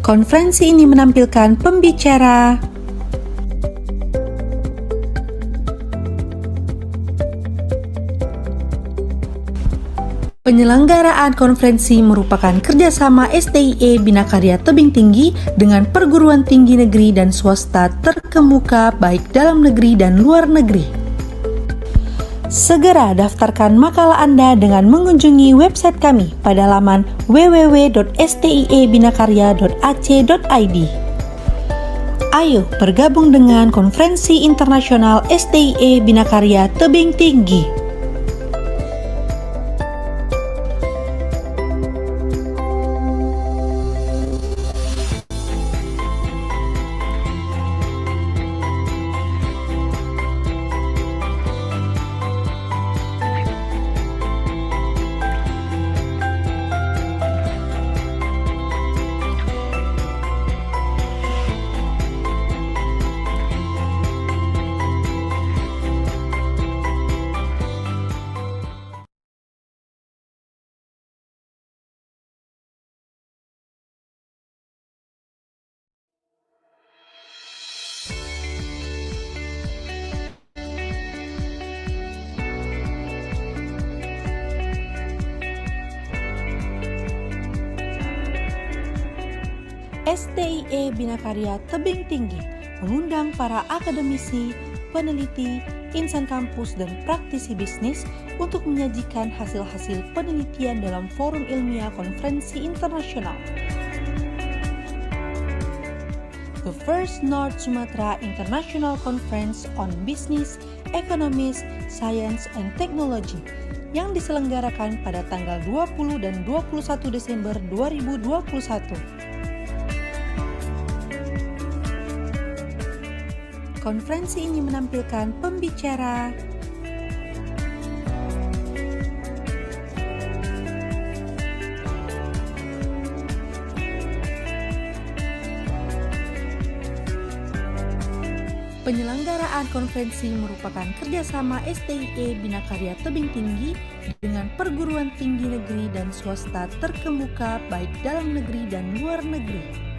Konferensi ini menampilkan pembicara, penyelenggaraan konferensi merupakan kerjasama STIE Bina Karya Tebing Tinggi dengan perguruan tinggi negeri dan swasta terkemuka baik dalam negeri dan luar negeri. Segera daftarkan makalah Anda dengan mengunjungi website kami pada laman www.stiebinakarya.ac.id. Ayo bergabung dengan konferensi internasional STIE Bina Karya Tebing Tinggi. STIE Bina Karya Tebing Tinggi mengundang para akademisi, peneliti, insan kampus, dan praktisi bisnis untuk menyajikan hasil-hasil penelitian dalam forum ilmiah konferensi internasional. The First North Sumatra International Conference on Business, Economics, Science, and Technology yang diselenggarakan pada tanggal 20 dan 21 Desember 2021. Konferensi ini menampilkan pembicara, penyelenggaraan konferensi merupakan kerjasama STIE Bina Karya Tebing Tinggi dengan perguruan tinggi negeri dan swasta terkemuka baik dalam negeri dan luar negeri.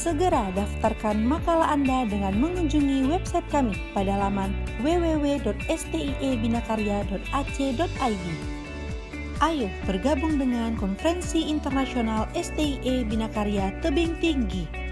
Segera daftarkan makalah Anda dengan mengunjungi website kami pada laman www.stiebinakarya.ac.id. Ayo bergabung dengan konferensi internasional STIE Bina Karya Tebing Tinggi.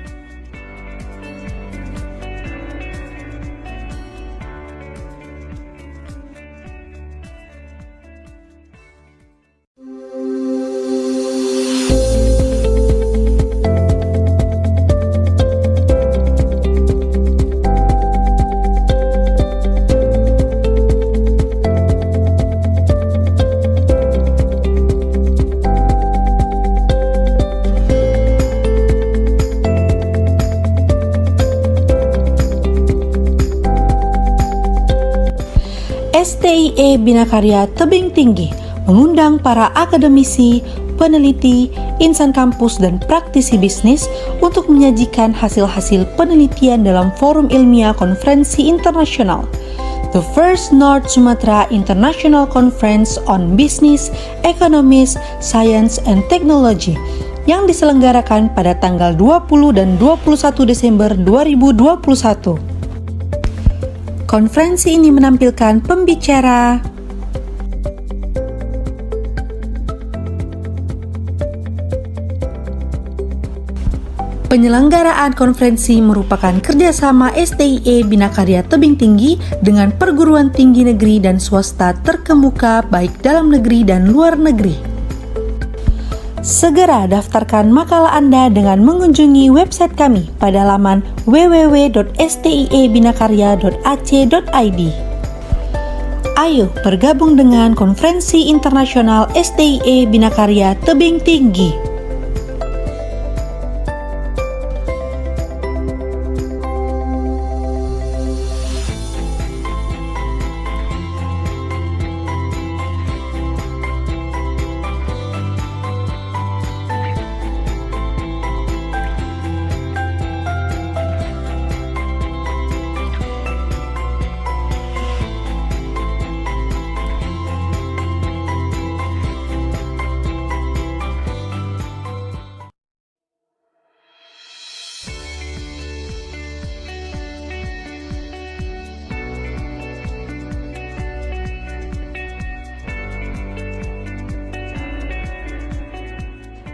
STIE Bina Karya Tebing Tinggi mengundang para akademisi, peneliti, insan kampus, dan praktisi bisnis untuk menyajikan hasil-hasil penelitian dalam forum ilmiah konferensi internasional. The First North Sumatra International Conference on Business, Economics, Science, and Technology yang diselenggarakan pada tanggal 20 dan 21 Desember 2021. Konferensi ini menampilkan pembicara, penyelenggaraan konferensi merupakan kerjasama STIE Bina Karya Tebing Tinggi dengan perguruan tinggi negeri dan swasta terkemuka baik dalam negeri dan luar negeri. Segera daftarkan makalah Anda dengan mengunjungi website kami pada laman www.stiebinakarya.ac.id. Ayo bergabung dengan konferensi internasional STIE Bina Karya Tebing Tinggi.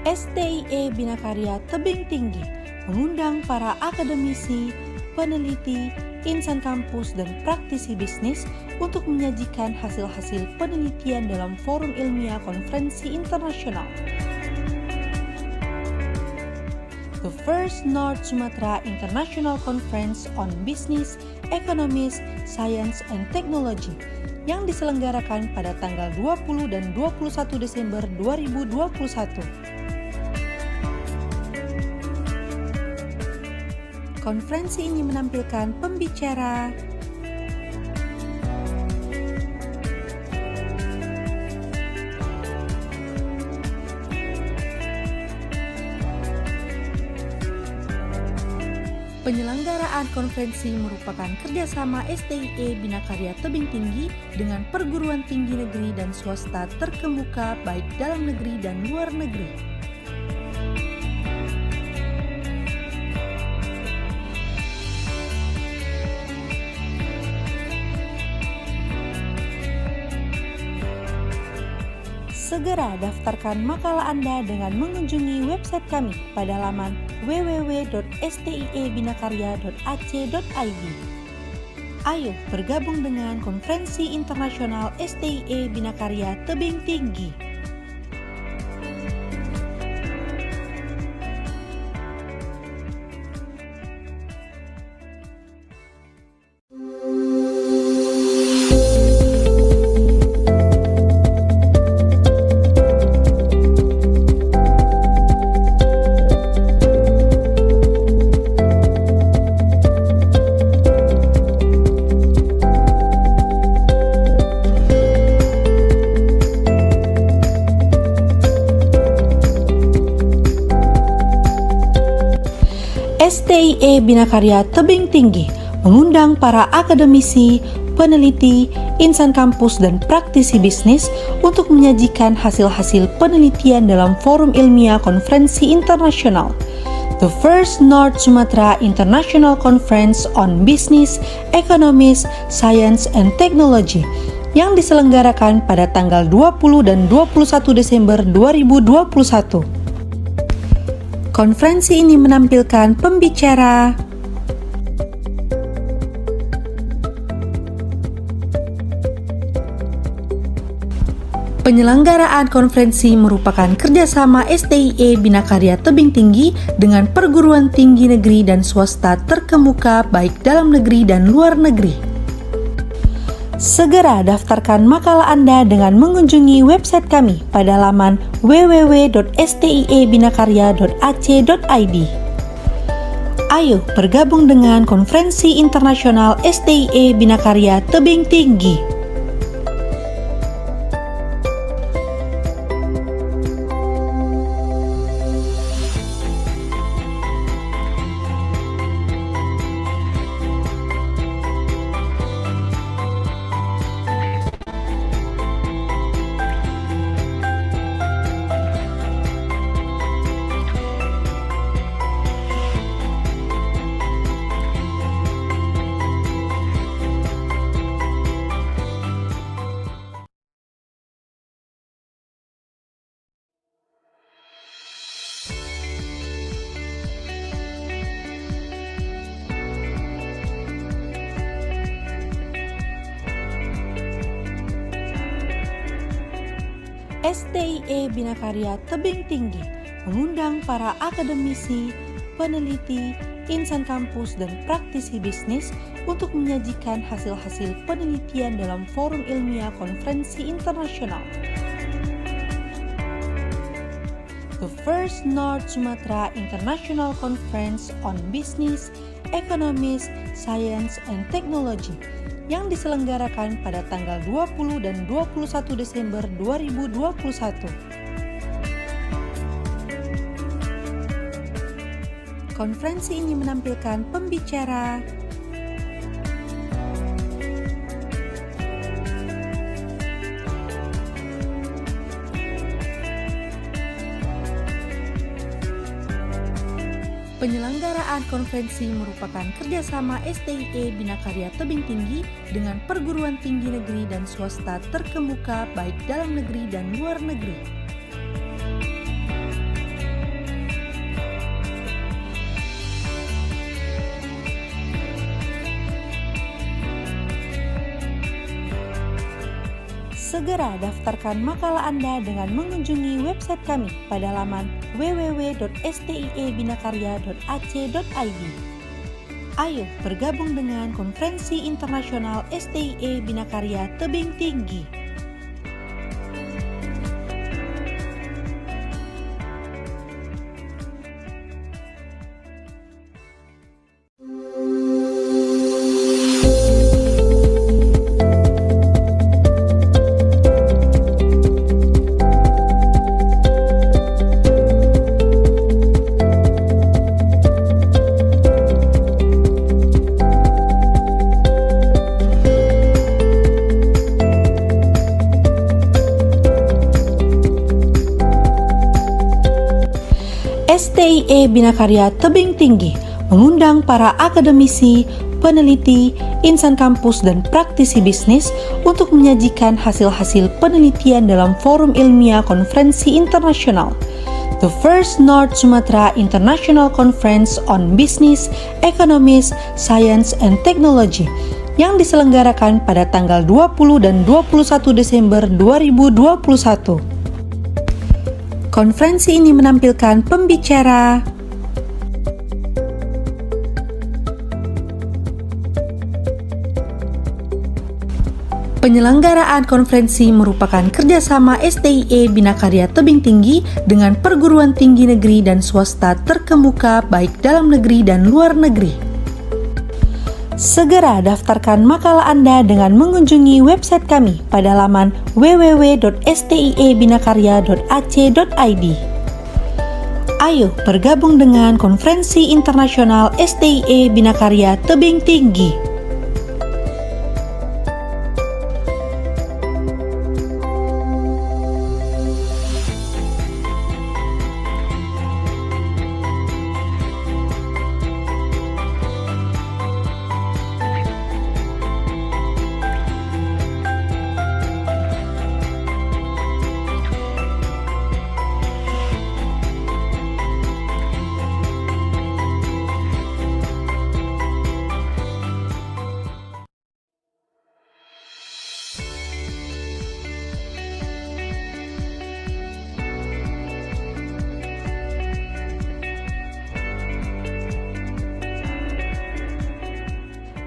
STIE Bina Karya Tebing Tinggi mengundang para akademisi, peneliti, insan kampus, dan praktisi bisnis untuk menyajikan hasil-hasil penelitian dalam forum ilmiah konferensi internasional. The first North Sumatra International Conference on Business, Economics, Science, and Technology yang diselenggarakan pada tanggal 20 dan 21 Desember 2021. Konferensi ini menampilkan pembicara, penyelenggaraan konferensi merupakan kerjasama STIE Bina Karya Tebing Tinggi dengan perguruan tinggi negeri dan swasta terkemuka baik dalam negeri dan luar negeri. Segera daftarkan makalah Anda dengan mengunjungi website kami pada laman www.stiebinakarya.ac.id. Ayo bergabung dengan Konferensi Internasional STIE Bina Karya Tebing Tinggi. STIE Bina Karya Tebing Tinggi mengundang para akademisi, peneliti, insan kampus, dan praktisi bisnis untuk menyajikan hasil-hasil penelitian dalam forum ilmiah konferensi internasional. The first North Sumatra International Conference on Business, Economics, Science, and Technology yang diselenggarakan pada tanggal 20 dan 21 Desember 2021. Konferensi ini menampilkan pembicara, penyelenggaraan konferensi merupakan kerjasama STIE Bina Karya Tebing Tinggi dengan perguruan tinggi negeri dan swasta terkemuka baik dalam negeri dan luar negeri. Segera daftarkan makalah Anda dengan mengunjungi website kami pada laman www.stiebinakarya.ac.id. Ayo bergabung dengan Konferensi Internasional STIE Bina Karya Tebing Tinggi. STIE Bina Karya Tebing Tinggi mengundang para akademisi, peneliti, insan kampus, dan praktisi bisnis untuk menyajikan hasil-hasil penelitian dalam forum ilmiah konferensi internasional. The first North Sumatra International Conference on Business, Economics, Science, and Technology yang diselenggarakan pada tanggal 20 dan 21 Desember 2021. Konferensi ini menampilkan pembicara, penyelenggaraan konferensi merupakan kerjasama STIE Bina Karya Tebing Tinggi dengan perguruan tinggi negeri dan swasta terkemuka baik dalam negeri dan luar negeri. Segera daftarkan makalah Anda dengan mengunjungi website kami pada laman www.stiebinakarya.ac.id. Ayo bergabung dengan Konferensi Internasional STIE Bina Karya Tebing Tinggi. STIE Bina Karya Tebing Tinggi mengundang para akademisi, peneliti, insan kampus, dan praktisi bisnis untuk menyajikan hasil-hasil penelitian dalam forum ilmiah konferensi internasional, The First North Sumatra International Conference on Business, Economics, Science, and Technology yang diselenggarakan pada tanggal 20 dan 21 Desember 2021. Konferensi ini menampilkan pembicara, penyelenggaraan konferensi merupakan kerjasama STIE Bina Karya Tebing Tinggi dengan perguruan tinggi negeri dan swasta terkemuka baik dalam negeri dan luar negeri. Segera daftarkan makalah Anda dengan mengunjungi website kami pada laman www.stiebinakarya.ac.id. Ayo bergabung dengan Konferensi Internasional STIE Bina Karya Tebing Tinggi.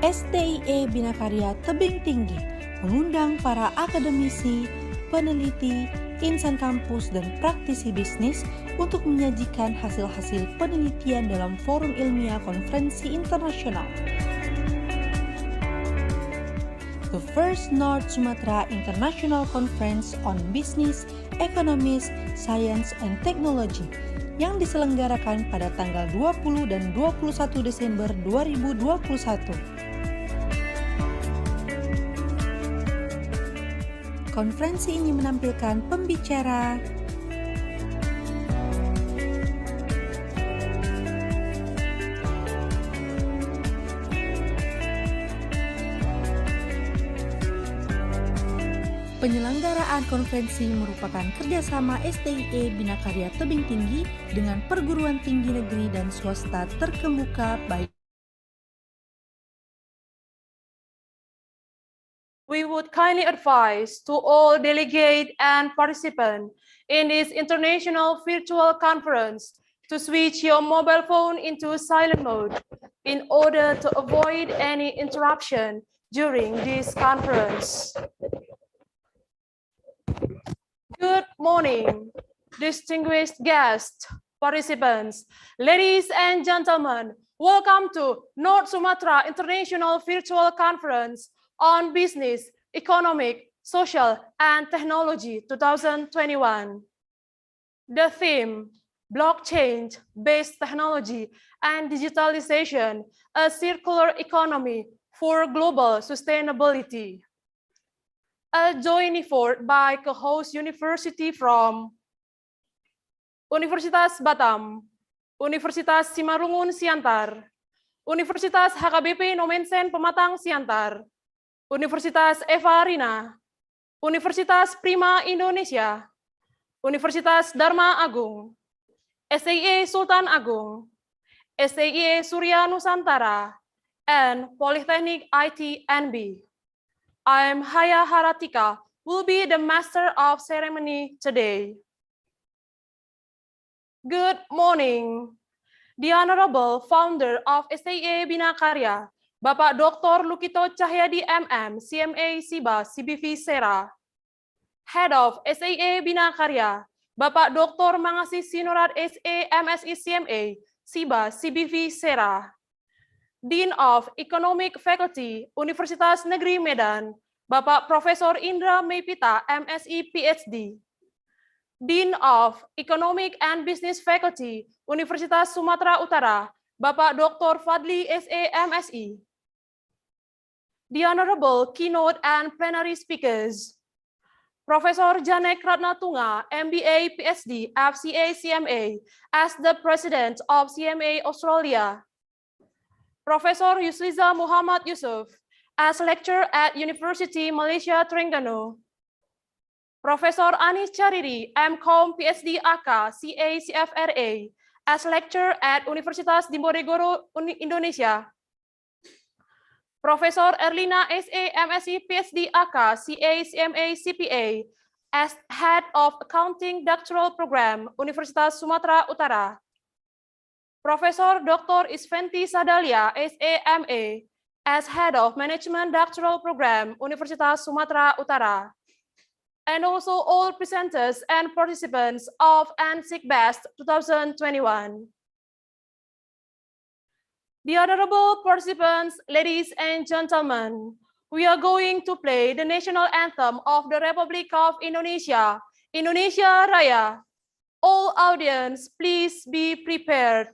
STIE Bina Karya Tebing Tinggi mengundang para akademisi, peneliti, insan kampus, dan praktisi bisnis untuk menyajikan hasil-hasil penelitian dalam forum ilmiah konferensi internasional, The First North Sumatra International Conference on Business, Economics, Science, and Technology yang diselenggarakan pada tanggal 20 dan 21 Desember 2021. Konferensi ini menampilkan pembicara, penyelenggaraan konferensi merupakan kerjasama STIE Bina Karya Tebing Tinggi dengan perguruan tinggi negeri dan swasta terkemuka baik. We would kindly advise to all delegate and participant in this international virtual conference to switch your mobile phone into silent mode in order to avoid any interruption during this conference. Good morning, distinguished guests, participants, ladies and gentlemen. Welcome to North Sumatra International Virtual Conference on Business, Economic, Social, and Technology 2021. The theme, Blockchain-based Technology and Digitalization, a Circular Economy for Global Sustainability. A joint effort by co-host university from Universitas Batam, Universitas Simalungun Siantar, Universitas HKBP Nomensen Pematang Siantar, Universitas Eva Rina, Universitas Prima Indonesia, Universitas Dharma Agung, STIE Sultan Agung, STIE Surya Nusantara, and Polytechnic ITNB. I am Haya Haratika will be the master of ceremony today. Good morning. The Honorable Founder of STIE Bina Karya, Bapak Dr. Lukito Cahyadi MM, CMA SIBA CBV Sera. Head of STIE Bina Karya, Bapak Dr. Mangasih Sinurat SE MSI CMA SIBA CBV Sera. Dean of Economic Faculty, Universitas Negeri Medan, Bapak Profesor Indra Mepita, MSI PhD. Dean of Economic and Business Faculty, Universitas Sumatera Utara, Bapak Dr. Fadli SE MSI. The Honorable Keynote and Plenary Speakers, Profesor Janek Ratnatunga, MBA PhD, FCA CMA, as the President of CMA Australia. Profesor Yusliza Muhammad Yusuf, as lecturer at University Malaysia Terengganu. Profesor Anis Chariri, MCom PhD AK, CA CFRA, as lecturer at Universitas Diponegoro, Indonesia. Profesor Erlina SE MSc PhD AK, CA CMA CPA, as Head of Accounting Doctoral Program, Universitas Sumatera Utara. Profesor Dr. Isventi Sadalia, SAMA, as Head of Management Doctoral Program, Universitas Sumatera Utara. And also all presenters and participants of ANSIC Best 2021. The honorable participants, ladies and gentlemen, we are going to play the national anthem of the Republic of Indonesia, Indonesia Raya. All audience, please be prepared.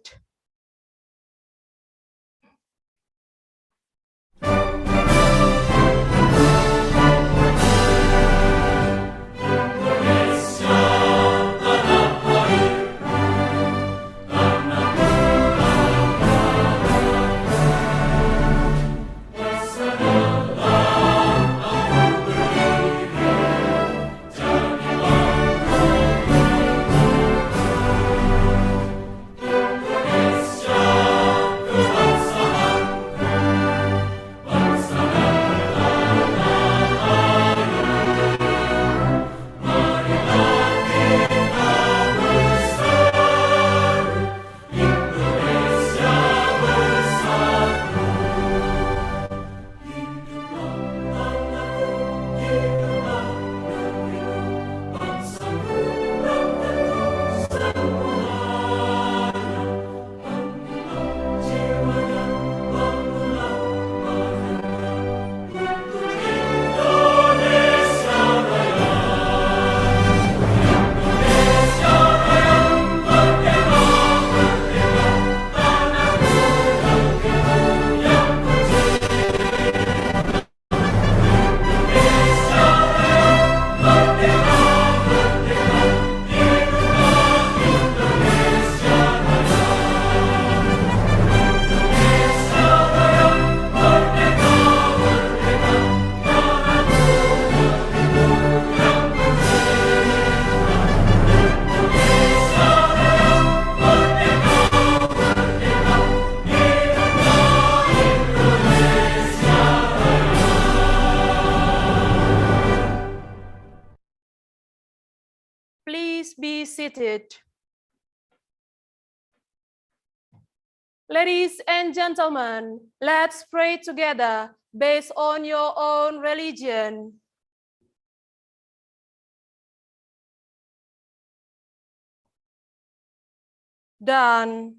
Please be seated. Ladies and gentlemen, let's pray together based on your own religion. Dan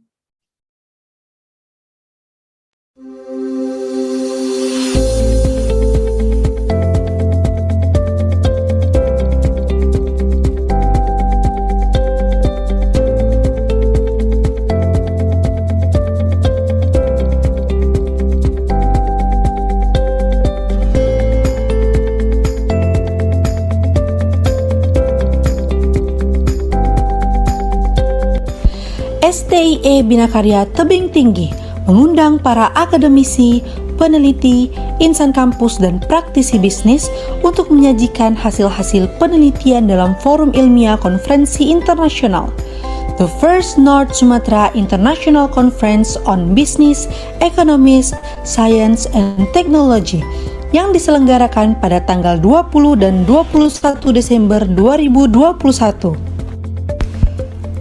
STIE Bina Karya Tebing Tinggi mengundang para akademisi, peneliti, insan kampus, dan praktisi bisnis untuk menyajikan hasil-hasil penelitian dalam forum ilmiah konferensi internasional. The first North Sumatra International Conference on Business, Economics, Science, and Technology yang diselenggarakan pada tanggal 20 dan 21 Desember 2021.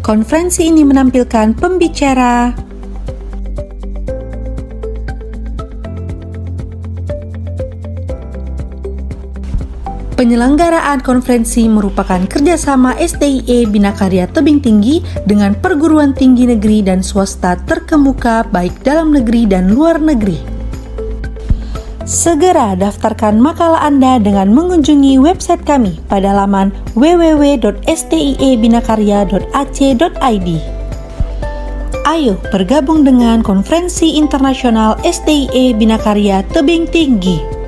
Konferensi ini menampilkan pembicara, penyelenggaraan konferensi merupakan kerjasama STIE Bina Karya Tebing Tinggi dengan perguruan tinggi negeri dan swasta terkemuka baik dalam negeri dan luar negeri. Segera daftarkan makalah Anda dengan mengunjungi website kami pada laman www.stiebinakarya.ac.id. Ayo bergabung dengan Konferensi Internasional STIE Bina Karya Tebing Tinggi.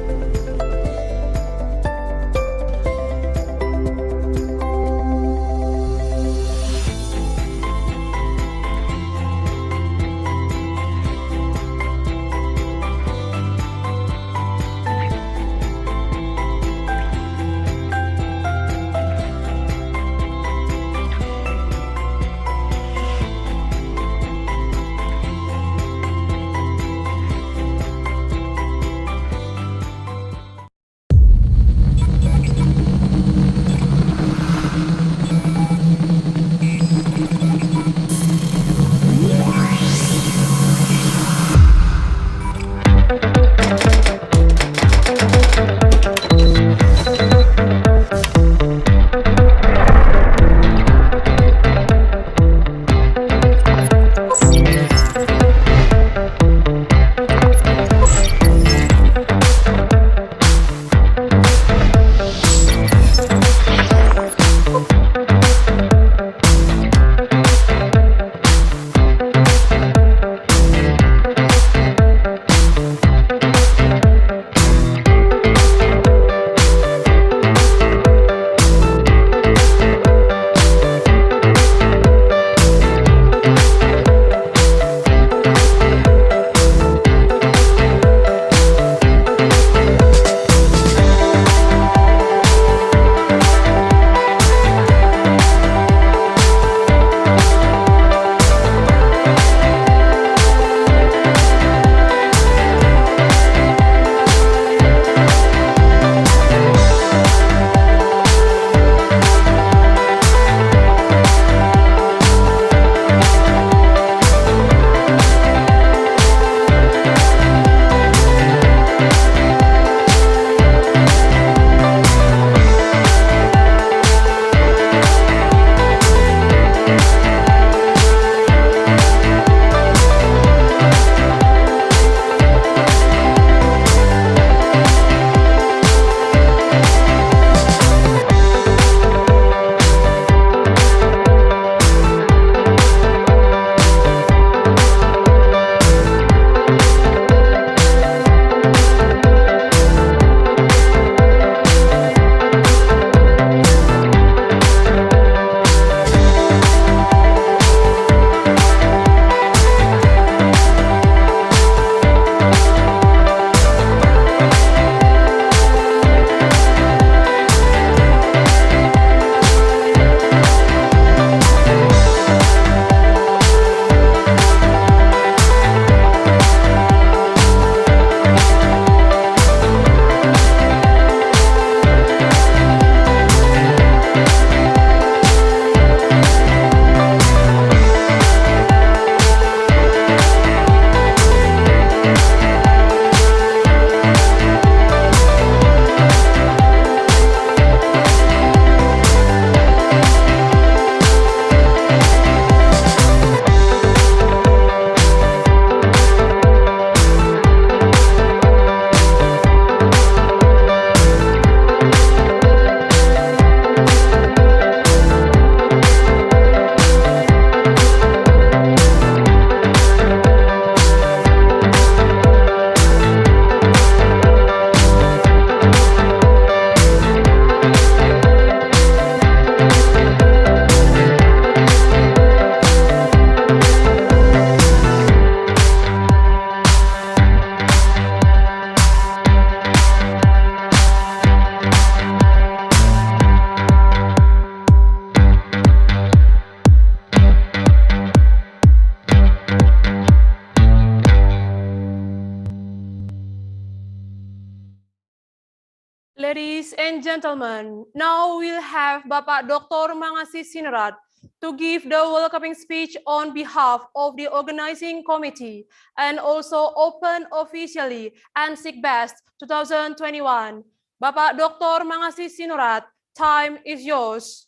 Ladies and gentlemen, now we'll have Bapak Dr. Mangasi Sinurat to give the welcoming speech on behalf of the organizing committee and also open officially STIE Best 2021. Bapak Dr. Mangasi Sinurat, time is yours.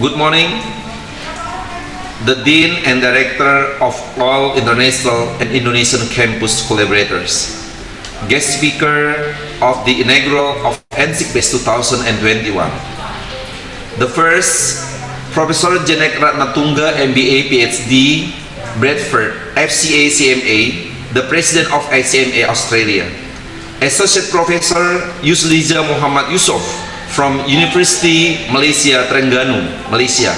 Good morning, the Dean and Director of all international and Indonesian campus collaborators, guest speaker of the inaugural of STIE Best 2021. The first, Professor Janek Ratnatungga, MBA, PhD, Bradford, FCA, CMA, the President of ICMA Australia. Associate Professor Yusliza Muhammad Yusof, from University Malaysia Terengganu, Malaysia.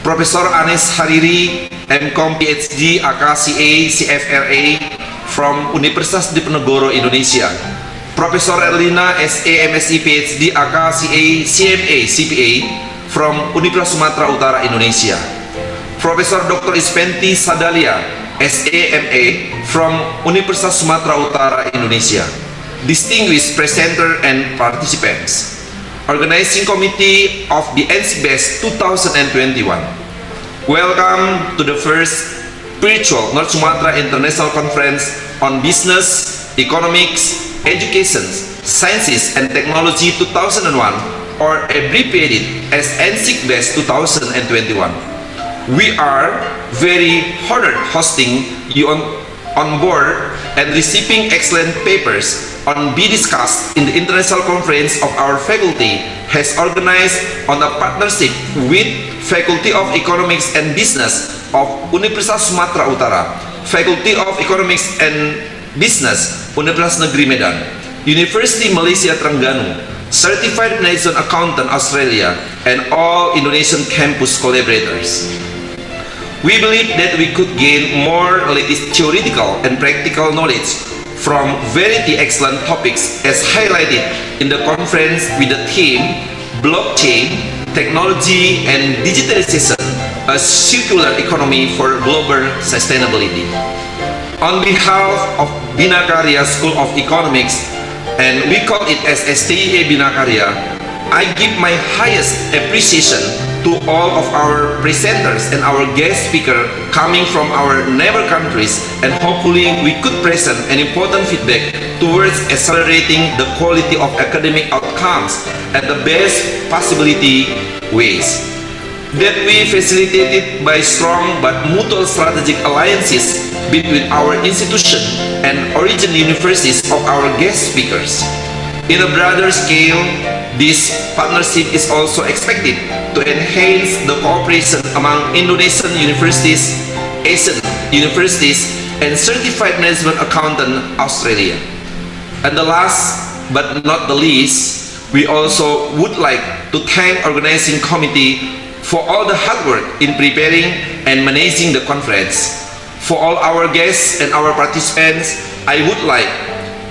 Professor Anis Hariri, MCom PhD, AKCA, CFRA, from Universitas Diponegoro, Indonesia. Professor Erlina, SA, MSc PhD, AKCA, CMA, CPA, from Universitas Sumatera Utara, Indonesia. Professor Dr. Ispenti Sadalia, SAMA, from Universitas Sumatera Utara, Indonesia. Distinguished presenter and participants. Organizing Committee of the STIE Best 2021. Welcome to the first virtual North Sumatra International Conference on Business, Economics, Education, Sciences and Technology 2001, or abbreviated as STIE Best 2021. We are very honored hosting you on board and receiving excellent papers on be discussed in the international conference of our faculty has organized on a partnership with Faculty of Economics and Business of Universitas Sumatera Utara, Faculty of Economics and Business, Universitas Negeri Medan, University Malaysia Terengganu, Certified Management Accountant Australia, and all Indonesian campus collaborators. We believe that we could gain more latest theoretical and practical knowledge from very excellent topics as highlighted in the conference with the theme Blockchain, Technology and Digitalization, a Circular Economy for Global Sustainability. On behalf of Bina Karya School of Economics, and we call it as STIE Bina Karya, I give my highest appreciation to all of our presenters and our guest speaker coming from our neighbor countries, and hopefully we could present an important feedback towards accelerating the quality of academic outcomes at the best possibility ways. That we facilitated by strong but mutual strategic alliances between our institution and origin universities of our guest speakers. In a broader scale, this partnership is also expected to enhance the cooperation among Indonesian universities, Asian universities, and Certified Management Accountant Australia. And the last but not the least, we also would like to thank organizing committee for all the hard work in preparing and managing the conference. For all our guests and our participants, I would like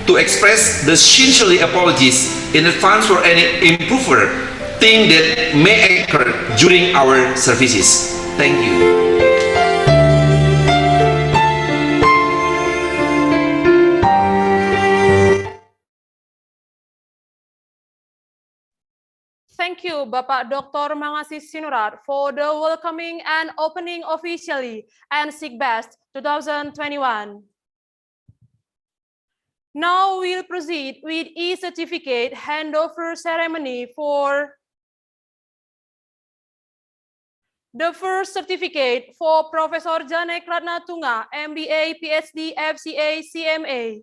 to express the sincerely apologies in advance for any improper thing that may occur during our services. Thank you. Thank you, Bapak Dr. Mangasi Sinurat, for the welcoming and opening officially STIE Best 2021. Now we'll proceed with e-certificate handover ceremony for the first certificate for Professor Janek Ratnatungga, MBA, PhD, FCA, CMA.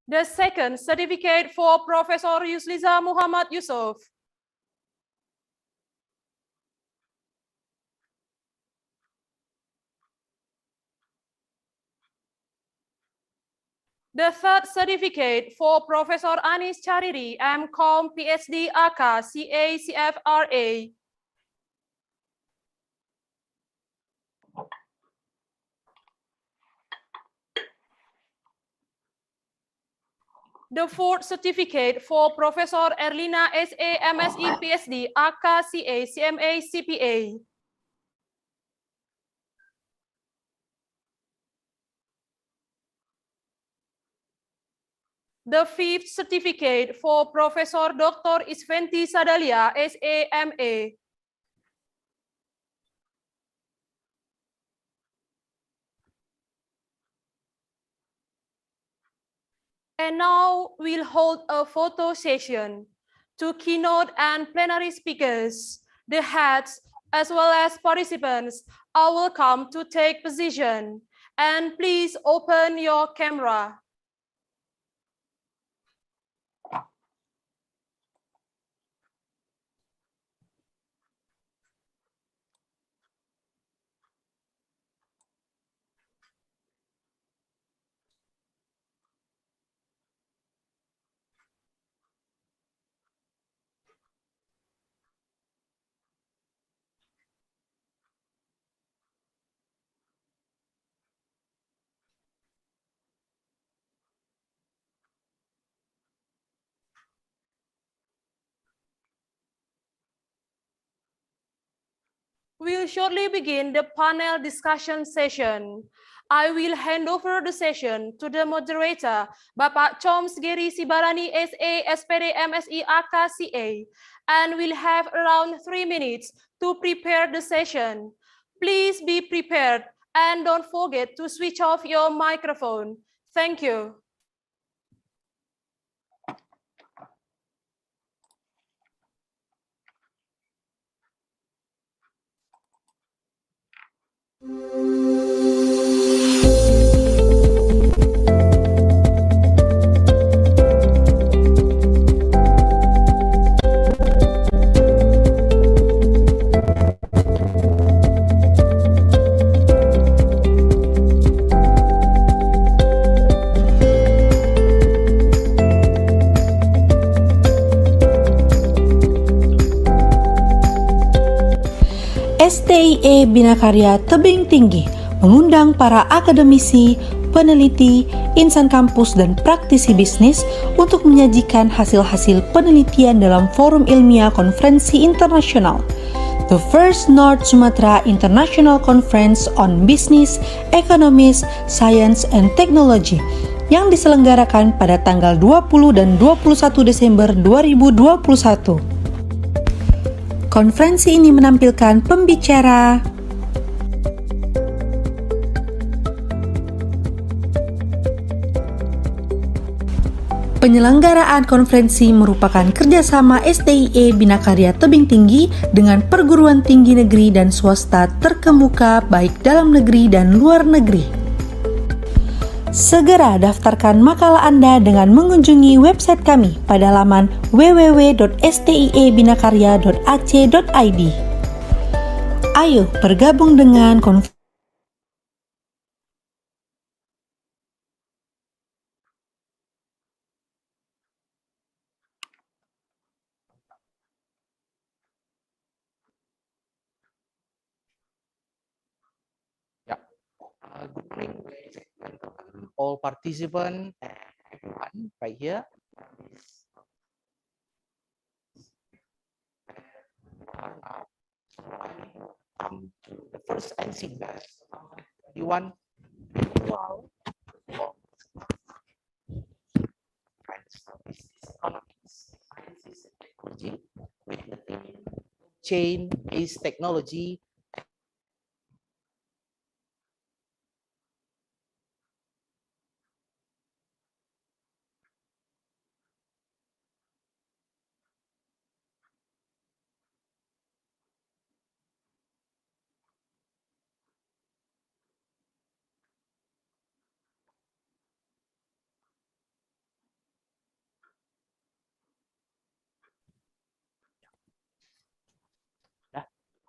The second certificate for Professor Yusliza Muhammad Yusof. The third certificate for Professor Anis Chariri, MCom, PhD, AK, CA, CFRA. The fourth certificate for Professor Erlina S.A. MSc PhD, AK CA, CMA, CPA. The fifth certificate for Professor Dr. Isventi Sadalia, SAMA. And now we'll hold a photo session. To keynote and plenary speakers, the heads, as well as participants are welcome to take position. And please open your camera. We'll shortly begin the panel discussion session. I will hand over the session to the moderator, Bapak Choms Geri Sibarani SA, SPD, MSI, AK, CA, and we'll have around 3 minutes to prepare the session. Please be prepared and don't forget to switch off your microphone. Thank you. STIE Bina Karya Tebing Tinggi mengundang para akademisi, peneliti, insan kampus, dan praktisi bisnis untuk menyajikan hasil-hasil penelitian dalam forum ilmiah konferensi internasional. The first North Sumatra International Conference on Business, Economics, Science, and Technology yang diselenggarakan pada tanggal 20 dan 21 Desember 2021. Konferensi ini menampilkan pembicara, penyelenggaraan konferensi merupakan kerjasama STIE Bina Karya Tebing Tinggi dengan perguruan tinggi negeri dan swasta terkemuka baik dalam negeri dan luar negeri. Segera daftarkan makalah Anda dengan mengunjungi website kami pada laman www.stiebinakarya.ac.id. Ayo bergabung dengan konferensi. Good morning, ladies and gentlemen, all participants and everyone right here. To the first NC Best 2021 virtual economics, sciences, and technology with the theme chain-based technology.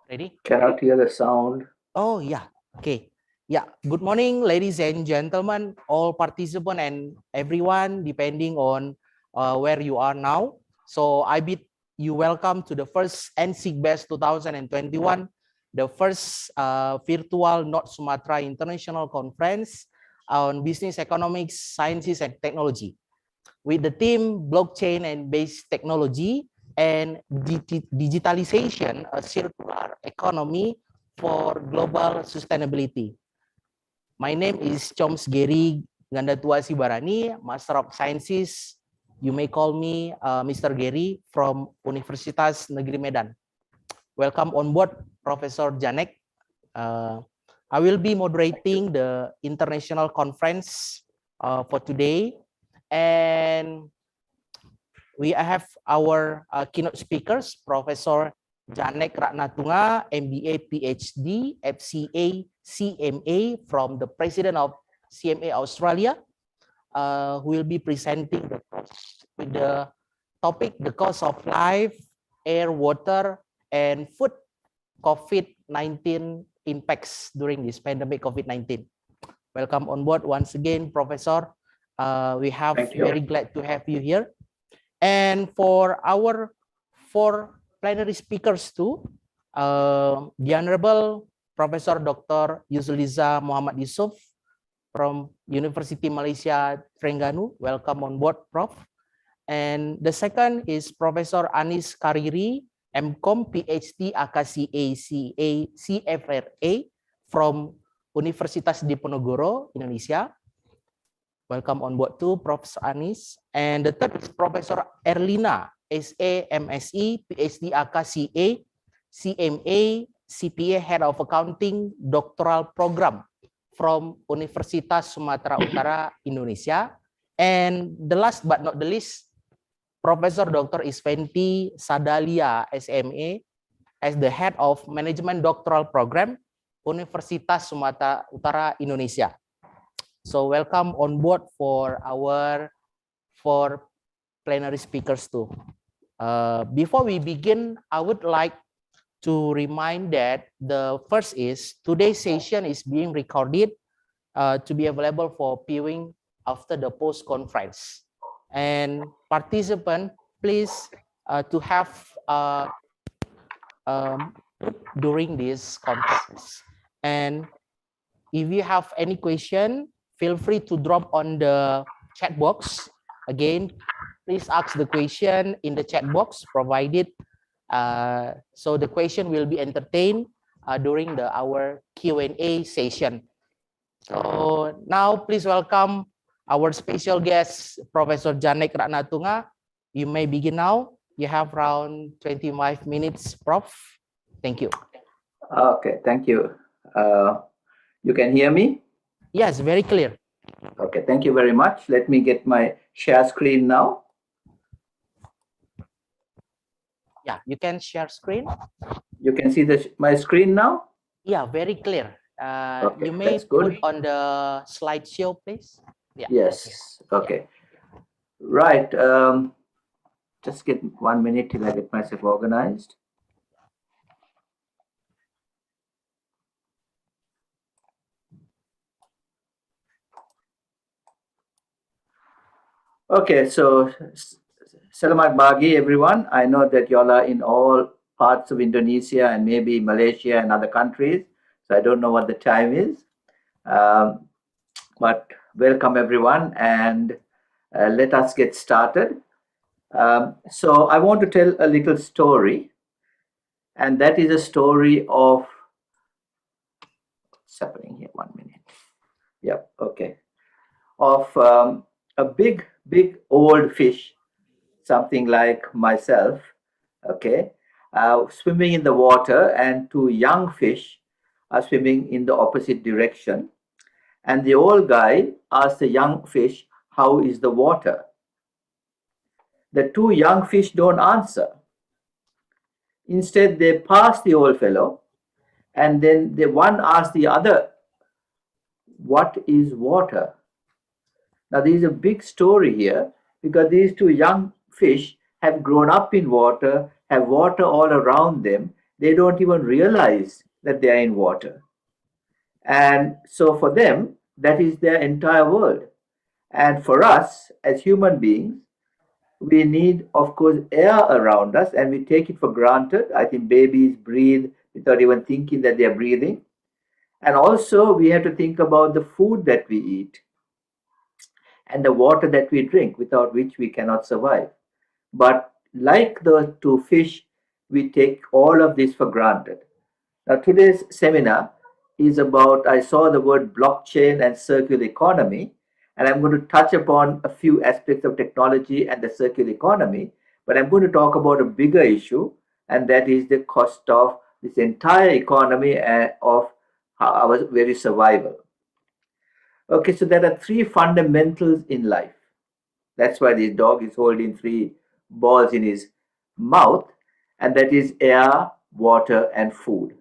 Ready? Cannot hear the sound. Oh, yeah. Okay. Yeah. Good morning, ladies and gentlemen, all participants and everyone, depending on where you are now. So I bid you welcome to the first NC Best 2021, the first virtual North Sumatra International Conference on Business, Economics, Sciences, and Technology. with the theme blockchain and based technology and digitalization, a circular economy for global sustainability. My name is Choms Gary Gandatua Sibarani, Master of Sciences. You may call me Mr. Gary from Universitas Negeri Medan. Welcome on board, Professor Janek. I will be moderating the international conference for today. And we have our keynote speakers, Professor Janek Ratnatunga, MBA, PhD, FCA, CMA from the President of CMA Australia, who will be presenting the course with the topic, the cost of life, air, water, and food COVID-19 impacts during this pandemic COVID-19. Welcome on board once again, Professor. We have very glad to have you here. And for our 4 plenary speakers too, the Honorable Professor Dr. Yusliza Muhammad Yusuf from University Malaysia Terengganu. Welcome on board, Prof. And the second is Professor Anis Kariri, MCom, PhD, AKCA, CFRA from Universitas Diponegoro, Indonesia. Welcome on board too, Professor Anis. And the third is Professor Erlina, SA, MSE, PhD, AKCA, CMA, CPA, Head of Accounting, Doctoral Program from Universitas Sumatera Utara, Indonesia. And the last but not the least, Professor Dr. Isventi Sadalia, SMA, as the Head of Management Doctoral Program, Universitas Sumatera Utara, Indonesia. So welcome on board for our 4 plenary speakers too. Before we begin, I would like to remind that the first is today's session is being recorded to be available for viewing after the post-conference. And participant, please to have during this conference. And if you have any question, feel free to drop on the chat box. Again, please ask the question in the chat box provided. So the question will be entertained during our Q&A session. So now please welcome our special guest, Professor Janek Ratnatunga. You may begin now. You have around 25 minutes, Prof. Thank you. Okay, thank you. You can hear me? Yes, very clear. Okay, thank you very much. Let me get my share screen now. Yeah, you can share screen. You can see my screen now? Yeah, very clear. Okay, you may put on the slideshow, please. Yeah. Yes, okay. Right, just get 1 minute till I get myself organized. Okay, so selamat pagi everyone. I know that y'all are in all parts of Indonesia and maybe Malaysia and other countries. So I don't know what the time is. But welcome everyone, and let us get started. So I want to tell a little story, and that is a story of what's happening here. 1 minute. Yep. Okay. Of a big old fish, something like myself. Okay, swimming in the water, and 2 young fish are swimming in the opposite direction. And the old guy asked the young fish, "How is the water?" The 2 young fish don't answer. Instead, they pass the old fellow, and then the one asks the other, "What is water?" Now, there is a big story here, because these 2 young fish have grown up in water, have water all around them. They don't even realize that they are in water. And so for them, that is their entire world. And for us as human beings, we need, of course, air around us, and we take it for granted. I think babies breathe without even thinking that they are breathing. And also we have to think about the food that we eat. and the water that we drink, without which we cannot survive. But like the two fish, we take all of this for granted. Now, today's seminar is about, I saw the word blockchain and circular economy, and I'm going to touch upon a few aspects of technology and the circular economy, but I'm going to talk about a bigger issue, and that is the cost of this entire economy of our very survival. Okay, so there are three fundamentals in life. That's why this dog is holding three balls in his mouth, and that is air, water, and food.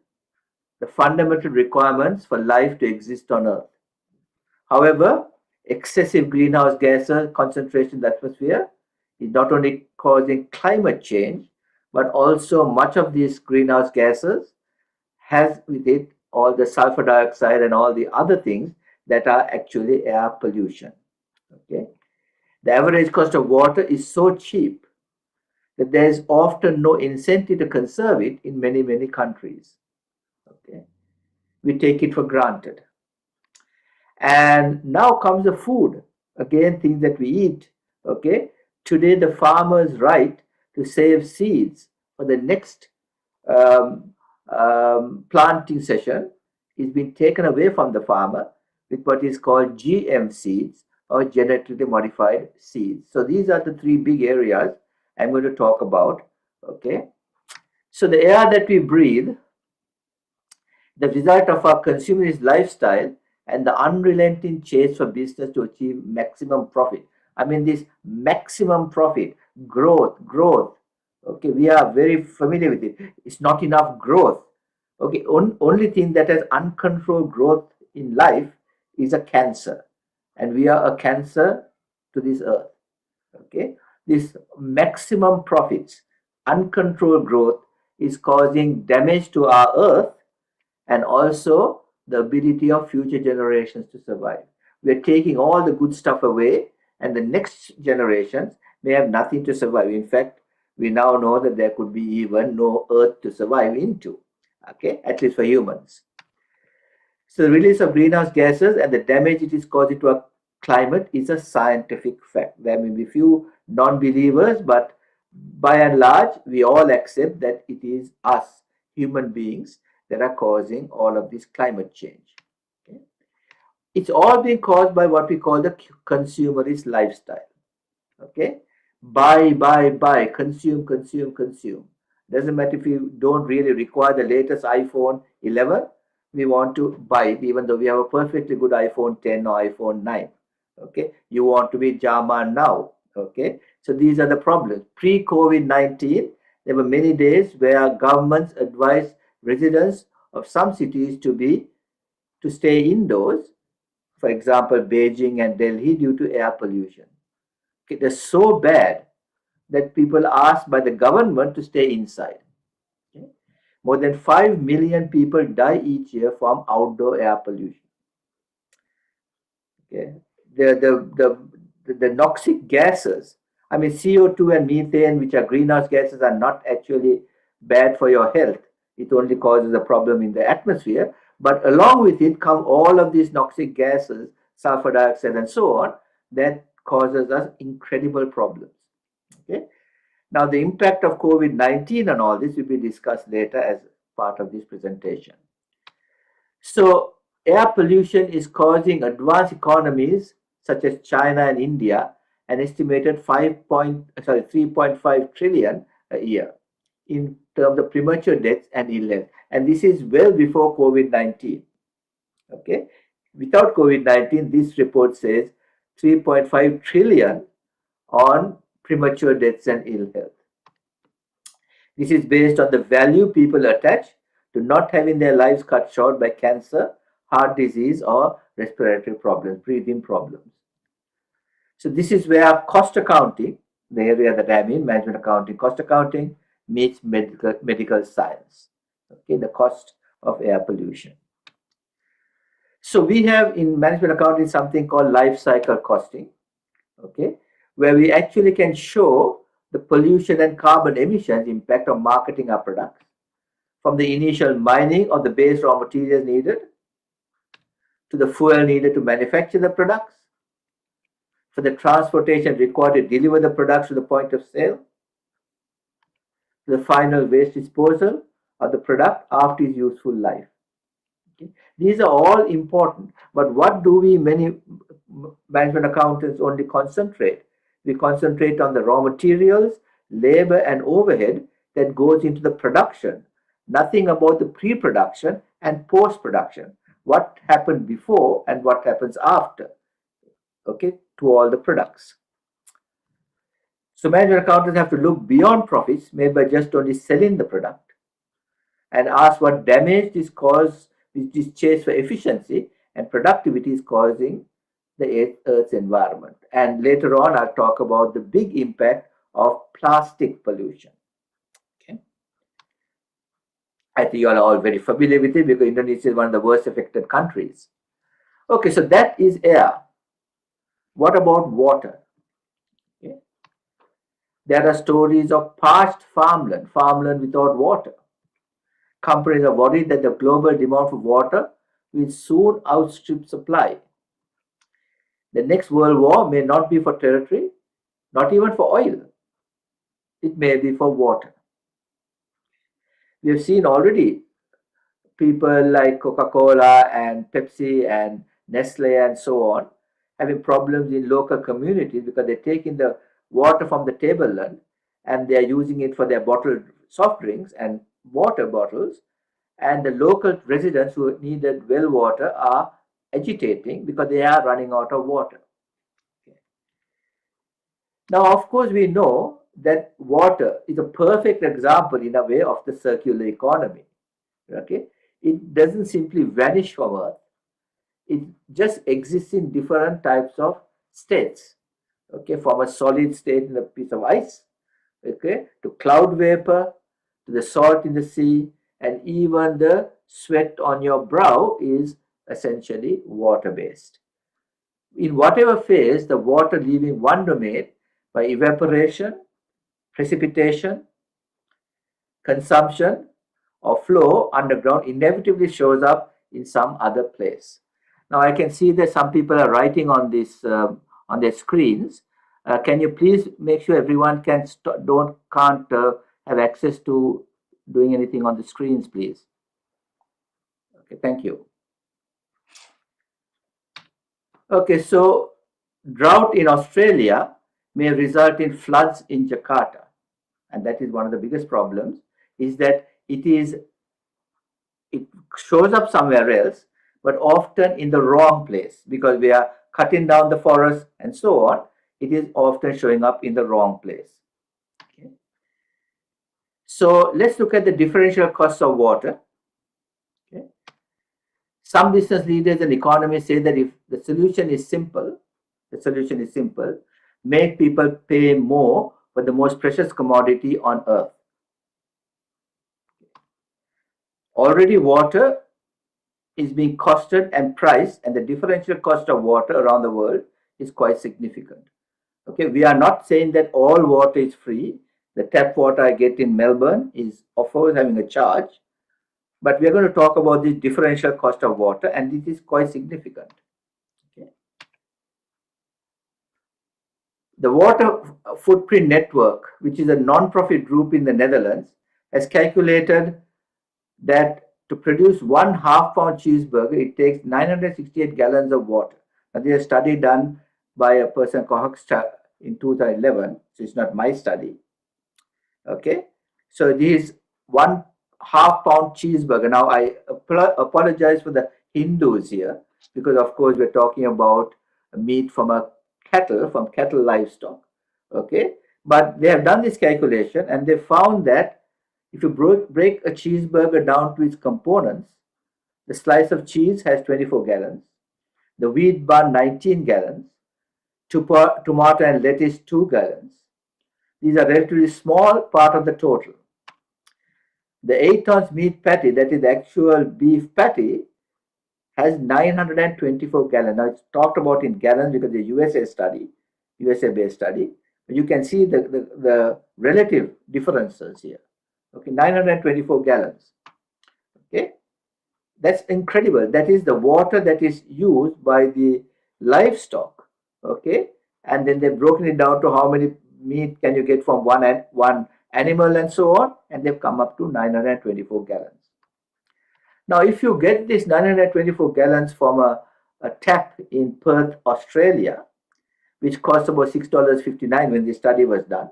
The fundamental requirements for life to exist on Earth. However, excessive greenhouse gases concentration in the atmosphere is not only causing climate change, but also much of these greenhouse gases has with it all the sulfur dioxide and all the other things that are actually air pollution. Okay, the average cost of water is so cheap that there is often no incentive to conserve it in many countries. Okay, we take it for granted. And now comes the food, again, things that we eat. Okay, today the farmer's right to save seeds for the next planting session is being taken away from the farmer with what is called GM seeds, or genetically modified seeds. So these are the three big areas I'm going to talk about. Okay, so the air that we breathe, the result of our consumerist lifestyle, and the unrelenting chase for business to achieve maximum profit. I mean, this maximum profit, growth. Okay, we are very familiar with it. It's not enough growth. Okay, only thing that has uncontrolled growth in life is a cancer, and we are a cancer to this earth. Okay, this maximum profits, uncontrolled growth is causing damage to our earth and also the ability of future generations to survive. We're taking all the good stuff away, and the next generations may have nothing to survive. In fact, we now know that there could be even no earth to survive into, okay, at least for humans. So the release of greenhouse gases and the damage it is causing to our climate is a scientific fact. There may be few non-believers, but by and large, we all accept that it is us, human beings, that are causing all of this climate change. Okay? It's all being caused by what we call the consumerist lifestyle. Okay, buy, consume. Doesn't matter if you don't really require the latest iPhone 11, we want to buy it, even though we have a perfectly good iPhone 10 or iPhone 9. Okay, you want to be Jama now. Okay, so these are the problems. Pre-COVID-19, there were many days where governments advised residents of some cities to stay indoors, for example, Beijing and Delhi, due to air pollution. Okay, they're so bad that people are asked by the government to stay inside. Okay? More than 5 million people die each year from outdoor air pollution. Okay, the toxic gases, I mean, CO2 and methane, which are greenhouse gases, are not actually bad for your health. It only causes a problem in the atmosphere. But along with it come all of these toxic gases, sulfur dioxide and so on, that causes us incredible problems. Okay. Now, the impact of COVID-19 and all this will be discussed later as part of this presentation. So, air pollution is causing advanced economies such as China and India an estimated 3.5 trillion a year in terms of premature deaths and illness. And this is well before COVID-19. Okay. Without COVID-19, this report says 3.5 trillion on premature deaths and ill health. This is based on the value people attach to not having their lives cut short by cancer, heart disease, or respiratory problems, breathing problems. So this is where cost accounting, the area that I'm in, management accounting, cost accounting, meets medical science. Okay, the cost of air pollution. So we have in management accounting something called life cycle costing, okay, where we actually can show the pollution and carbon emissions impact on marketing our products from the initial mining of the base raw materials needed to the fuel needed to manufacture the products, for the transportation required to deliver the products to the point of sale, the final waste disposal of the product after its useful life. Okay. These are all important, but what do we, many management accountants only concentrate? We concentrate on the raw materials, labor and overhead that goes into the production, nothing about the pre-production and post-production, what happened before and what happens after, okay, to all the products. So management accountants have to look beyond profits made by just only selling the product and ask what damage this cause, which is chased for efficiency and productivity is causing the Earth's environment. And later on, I'll talk about the big impact of plastic pollution. Okay. I think you are all very familiar with it because Indonesia is one of the worst affected countries. Okay, so that is air. What about water? Okay. There are stories of parched farmland, farmland without water. Companies are worried that the global demand for water will soon outstrip supply. The next world war may not be for territory, not even for oil. It may be for water. We have seen already people like Coca-Cola and Pepsi and Nestle and so on having problems in local communities because they're taking the water from the tableland and they are using it for their bottled soft drinks and water bottles, and the local residents who needed well water are agitating because they are running out of water. Okay. Now, of course, we know that water is a perfect example in a way of the circular economy. Okay, it doesn't simply vanish from Earth. It just exists in different types of states. Okay, from a solid state in a piece of ice, okay, to cloud vapor, to the salt in the sea, and even the sweat on your brow is essentially water-based. In whatever phase, the water leaving one domain by evaporation, precipitation, consumption, or flow underground inevitably shows up in some other place. Now I can see that some people are writing on this on their screens. Can you please make sure everyone can't have access to doing anything on the screens, please? Okay, thank you. Okay, so drought in Australia may result in floods in Jakarta, and that is one of the biggest problems. Is that it shows up somewhere else, but often in the wrong place because we are cutting down the forest and so on. It is often showing up in the wrong place. Okay. So let's look at the differential costs of water. Okay. Some business leaders and economists say that if the solution is simple, make people pay more for the most precious commodity on earth. Already water is being costed and priced, and the differential cost of water around the world is quite significant. Okay, we are not saying that all water is free. The tap water I get in Melbourne is of course having a charge, but we are going to talk about the differential cost of water, and it is quite significant. Okay. The Water Footprint Network, which is a non-profit group in the Netherlands, has calculated that to produce 1 half-pound cheeseburger, it takes 968 gallons of water. Now, there's a study done by a person called in 2011, so it's not my study. Okay, so this 1 half-pound cheeseburger. Now, I apologize for the Hindus here, because of course we're talking about meat from cattle livestock. Okay, but they have done this calculation and they found that if you break a cheeseburger down to its components, the slice of cheese has 24 gallons, the wheat bun 19 gallons, tomato and lettuce 2 gallons. These are relatively small part of the total. The 8-ounce meat patty, that is the actual beef patty, has 924 gallons. Now it's talked about in gallons because the USA-based study, but you can see the relative differences here. Okay, 924 gallons. Okay, that's incredible. That is the water that is used by the livestock. Okay, and then they've broken it down to how many meat can you get from one animal and so on, and they've come up to 924 gallons. Now, if you get this 924 gallons from a tap in Perth, Australia, which cost about $6.59 when the study was done,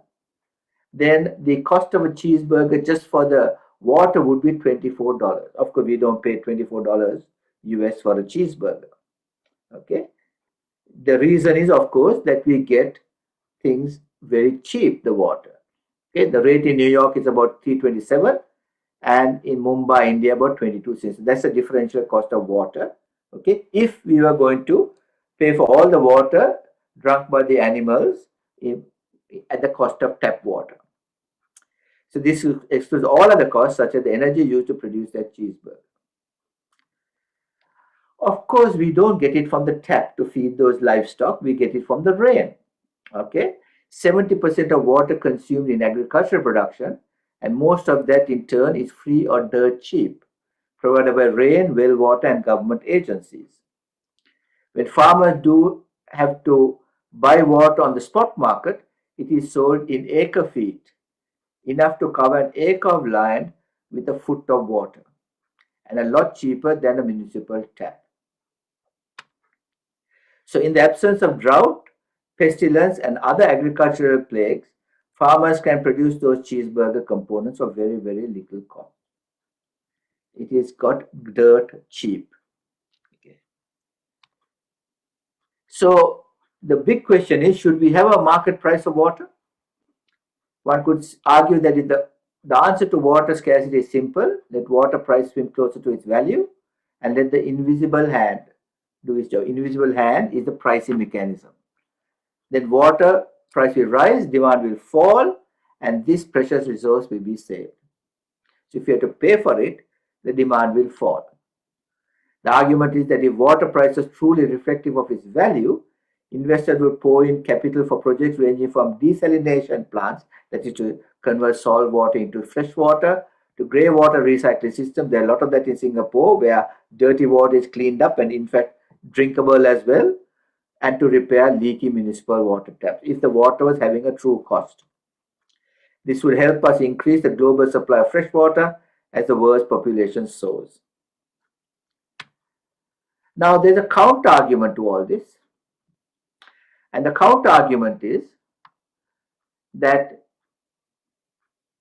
then the cost of a cheeseburger just for the water would be $24. Of course, we don't pay $24 US for a cheeseburger. Okay. The reason is, of course, that we get things very cheap, the water. Okay. The rate in New York is about $3.27 and in Mumbai, India, about 22 cents. That's the differential cost of water. Okay. If we were going to pay for all the water drunk by the animals at the cost of tap water. So this excludes all other costs such as the energy used to produce that cheeseburger. Of course, we don't get it from the tap to feed those livestock. We get it from the rain. Okay, 70% of water consumed in agricultural production, and most of that in turn is free or dirt cheap, provided by rain, well water, and government agencies. When farmers do have to buy water on the spot market, it is sold in acre feet, enough to cover an acre of land with a foot of water, and a lot cheaper than a municipal tap. So in the absence of drought, pestilence, and other agricultural plagues, farmers can produce those cheeseburger components for very, very little cost. It is got dirt cheap. Okay. So the big question is, should we have a market price of water? One could argue that the answer to water scarcity is simple. Let water price swim closer to its value and let the invisible hand do its job. Invisible hand is the pricing mechanism. Then water price will rise, demand will fall, and this precious resource will be saved. So if you have to pay for it, the demand will fall. The argument is that if water price is truly reflective of its value, investors will pour in capital for projects ranging from desalination plants, that is to convert salt water into fresh water, to grey water recycling system. There are a lot of that in Singapore, where dirty water is cleaned up and in fact drinkable as well, and to repair leaky municipal water taps if the water was having a true cost. This would help us increase the global supply of fresh water as the world's population soars. Now there's a counter argument to all this, and the counter argument is that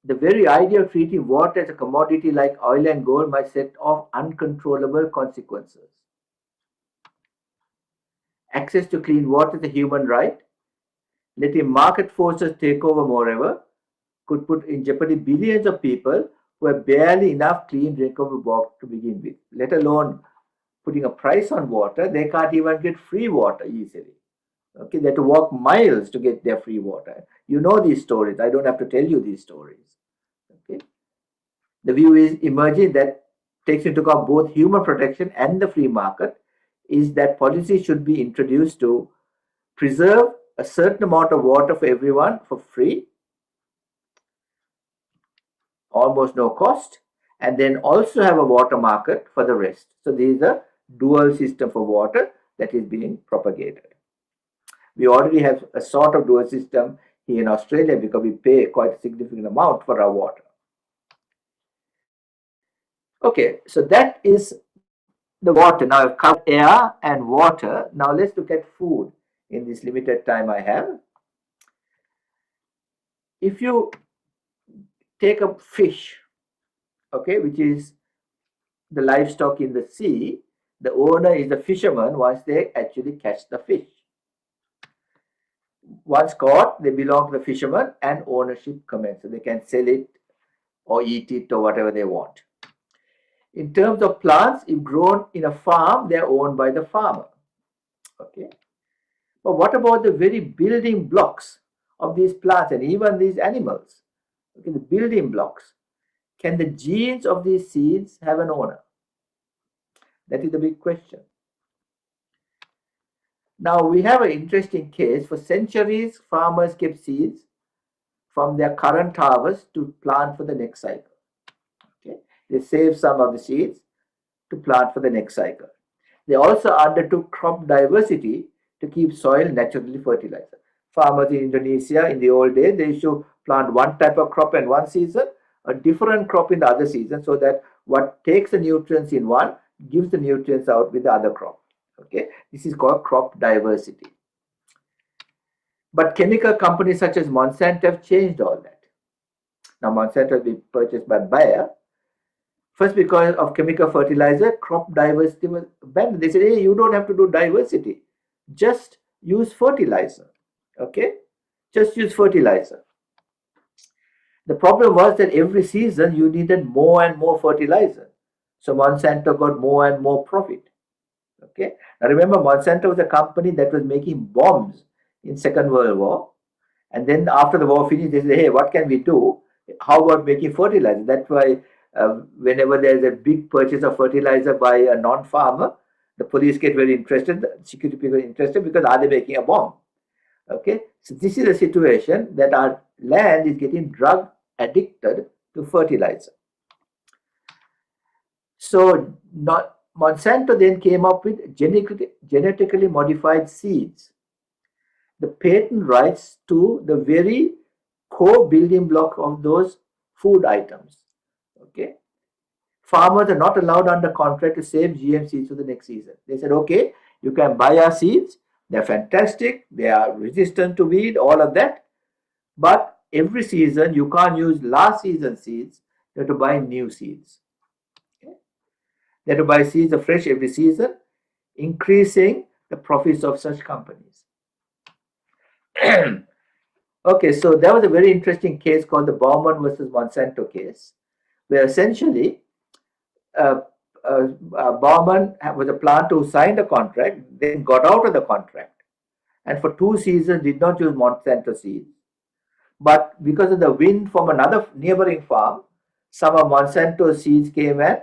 the very idea of treating water as a commodity like oil and gold might set off uncontrollable consequences. Access to clean water is a human right. Letting market forces take over moreover could put in jeopardy billions of people who have barely enough clean drinkable water to begin with, let alone putting a price on water. They can't even get free water easily. Okay, they have to walk miles to get their free water. You know these stories. I don't have to tell you these stories. Okay, the view is emerging that takes into account both human protection and the free market, is that policy should be introduced to preserve a certain amount of water for everyone for free, almost no cost, and then also have a water market for the rest. So there is a dual system for water that is being propagated. We already have a sort of dual system here in Australia because we pay quite a significant amount for our water. Okay, so that is the water. Now I've covered air and water. Now let's look at food in this limited time I have. If you take a fish, okay, which is the livestock in the sea, the owner is the fisherman once they actually catch the fish. Once caught, they belong to the fisherman and ownership commences. So they can sell it or eat it or whatever they want. In terms of plants, if grown in a farm, they are owned by the farmer. Okay. But what about the very building blocks of these plants and even these animals? Okay, the building blocks. Can the genes of these seeds have an owner? That is the big question. Now we have an interesting case. For centuries, farmers kept seeds from their current harvest to plant for the next cycle. Okay. They save some of the seeds to plant for the next cycle. They also undertook crop diversity to keep soil naturally fertilizer. Farmers in Indonesia in the old days, they used to plant one type of crop in one season, a different crop in the other season, so that what takes the nutrients in one gives the nutrients out with the other crop. Okay, this is called crop diversity. But chemical companies such as Monsanto have changed all that. Now Monsanto has been purchased by Bayer. First, because of chemical fertilizer, crop diversity was banned. They said, hey, you don't have to do diversity. Just use fertilizer. Okay? Just use fertilizer. The problem was that every season you needed more and more fertilizer. So Monsanto got more and more profit. Okay? Now remember, Monsanto was a company that was making bombs in Second World War. And then after the war finished, they said, hey, what can we do? How about making fertilizer? That's why whenever there's a big purchase of fertilizer by a non-farmer, the police get very interested, the security people are interested, because are they making a bomb? Okay, so this is a situation that our land is getting drug addicted to fertilizer. So Monsanto then came up with genetically modified seeds. The patent rights to the very core building block of those food items. Okay, farmers are not allowed under contract to save GM seeds for the next season. They said, okay, you can buy our seeds. They're fantastic. They are resistant to weed, all of that. But every season, you can't use last season's seeds. You have to buy new seeds. Okay? They have to buy seeds afresh every season, increasing the profits of such companies. Okay, so that was a very interesting case called the Baumann versus Monsanto case, where essentially Baumann was a plant who signed a contract, then got out of the contract, and for 2 seasons did not use Monsanto seeds. But because of the wind from another neighboring farm, some of Monsanto seeds came and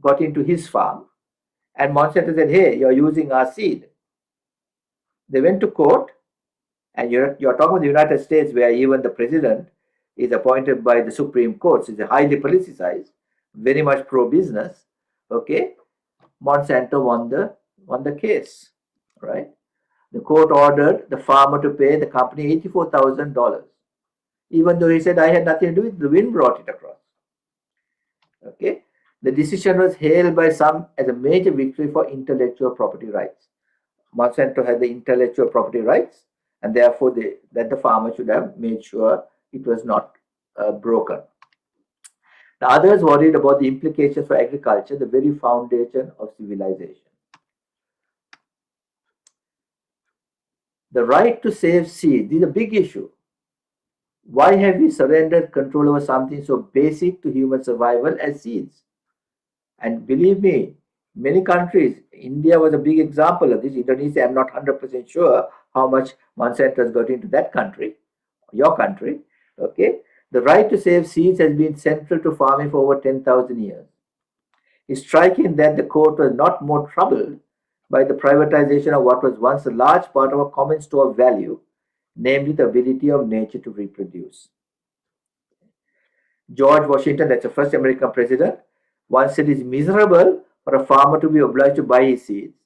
got into his farm, and Monsanto said, hey, you're using our seed. They went to court, and you're talking about the United States, where even the president is appointed by the Supreme Court. So it's highly politicized, very much pro-business. Okay, Monsanto won the case, right? The court ordered the farmer to pay the company $84,000, even though he said, I had nothing to do with it, the wind brought it across. Okay, the decision was hailed by some as a major victory for intellectual property rights. Monsanto had the intellectual property rights, and therefore that the farmer should have made sure it was not broken. The others worried about the implications for agriculture, the very foundation of civilization. The right to save seed, this is a big issue. Why have we surrendered control over something so basic to human survival as seeds? And believe me, many countries, India was a big example of this. Indonesia, I'm not 100% sure how much Monsanto has got into that country, your country. Okay, the right to save seeds has been central to farming for over 10,000 years. It's striking that the court was not more troubled by the privatization of what was once a large part of a common store of value, namely the ability of nature to reproduce. George Washington, that's the first American president, once said it's miserable for a farmer to be obliged to buy his seeds.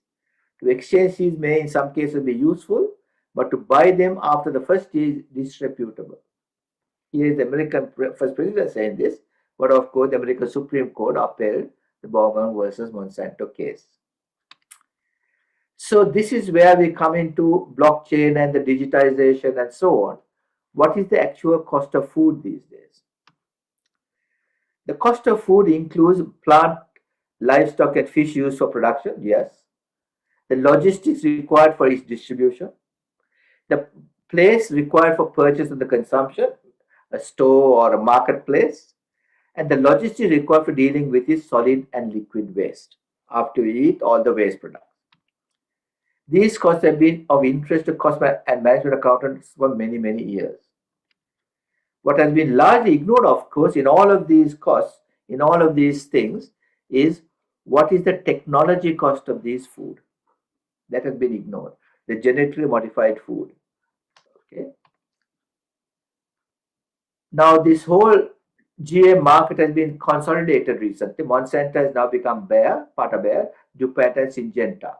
To exchange seeds may in some cases be useful, but to buy them after the first year is disreputable. Here is the American first president saying this, but of course the American Supreme Court upheld the Baumann versus Monsanto case. So this is where we come into blockchain and the digitization and so on. What is the actual cost of food these days? The cost of food includes plant, livestock and fish used for production, yes. The logistics required for its distribution. The place required for purchase and the consumption, a store or a marketplace. And the logistics required for dealing with its solid and liquid waste after you eat all the waste products. These costs have been of interest to cost and management accountants for many, many years. What has been largely ignored, of course, in all of these costs, in all of these things, is what is the technology cost of these food. That has been ignored. The genetically modified food. Okay. Now, this whole GM market has been consolidated recently. Monsanto has now become Bayer, part of Bayer, DuPont and Syngenta.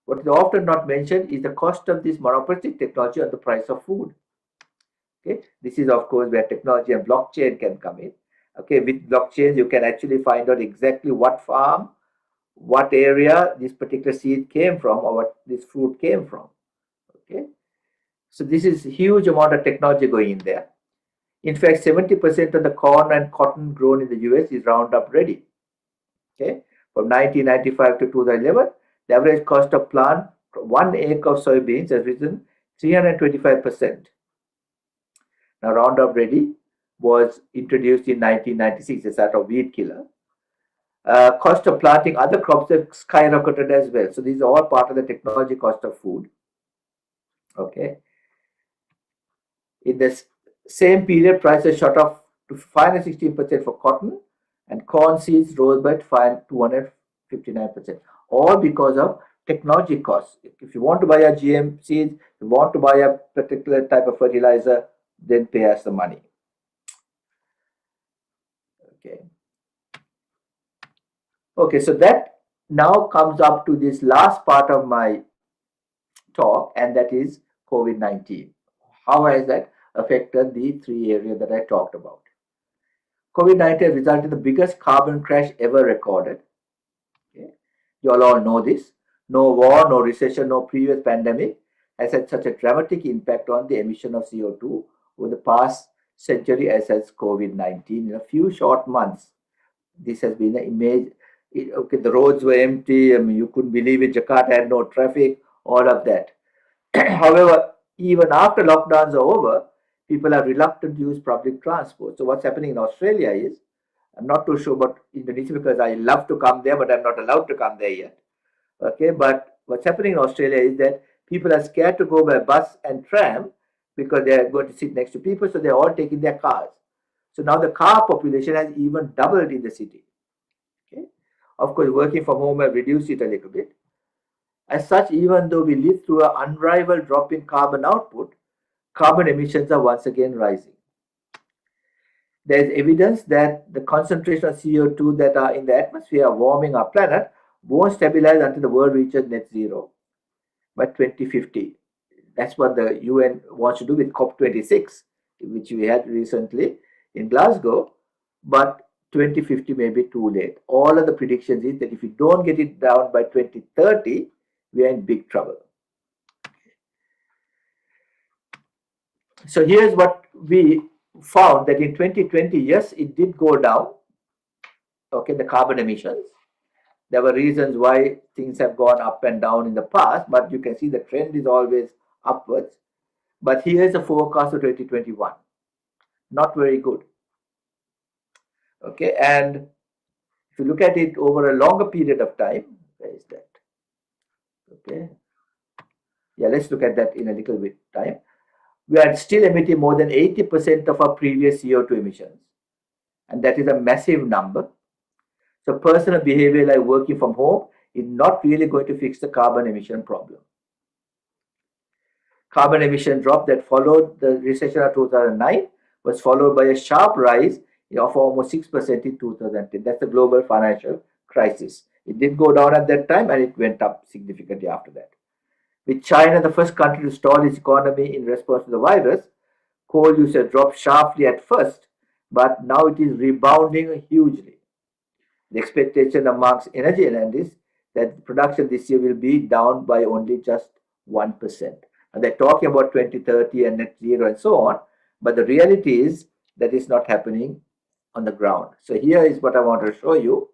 What is often not mentioned is the cost of this monopolistic technology on the price of food. Okay, this is of course where technology and blockchain can come in. Okay, with blockchain you can actually find out exactly what farm, what area this particular seed came from, or what this fruit came from. Okay, so this is huge amount of technology going in there. In fact, 70% of the corn and cotton grown in the US is Roundup ready. Okay, from 1995 to 2011, the average cost of plant 1 acre of soybeans has risen 325%. Now, Roundup Ready was introduced in 1996 as sort of weed killer. Cost of planting other crops have skyrocketed as well. So these are all part of the technology cost of food. Okay. In this same period, prices shot up to 516% for cotton, and corn seeds rose by 259%. All because of technology costs. If you want to buy a GM seed, you want to buy a particular type of fertilizer, then pay us the money. Okay, so that now comes up to this last part of my talk, and that is COVID-19. How has that affected the three areas that I talked about? COVID-19 resulted in the biggest carbon crash ever recorded. Okay. You all know this. No war, no recession, no previous pandemic has had such a dramatic impact on the emission of CO2 over the past century as has COVID-19. In a few short months, this has been an image. Okay, the roads were empty. I mean, you couldn't believe it. Jakarta had no traffic, all of that. However, even after lockdowns are over, people are reluctant to use public transport. So what's happening in Australia is, I'm not too sure about Indonesia because I love to come there, but I'm not allowed to come there yet. Okay, but what's happening in Australia is that people are scared to go by bus and tram because they are going to sit next to people, so they're all taking their cars. So now the car population has even doubled in the city. Okay, of course, working from home have reduced it a little bit. As such, even though we live through an unrivaled drop in carbon output, carbon emissions are once again rising. There is evidence that the concentration of CO2 that are in the atmosphere are warming our planet won't stabilize until the world reaches net zero by 2050. That's what the UN wants to do with COP26, which we had recently in Glasgow, but 2050 may be too late. All of the predictions is that if we don't get it down by 2030, we are in big trouble. So here's what we found, that in 2020, yes, it did go down, okay, the carbon emissions. There were reasons why things have gone up and down in the past, but you can see the trend is always upwards. But here's a forecast of 2021. Not very good. Okay, and if you look at it over a longer period of time, where is that? Okay, yeah, let's look at that in a little bit time. We are still emitting more than 80% of our previous CO2 emissions, and that is a massive number. So personal behavior like working from home is not really going to fix the carbon emission problem. Carbon emission drop that followed the recession of 2009 was followed by a sharp rise of almost 6% in 2010. That's the global financial crisis. It did go down at that time and it went up significantly after that. With China, the first country to stall its economy in response to the virus, coal usage dropped sharply at first, but now it is rebounding hugely. The expectation amongst energy analysts that production this year will be down by only just 1%. And they're talking about 2030 and net zero and so on, but the reality is that is not happening on the ground. So here is what I want to show you.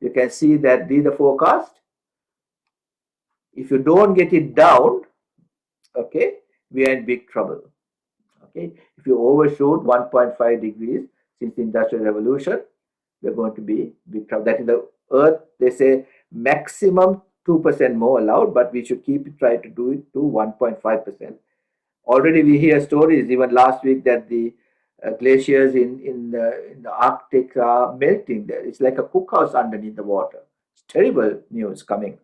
You can see that these are the forecast. If you don't get it down, okay, we are in big trouble. Okay, if you overshoot 1.5 degrees since the Industrial Revolution, we're going to be big trouble. That is the Earth, they say maximum 2% more allowed, but we should try to do it to 1.5%. Already we hear stories, even last week, that the glaciers in the Arctic are melting there. It's like a cookhouse underneath the water. It's terrible news coming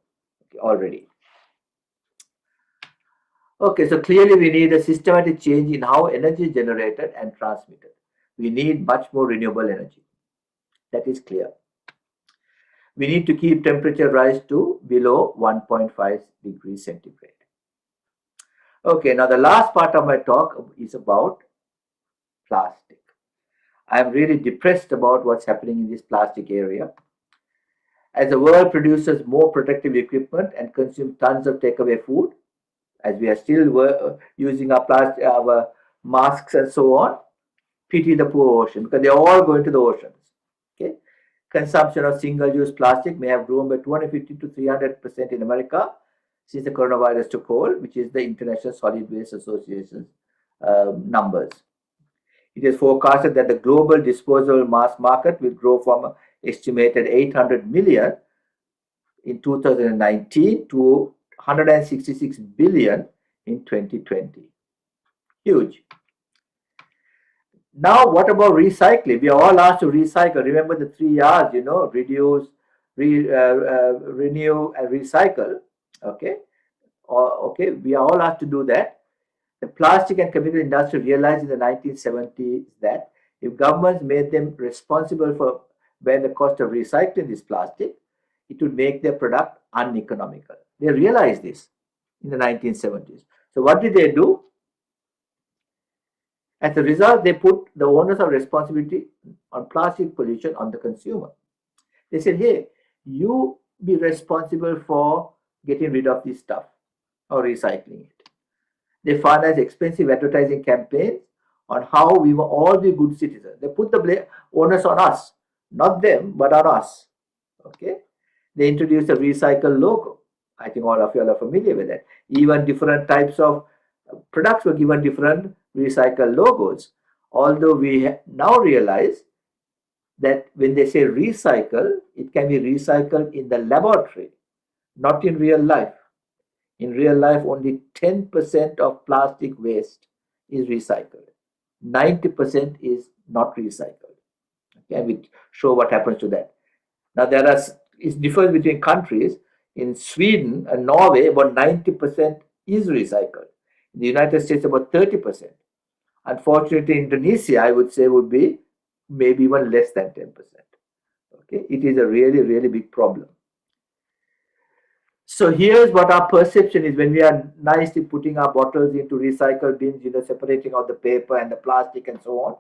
already. Okay, so clearly we need a systematic change in how energy is generated and transmitted. We need much more renewable energy. That is clear. We need to keep temperature rise to below 1.5 degrees centigrade. Okay, now the last part of my talk is about plastic. I'm really depressed about what's happening in this plastic area. As the world produces more protective equipment and consumes tons of takeaway food, as we are still using our plastic, our masks and so on, pity the poor ocean because they're all going to the oceans. Okay, consumption of single-use plastic may have grown by 250 to 300% in America since the coronavirus took hold, which is the International Solid Waste Association's numbers. It is forecasted that the global disposable mass market will grow from an estimated 800 million in 2019 to 166 billion in 2020. Huge. Now, what about recycling? We are all asked to recycle. Remember the 3 R's, reduce, renew, and recycle. Okay. Okay, we are all asked to do that. The plastic and chemical industry realized in the 1970s that if governments made them responsible for bearing the cost of recycling this plastic, it would make their product uneconomical. They realized this in the 1970s. So what did they do? As a result, they put the onus of responsibility on plastic pollution on the consumer. They said, hey, you be responsible for getting rid of this stuff or recycling it. They financed expensive advertising campaigns on how we will all be good citizens. They put the onus on us, not them, but on us. Okay. They introduced a recycle logo. I think all of you are familiar with that. Even different types of products were given different recycle logos. Although we now realize that when they say recycle, it can be recycled in the laboratory, not in real life. In real life, only 10% of plastic waste is recycled. 90% is not recycled. Okay, and we show what happens to that. Now, it differs between countries. In Sweden and Norway, about 90% is recycled. In the United States, about 30%. Unfortunately, Indonesia, I would say, would be maybe even less than 10%. Okay, it is a really, really big problem. So here's what our perception is when we are nicely putting our bottles into recycle bins, separating out the paper and the plastic and so on.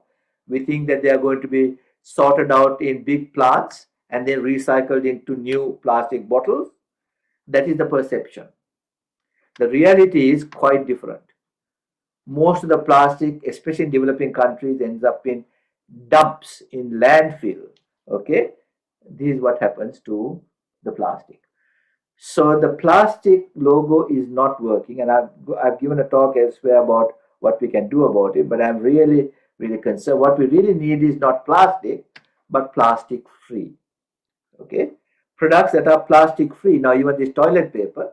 We think that they are going to be sorted out in big plants and then recycled into new plastic bottles. That is the perception. The reality is quite different. Most of the plastic, especially in developing countries, ends up in dumps, in landfill. Okay, this is what happens to the plastic. So the plastic logo is not working, and I've given a talk elsewhere about what we can do about it, but I'm really, really concerned. What we really need is not plastic, but plastic free. Okay, products that are plastic free. Now, even this toilet paper,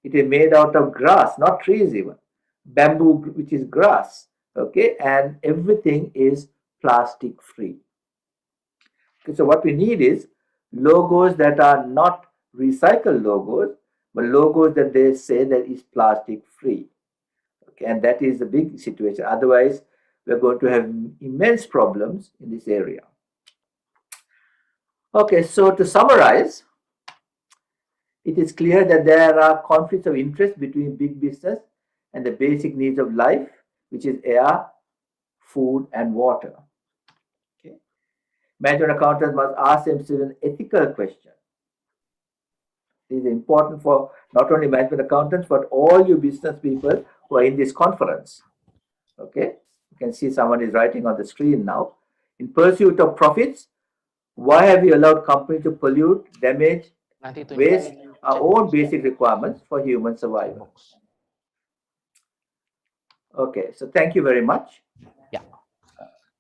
it is made out of grass, not trees even. Bamboo, which is grass. Okay, and everything is plastic free. Okay, so what we need is logos that are not recycled logos, but logos that they say that is plastic free. Okay, and that is the big situation. Otherwise, we're going to have immense problems in this area. Okay, so to summarize, it is clear that there are conflicts of interest between big business and the basic needs of life, which is air, food, and water. Okay, management accountants must ask themselves an ethical question. It is important for not only management accountants, but all you business people who are in this conference. Okay, you can see someone is writing on the screen now. In pursuit of profits, why have we allowed companies to pollute, damage, waste our own basic requirements for human survival? Okay, so thank you very much. Yeah,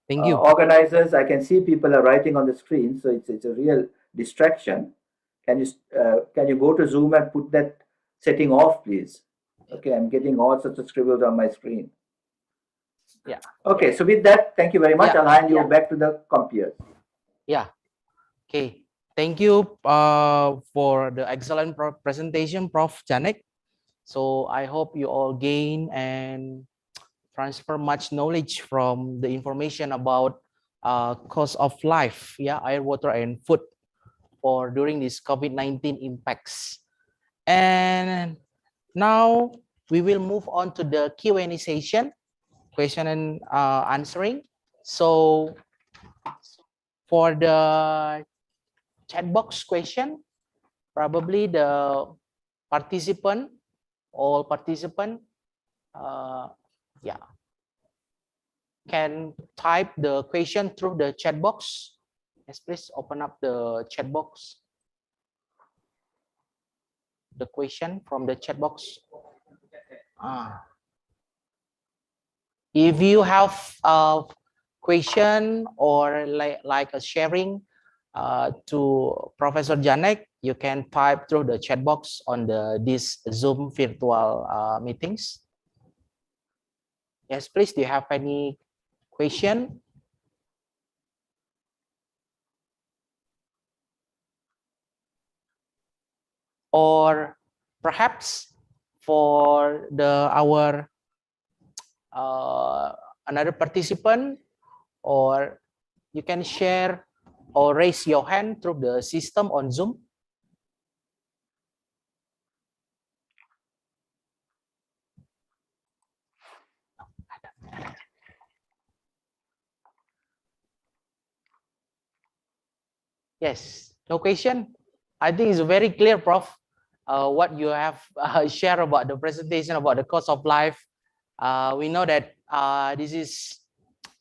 thank you. Organizers, I can see people are writing on the screen, so it's a real distraction. Can you go to Zoom and put that setting off, please? Okay, I'm getting all sorts of scribbles on my screen. Yeah. Okay, so with that, thank you very much. Yeah. I'll hand you back to the computer. Yeah. Okay. Thank you for the excellent presentation, Prof. Janek. So I hope you all gain and transfer much knowledge from the information about cost of life, yeah, air, water, and food. for during this COVID-19 impacts. And now we will move on to the Q&A session, question and answering. So for the chat box question, probably the participant, all participant, yeah, can type the question through the chat box. Yes, please open up the chat box. The question from the chat box. If you have a question or like a sharing to Professor Janek, you can type through the chat box on this Zoom virtual meetings. Yes, please. Do you have any question? Or perhaps for our another participant, or you can share or raise your hand through the system on Zoom. Yes, no question. I think it's very clear, Prof. What you have shared about the presentation about the cost of life. We know that this is,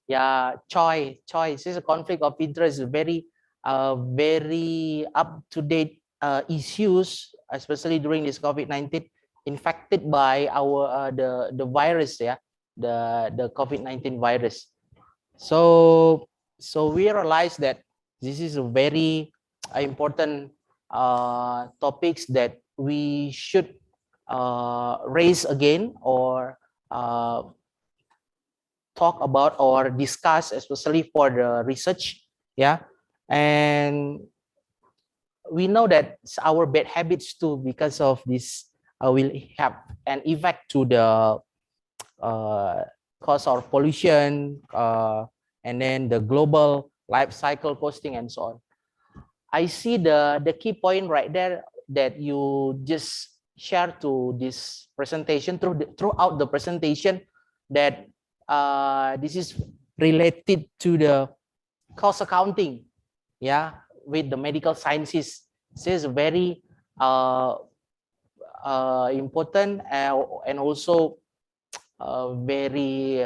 yeah, choice. This is a conflict of interest, very up to date issues, especially during this COVID-19, infected by our the virus, yeah, the COVID-19 virus. So we realize that this is a very important topics that we should raise again, or talk about or discuss, especially for the research. Yeah, and we know that our bad habits too, because of this, will have an effect to the cost of pollution, and then the global life cycle costing and so on. I see the key point right there that you just share to this presentation throughout the presentation, that this is related to the cost accounting, yeah, with the medical sciences. This is very important, and also very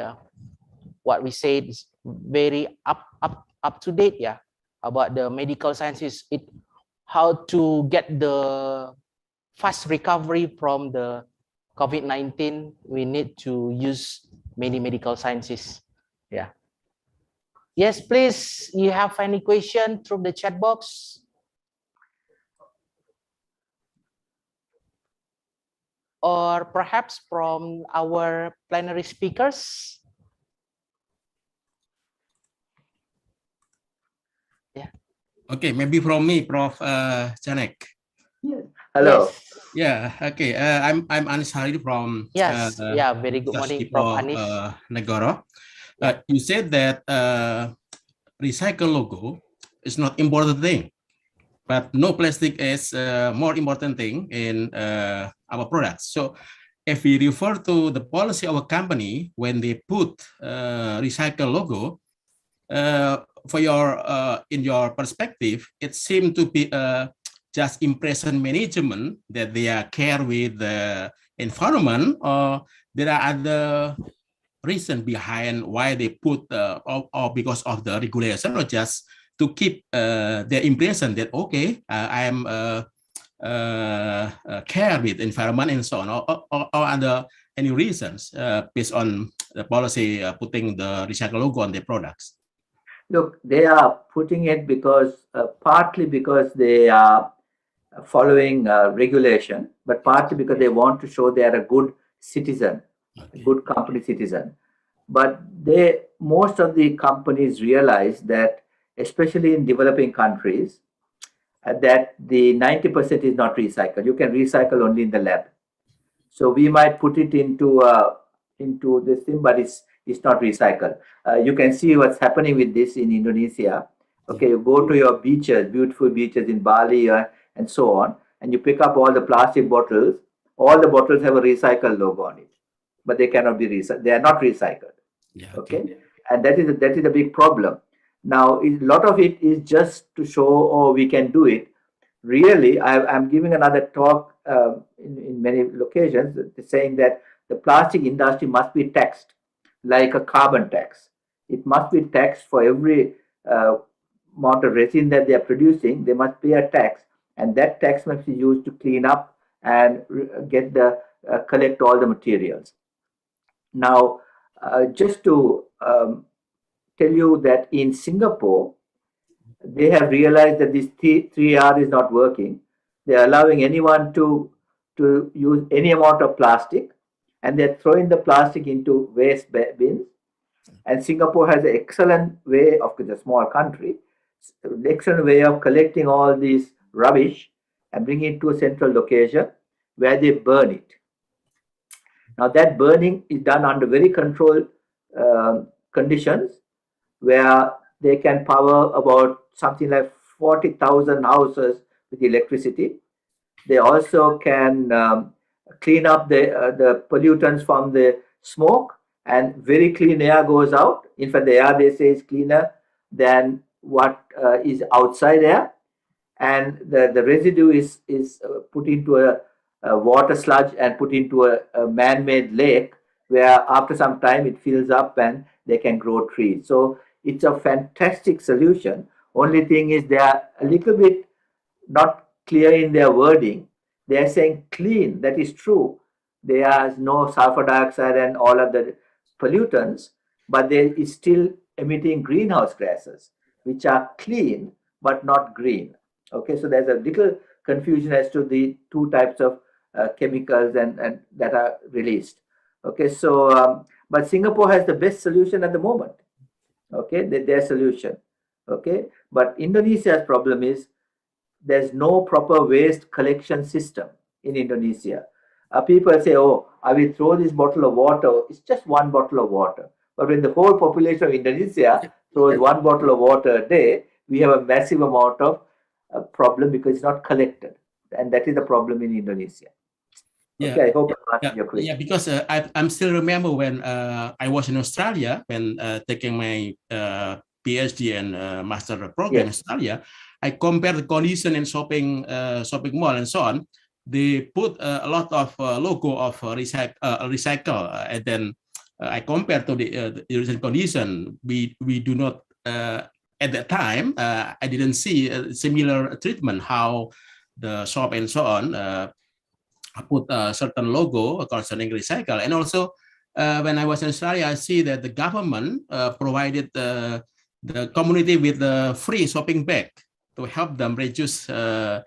what we say is very up to date, yeah, about the medical sciences. How to get the fast recovery from the COVID-19. We need to use many medical sciences. Yeah. Yes, please. You have any question through the chat box? Or perhaps from our plenary speakers? Yeah. Okay, maybe from me, Prof. Janek. Yes. Hello. Yes. Yeah. Okay. I'm Anis Hari from. Yes. Yeah. Very good morning, Prof. Anis. Negoro. Yeah. You said that recycle logo is not important thing, but no plastic is more important thing in our products. So if we refer to the policy of a company when they put recycle logo, for your in your perspective, it seemed to be just impression management, that they are care with the environment, or there are other reason behind why they put or because of the regulation, or just to keep their impression that okay, I am care with environment and so on, or other any reasons based on the policy putting the recycle logo on their products? Look, they are putting it because partly because they are following regulation, but partly because they want to show they are a good citizen, a good company citizen. But most of the companies realize that, especially in developing countries, that the 90% is not recycled. You can recycle only in the lab. So we might put it into this thing, but it's not recycled. You can see what's happening with this in Indonesia. Okay, you go to your beaches, beautiful beaches in Bali and so on, and you pick up all the plastic bottles. All the bottles have a recycle logo on it, but they cannot be recycled. They are not recycled. Yeah. Okay, and that is a big problem. Now, a lot of it is just to show, oh, we can do it. Really, I'm giving another talk in many locations saying that the plastic industry must be taxed like a carbon tax. It must be taxed for every uh, amount of resin that they are producing. They must pay a tax, and that tax must be used to clean up and get the collect all the materials. Now, just to tell you that in Singapore, they have realized that this 3R is not working. They're allowing anyone to use any amount of plastic, and they're throwing the plastic into waste bins. And Singapore has an excellent way of, it's a small country, excellent way of collecting all this rubbish and bringing it to a central location where they burn it. Now that burning is done under very controlled conditions where they can power about something like 40,000 houses with electricity. They also can clean up the pollutants from the smoke, and very clean air goes out. In fact, the air, they say, is cleaner than what is outside air. And the residue is put into a water sludge and put into a man-made lake where after some time it fills up and they can grow trees. So it's a fantastic solution. Only thing is they are a little bit not clear in their wording. They are saying clean, that is true. There is no sulfur dioxide and all of the pollutants, but there is still emitting greenhouse gases, which are clean but not green. Okay, so there's a little confusion as to the two types of chemicals and that are released. Okay, so but Singapore has the best solution at the moment. Okay, their solution. Okay, but Indonesia's problem is there's no proper waste collection system in Indonesia. People say, oh, I will throw this bottle of water. It's just one bottle of water. But when the whole population of Indonesia throws one bottle of water a day, we have a massive amount of problem because it's not collected. And that is the problem in Indonesia. Yeah. Okay, I hope I answered your question. Yeah, because I'm still remember when I was in Australia, when taking my PhD and master program in Australia, I compared the condition in shopping mall and so on. They put a lot of logo of recycle, and then I compared to the recent condition. We do not at that time. I didn't see a similar treatment how the shop and so on put a certain logo concerning recycle. And also when I was in Australia, I see that the government provided the community with a free shopping bag to help them reduce the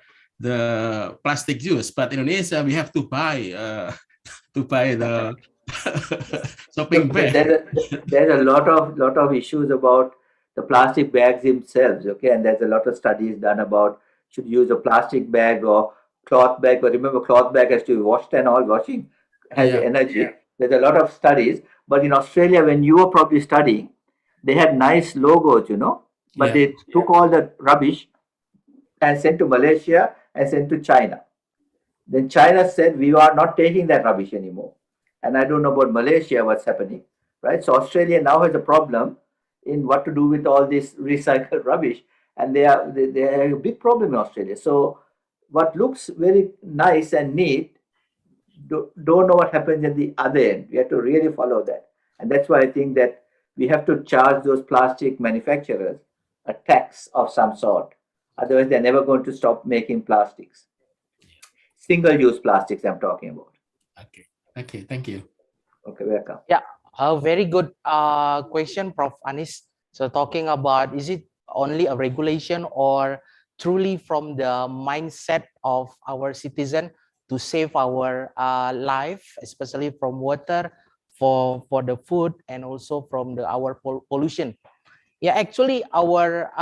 plastic use. But in Indonesia, we have to buy the shopping bag. There's a lot of issues about the plastic bags themselves. Okay, and there's a lot of studies done about should use a plastic bag or cloth bag. But remember, cloth bag has to be washed and all. Washing has energy. Yeah. There's a lot of studies. But in Australia, when you were probably studying, they had nice logos, you know. But they took all the rubbish and sent to Malaysia and sent to China. Then China said, we are not taking that rubbish anymore. And I don't know about Malaysia, what's happening, right? So Australia now has a problem in what to do with all this recycled rubbish. And they have a big problem in Australia. So what looks very nice and neat, don't know what happens at the other end. We have to really follow that. And that's why I think that we have to charge those plastic manufacturers a tax of some sort. Otherwise, they're never going to stop making plastics. Single-use plastics I'm talking about. Okay, thank you. Okay, welcome. Yeah, a very good question, Prof. Anis. So talking about, is it only a regulation or truly from the mindset of our citizen to save our life, especially from water, for the food, and also from our pollution? Yeah, actually, our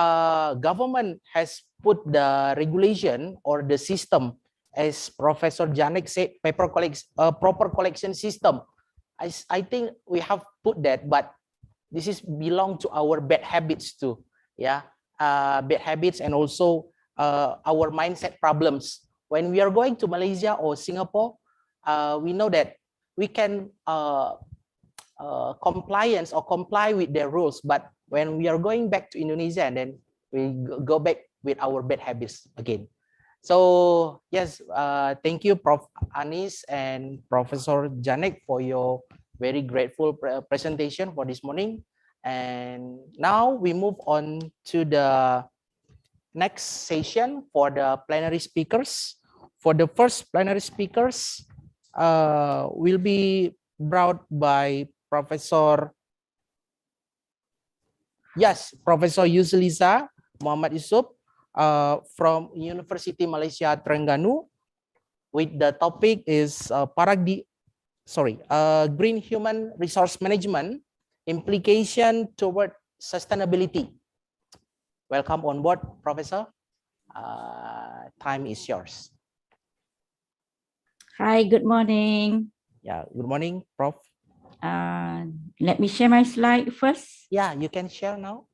government has put the regulation or the system, as Professor Janek said, proper collection system. I think we have put that, but this is belong to our bad habits too. Yeah, bad habits and also our mindset problems. When we are going to Malaysia or Singapore, we know that we can comply with their rules, but when we are going back to Indonesia, and then we go back with our bad habits again. So yes, thank you, Prof. Anis and Professor Janek, for your very grateful presentation for this morning. And now we move on to the next session for the plenary speakers. For the first plenary speakers, will be brought by Professor Yusliza Muhammad Yusuf from University Malaysia Terengganu, with the topic is green human resource management implication toward sustainability. Welcome on board, Professor. Time is yours. Hi, good morning. Yeah, good morning, Prof. Let me share my slide first. Yeah, you can share now.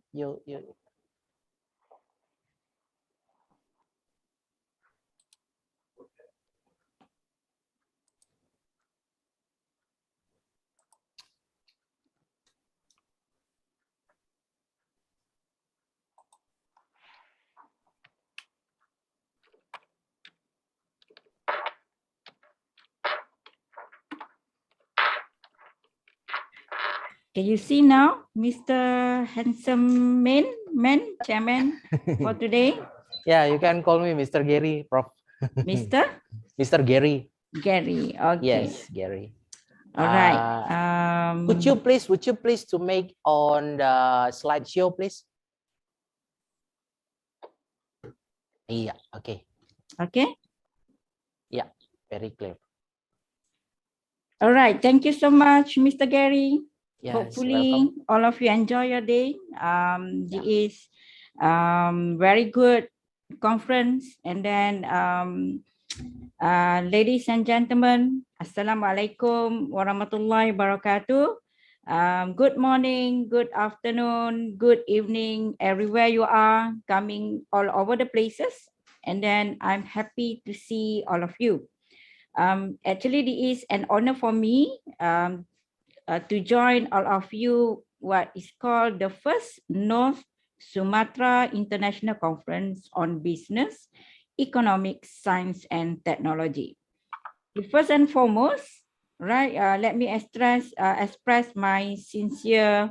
Can you see now, Mr. Handsome Chairman for today? Yeah, you can call me Mr. Gary, Prof. Mr. Mr. Gary. Gary. Okay. Yes, Gary. All right. Would you please to make on the slideshow, please? Yeah. Okay. Okay. Yeah. Very clear. All right. Thank you so much, Mr. Gary. Yes, Hopefully, welcome. all of you enjoy your day. It is very good conference, and then ladies and gentlemen, Assalamualaikum warahmatullahi wabarakatuh. Good morning, good afternoon, good evening, everywhere you are, coming all over the places. And then I'm happy to see all of you. Actually, it is an honor for me to join all of you what is called the first North Sumatra International Conference on Business, Economics, Science and Technology. First and foremost, right, let me express my sincere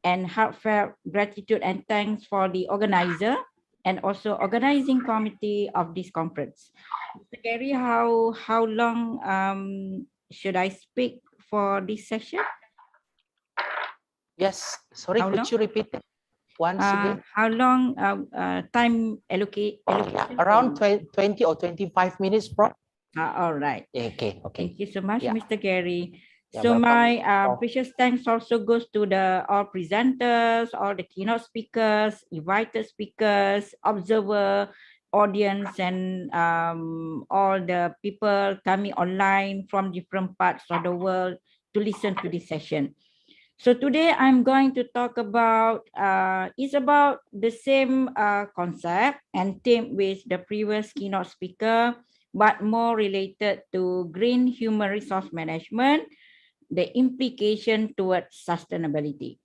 and heartfelt gratitude and thanks for the organizer and also organizing committee of this conference. Mr. Gary, how long should I speak for this session? Yes, sorry, How could long? you repeat it once again? How long time allocation? Around 20 or 25 minutes, Prof. All right. Okay. Thank you so much, Yeah. Mr. Gary. Yeah, So welcome, my Prof. precious thanks also goes to all presenters, all the keynote speakers, invited speakers, observer, audience, and all the people coming online from different parts of the world to listen to this session. So today I'm going to talk about, it's about the same concept and theme with the previous keynote speaker, but more related to green human resource management, the implication towards sustainability.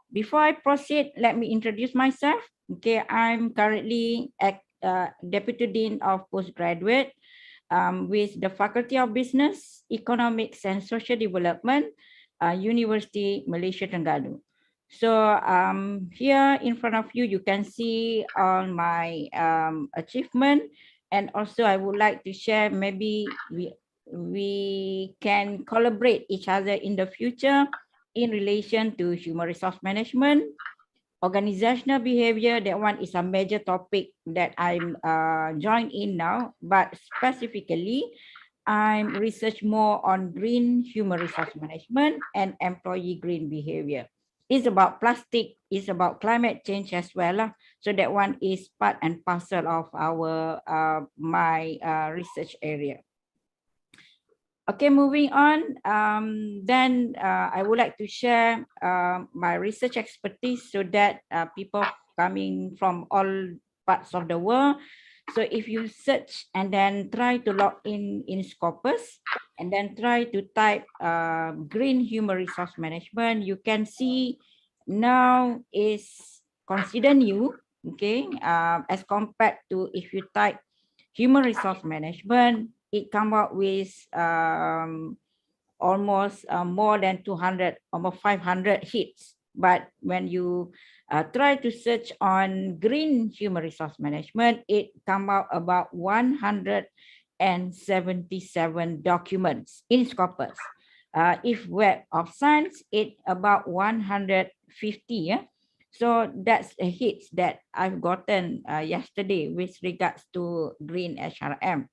Before I proceed, let me introduce myself. Okay, I'm currently Deputy Dean of Postgraduate with the Faculty of Business, Economics and Social Development, University Malaysia Terengganu. So here in front of you, you can see all my achievement, and also I would like to share, maybe we can collaborate each other in the future in relation to human resource management, organizational behavior. That one is a major topic that I'm joined in now, but specifically I'm research more on green human resource management and employee green behavior. It's about plastic, it's about climate change as well. So that one is part and parcel of our my research area. Okay, moving on. Then I would like to share my research expertise so that people coming from all parts of the world. So if you search and then try to log in Scopus and then try to type green human resource management, you can see now is considered new, okay, as compared to if you type human resource management, it come up with almost more than 200, almost 500 hits. But when you try to search on green human resource management, it come out about 177 documents in Scopus. If Web of Science, it about 150. Yeah? So that's a hit that I've gotten yesterday with regards to green HRM.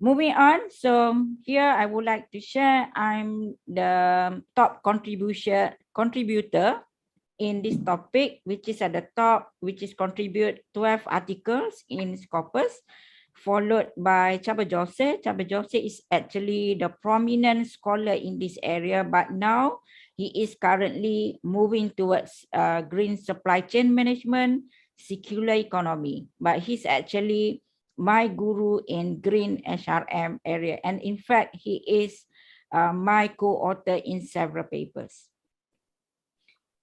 Moving on, so here I would like to share I'm the top contributor in this topic, which is at the top, which is contribute 12 articles in Scopus, followed by Chaba Jose. Chaba Jose is actually the prominent scholar in this area, but now he is currently moving towards green supply chain management, circular economy, but he's actually my guru in green HRM area. And in fact, he is my co-author in several papers.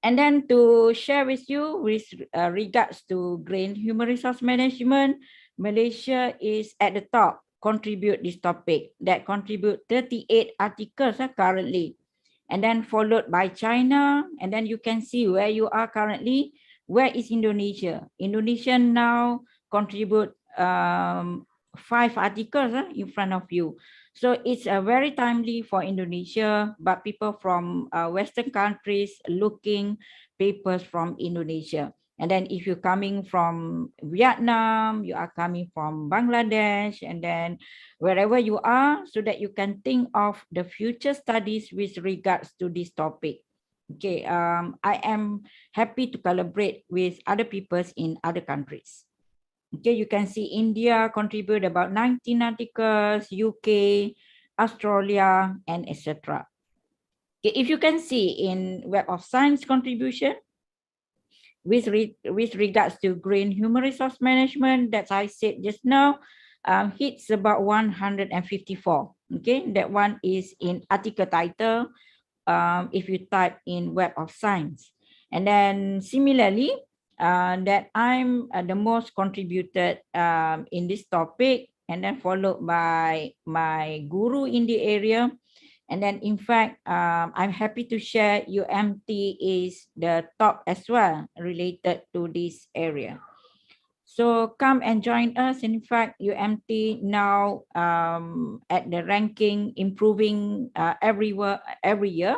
And then to share with you with regards to green human resource management, Malaysia is at the top, contribute this topic that contribute 38 articles currently. And then followed by China. And then you can see where you are currently. Where is Indonesia? Indonesia now contribute 5 articles in front of you. So it's very timely for Indonesia, but people from Western countries looking papers from Indonesia. And then if you're coming from Vietnam, you are coming from Bangladesh, and then wherever you are, so that you can think of the future studies with regards to this topic. Okay, I am happy to collaborate with other peoples in other countries. Okay, you can see India contribute about 19 articles, UK, Australia, and etc. Okay, if you can see in Web of Science contribution, with regards to green human resource management, that I said just now, hits about 154. Okay, that one is in article title. If you type in Web of Science, and then similarly, that I'm the most contributed in this topic, and then followed by my guru in the area. And then in fact, I'm happy to share UMT is the top as well related to this area. So come and join us. In fact, UMT now at the ranking improving every year.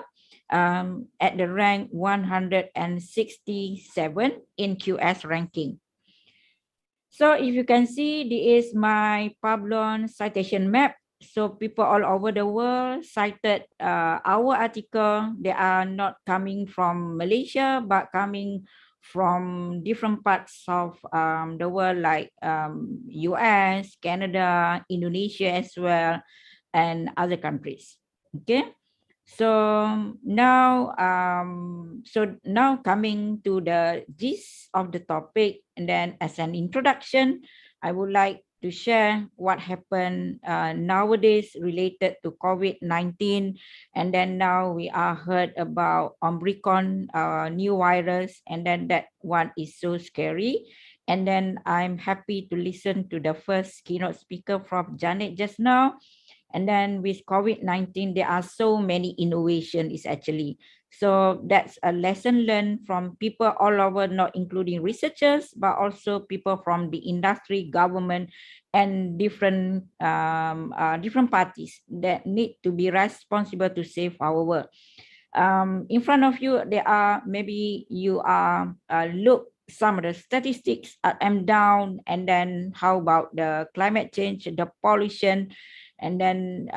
At the rank 167 in QS ranking. So if you can see, this is my Pablon citation map. So people all over the world cited our article. They are not coming from Malaysia, but coming from different parts of the world, like US, Canada, Indonesia as well, and other countries. Okay. So now, coming to the gist of the topic, and then as an introduction, I would like to share what happened nowadays related to COVID-19, and then now we are heard about Omicron, new virus, and then that one is so scary. And then I'm happy to listen to the first keynote speaker from Janet just now. And then with COVID-19, there are so many innovations actually. So that's a lesson learned from people all over, not including researchers, but also people from the industry, government, and different parties that need to be responsible to save our world. In front of you, there are, maybe you are look some of the statistics up and down, and then how about the climate change, the pollution. And then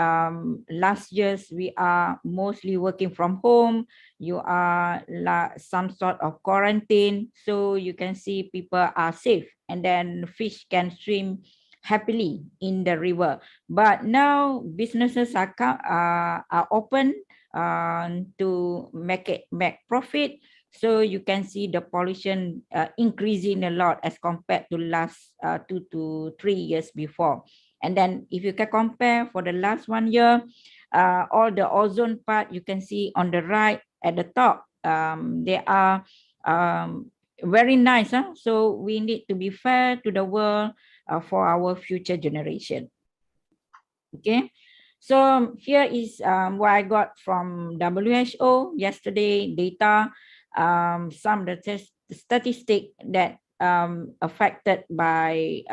last years, we are mostly working from home. You are some sort of quarantine. So you can see people are safe, and then fish can swim happily in the river. But now businesses are open to make profit. So you can see the pollution increasing a lot as compared to last 2 to 3 years before. And then if you can compare for the last 1 year, all the ozone part, you can see on the right at the top, they are very nice. So we need to be fair to the world for our future generation. Okay. So here is what I got from WHO yesterday data, some of the statistic that affected by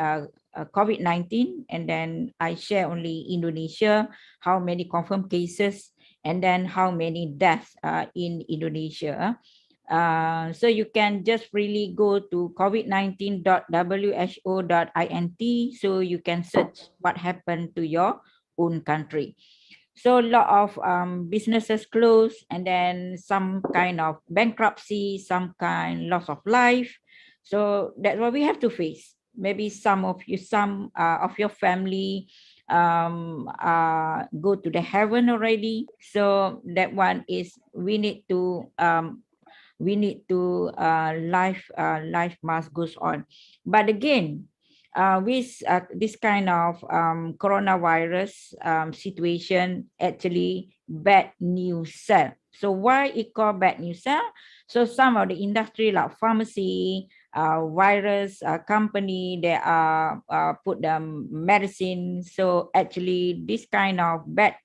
COVID-19, and then I share only Indonesia, how many confirmed cases, and then how many deaths in Indonesia. So you can just really go to covid19.who.int, so you can search what happened to your own country. So a lot of businesses closed, and then some kind of bankruptcy, some kind loss of life. So that's what we have to face. Maybe some of your family go to the heaven already. So that one is we need to life must goes on. But again, with this kind of coronavirus situation, actually bad news sell. So why it called bad news sell? So some of the industry like pharmacy, virus company, they are put the medicine. So actually this kind of bad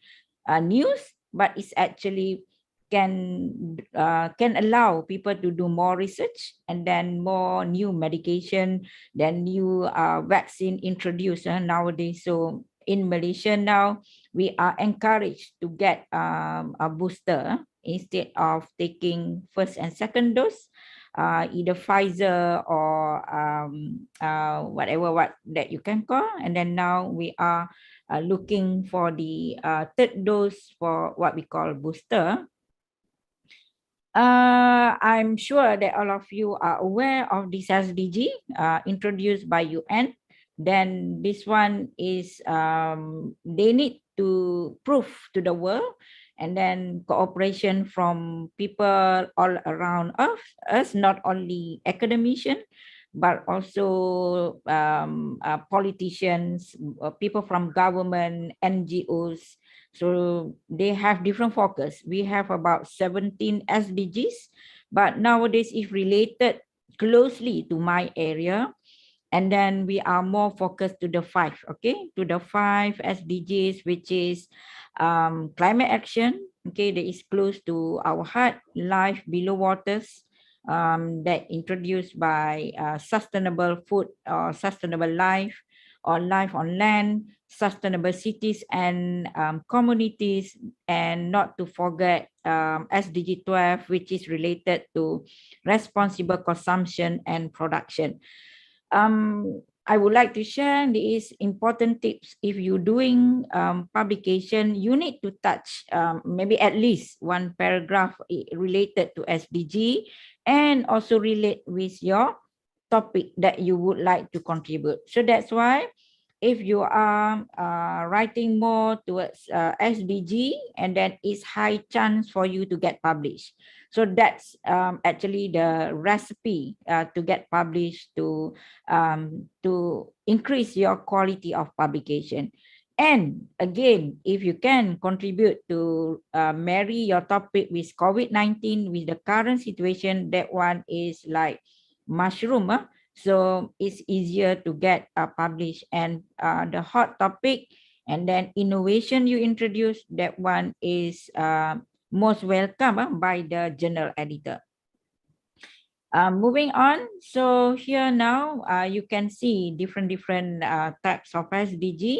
news, but it's actually can allow people to do more research, and then more new medication, then new vaccine introduced nowadays. So in Malaysia now, we are encouraged to get a booster instead of taking first and second dose, either Pfizer or whatever that you can call. And then now we are looking for the third dose for what we call booster. I'm sure that all of you are aware of this SDG introduced by UN. Then this one is they need to prove to the world, and then cooperation from people all around us, not only academicians, but also politicians, people from government, NGOs. So they have different focus. We have about 17 SDGs, but nowadays if related closely to my area, and then we are more focused to the 5, okay, to the 5 SDGs, which is climate action, okay, that is close to our heart, life below waters, that introduced by sustainable food or sustainable life, or life on land, sustainable cities and communities, and not to forget SDG 12, which is related to responsible consumption and production. I would like to share these important tips. If you're doing publication, you need to touch maybe at least one paragraph related to SDG, and also relate with your topic that you would like to contribute. So that's why if you are writing more towards SDG, and then it's high chance for you to get published. So that's actually the recipe to get published, to increase your quality of publication. And again, if you can contribute to marry your topic with COVID-19, with the current situation, that one is like mushroom. So it's easier to get published. And the hot topic and then innovation you introduce, that one is most welcome by the journal editor. Moving on, so here now you can see different types of SDG.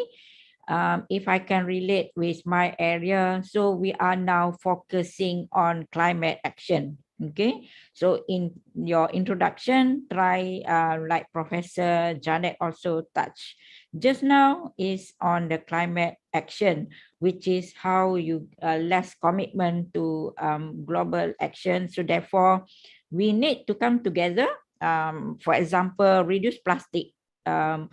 If I can relate with my area, so we are now focusing on climate action. Okay, so in your introduction, try like Professor Janet also touched just now, is on the climate action, which is how you less commitment to global action. So therefore, we need to come together. For example, reduce plastic, and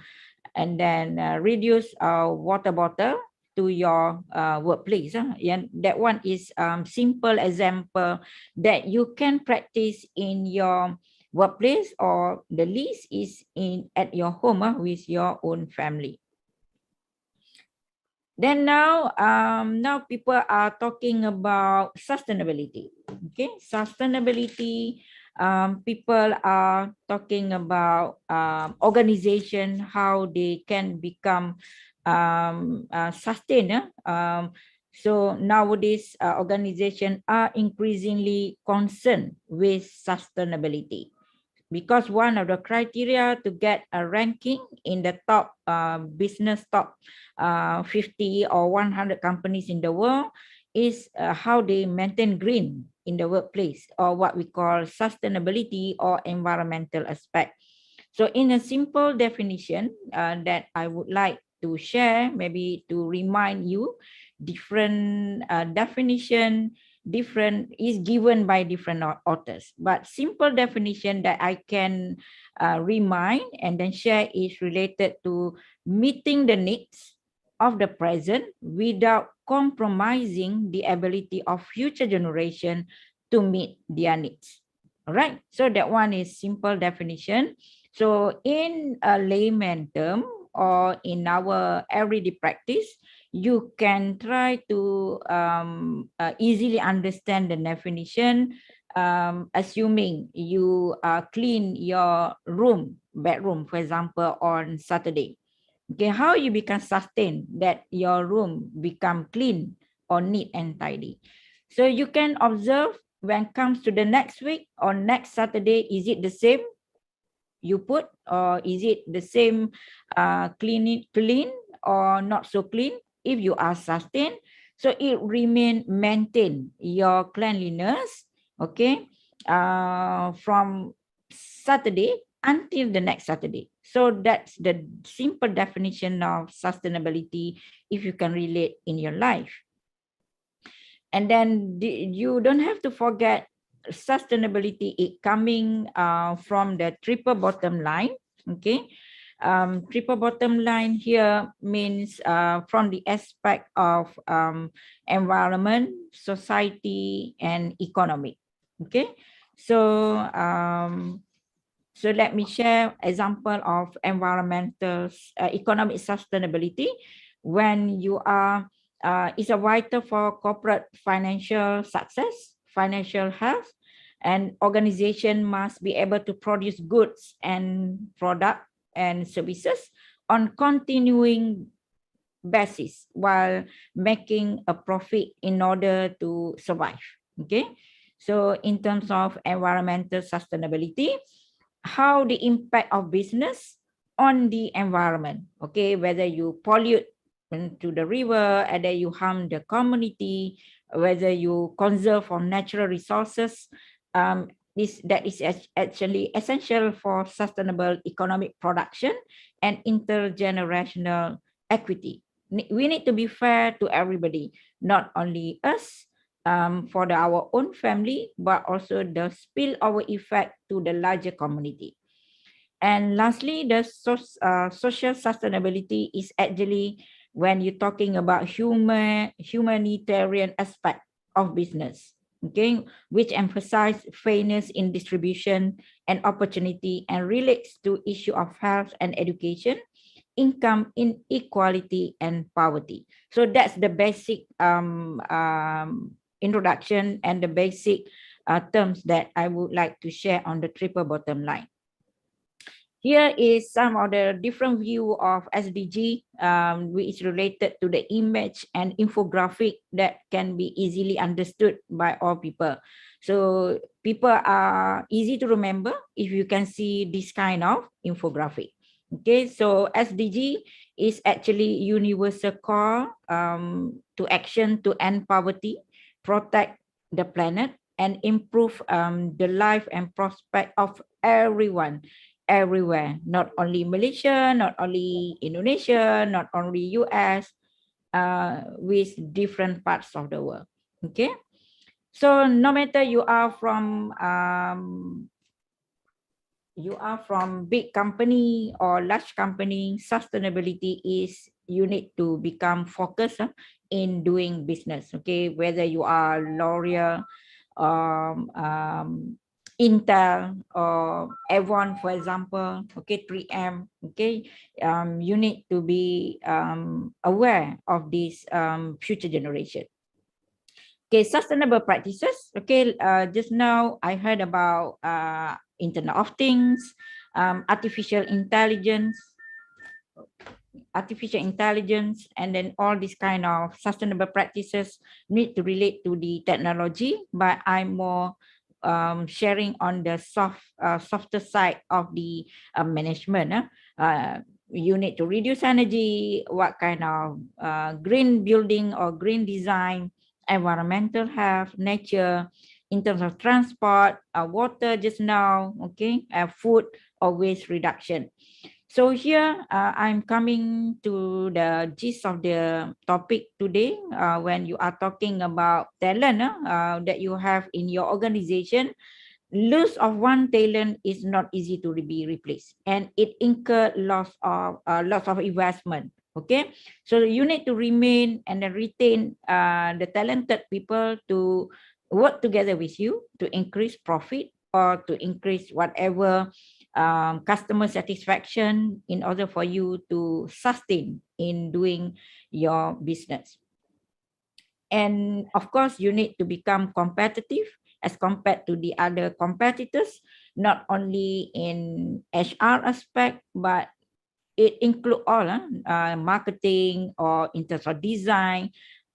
then reduce water bottle, to your workplace. And that one is simple example that you can practice in your workplace, or the least is at your home with your own family. Then now people are talking about sustainability. Okay, sustainability. People are talking about organization, how they can become sustain. So nowadays, organizations are increasingly concerned with sustainability, because one of the criteria to get a ranking in the top business top 50 or 100 companies in the world is how they maintain green in the workplace, or what we call sustainability or environmental aspect. So in a simple definition that I would like to share, maybe to remind you, different definition is given by different authors, but simple definition that I can remind and then share is related to meeting the needs of the present without compromising the ability of future generation to meet their needs. All right, so that one is simple definition. So in a layman term, or in our everyday practice, you can try to easily understand the definition, assuming you clean your bedroom, for example, on Saturday. Okay, how you become sustain that your room become clean or neat and tidy? So you can observe when it comes to the next week or next Saturday, is it the same you put, or is it the same clean or not so clean? If you are sustained, so it maintain your cleanliness, okay, from Saturday until the next Saturday. So that's the simple definition of sustainability, if you can relate in your life. And then you don't have to forget sustainability, it coming from the triple bottom line. Okay, triple bottom line here means from the aspect of environment, society, and economy. Okay, so so let me share example of environmental economic sustainability. When you are is a vital for corporate financial success, financial health, and organization must be able to produce goods and product and services on continuing basis while making a profit in order to survive. Okay, so in terms of environmental sustainability, how the impact of business on the environment, okay, whether you pollute into the river, and then you harm the community, whether you conserve on natural resources, that is actually essential for sustainable economic production and intergenerational equity. We need to be fair to everybody, not only us, for our own family, but also the spillover effect to the larger community. And lastly, the social sustainability is actually when you're talking about humanitarian aspect of business, okay, which emphasize fairness in distribution and opportunity, and relates to issue of health and education, income inequality, and poverty. So that's the basic introduction and the basic terms that I would like to share on the triple bottom line. Here is some of the different view of SDG, which is related to the image and infographic that can be easily understood by all people. So people are easy to remember if you can see this kind of infographic. Okay, so SDG is actually universal call to action to end poverty, protect the planet, and improve the life and prospect of everyone, everywhere, not only Malaysia, not only Indonesia, not only US, with different parts of the world. Okay, so no matter you are from big company or large company, sustainability is you need to become focused in doing business. Okay, whether you are lawyer, Intel or Avon, for example, okay, 3M, okay, you need to be aware of this future generation. Okay, sustainable practices. Okay, just now I heard about Internet of Things, artificial intelligence, and then all these kind of sustainable practices need to relate to the technology, but I'm more sharing on the softer side of the management. You need to reduce energy, what kind of green building or green design, environmental health, nature, in terms of transport, water just now, okay, food or waste reduction. So here I'm coming to the gist of the topic today. When you are talking about talent that you have in your organization, loss of one talent is not easy to be replaced, and it incur loss of investment. Okay, so you need to remain and then retain the talented people to work together with you to increase profit or to increase whatever customer satisfaction in order for you to sustain in doing your business. And of course, you need to become competitive as compared to the other competitors, not only in HR aspect, but it include all marketing or in terms of design,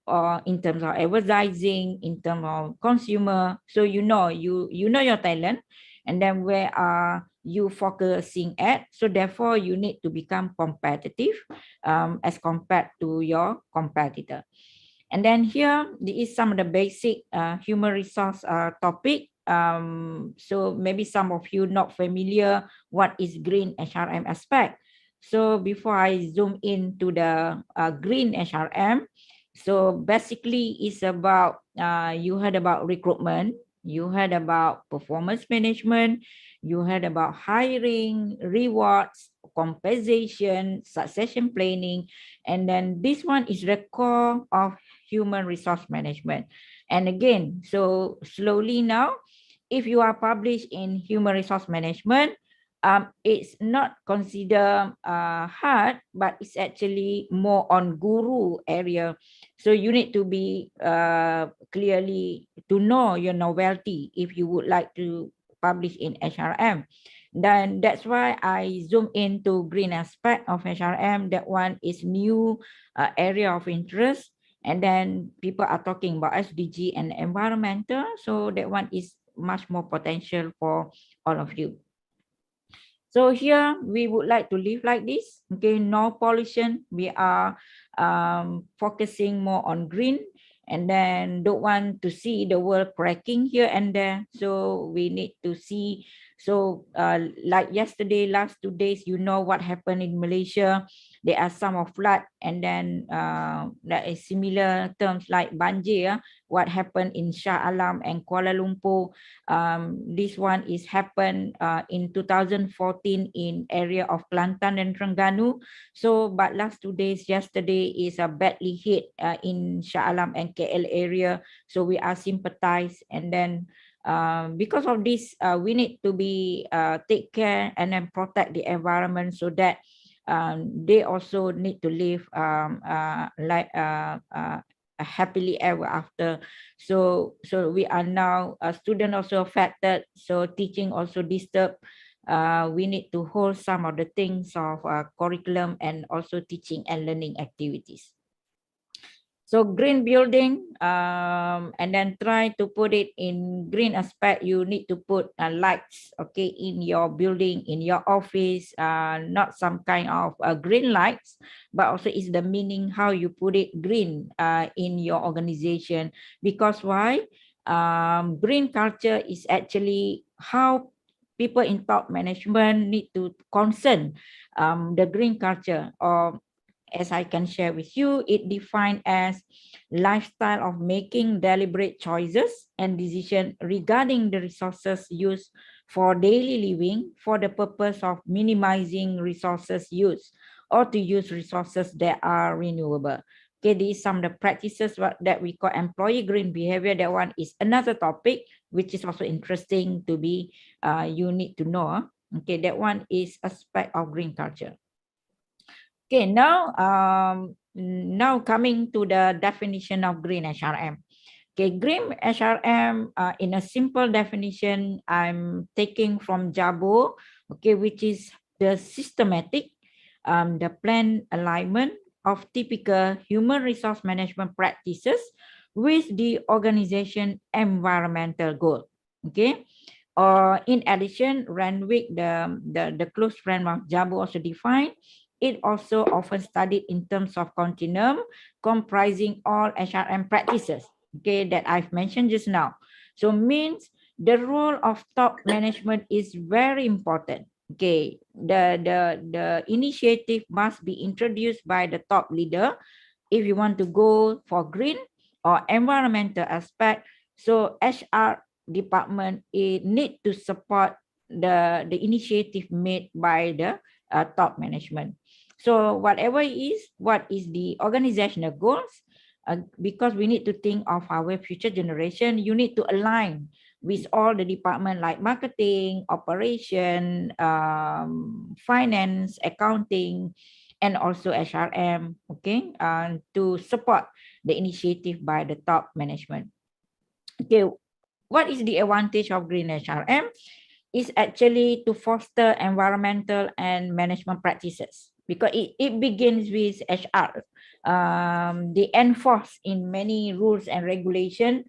or in terms of advertising, in terms of consumer. So you know your talent, and then where are you focusing at? So therefore, you need to become competitive as compared to your competitor. And then here is some of the basic human resource topic. So maybe some of you not familiar what is green HRM aspect. So before I zoom into the green HRM, so basically it's about, you heard about recruitment, you heard about performance management, you heard about hiring, rewards, compensation, succession planning, and then this one is the core of human resource management. And again, so slowly now, if you are published in human resource management, it's not considered hard, but it's actually more on guru area. So you need to be clearly to know your novelty if you would like to publish in HRM. Then that's why I zoom into green aspect of HRM. That one is new area of interest. And then people are talking about SDG and environmental. So that one is much more potential for all of you. So here we would like to live like this. Okay, no pollution. We are focusing more on green, and then don't want to see the world cracking here and there. So we need to see. So like yesterday, last 2 days, you know what happened in Malaysia. There are some of flood, and then there is similar terms like banjir. What happened in Shah Alam and Kuala Lumpur. This one is happened in 2014 in area of Kelantan and Terengganu. So, but last 2 days, yesterday is badly hit in Shah Alam and KL area. So we are sympathized, and then because of this, we need to be take care and then protect the environment so that they also need to live happily ever after. So we are now a student also affected, so teaching also disturbed. We need to hold some of the things of curriculum and also teaching and learning activities. So green building, and then try to put it in green aspect. You need to put lights, okay, in your building, in your office, not some kind of green lights, but also is the meaning how you put it green in your organization. Because why? Green culture is actually how people in top management need to concern the green culture, or as I can share with you, it defined as lifestyle of making deliberate choices and decisions regarding the resources used for daily living for the purpose of minimizing resources use or to use resources that are renewable. Okay, these some of the practices that we call employee green behavior. That one is another topic which is also interesting to be you need to know. Okay, that one is aspect of green culture. Okay, now coming to the definition of green HRM. Okay, green HRM, in a simple definition, I'm taking from Jabo, okay, which is the systematic, the plan alignment of typical human resource management practices with the organization environmental goal. Okay, or in addition, Renwick, the close friend of Jabo, also defined it also often studied in terms of continuum comprising all HRM practices, okay, that I've mentioned just now. So means the role of top management is very important. Okay, the initiative must be introduced by the top leader if you want to go for green or environmental aspect. So HR department need to support the initiative made by the top management. So whatever it is, what is the organizational goals? Because we need to think of our future generation, you need to align with all the department like marketing, operation, finance, accounting, and also HRM, okay, to support the initiative by the top management. Okay, what is the advantage of green HRM? Is actually to foster environmental and management practices, because it begins with HR. They enforce in many rules and regulation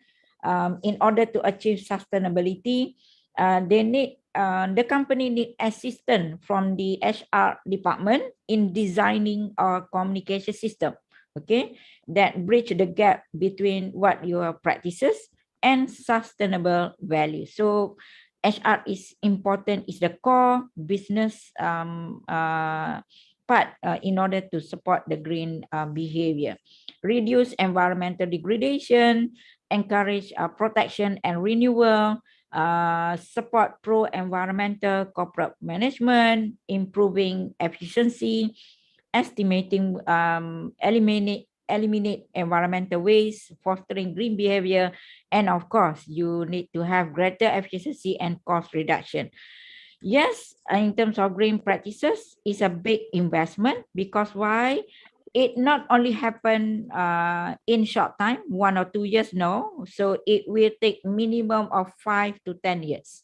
in order to achieve sustainability. They need the company need assistance from the HR department in designing a communication system, okay, that bridge the gap between what your practices and sustainable value. So HR is important, is the core business part in order to support the green behavior. Reduce environmental degradation, encourage protection and renewal, support pro-environmental corporate management, improving efficiency, estimating, eliminate environmental waste, fostering green behavior, and of course, you need to have greater efficiency and cost reduction. Yes, in terms of green practices, it's a big investment because why? It not only happen in short time, 1 or 2 years, no. So it will take minimum of 5 to 10 years.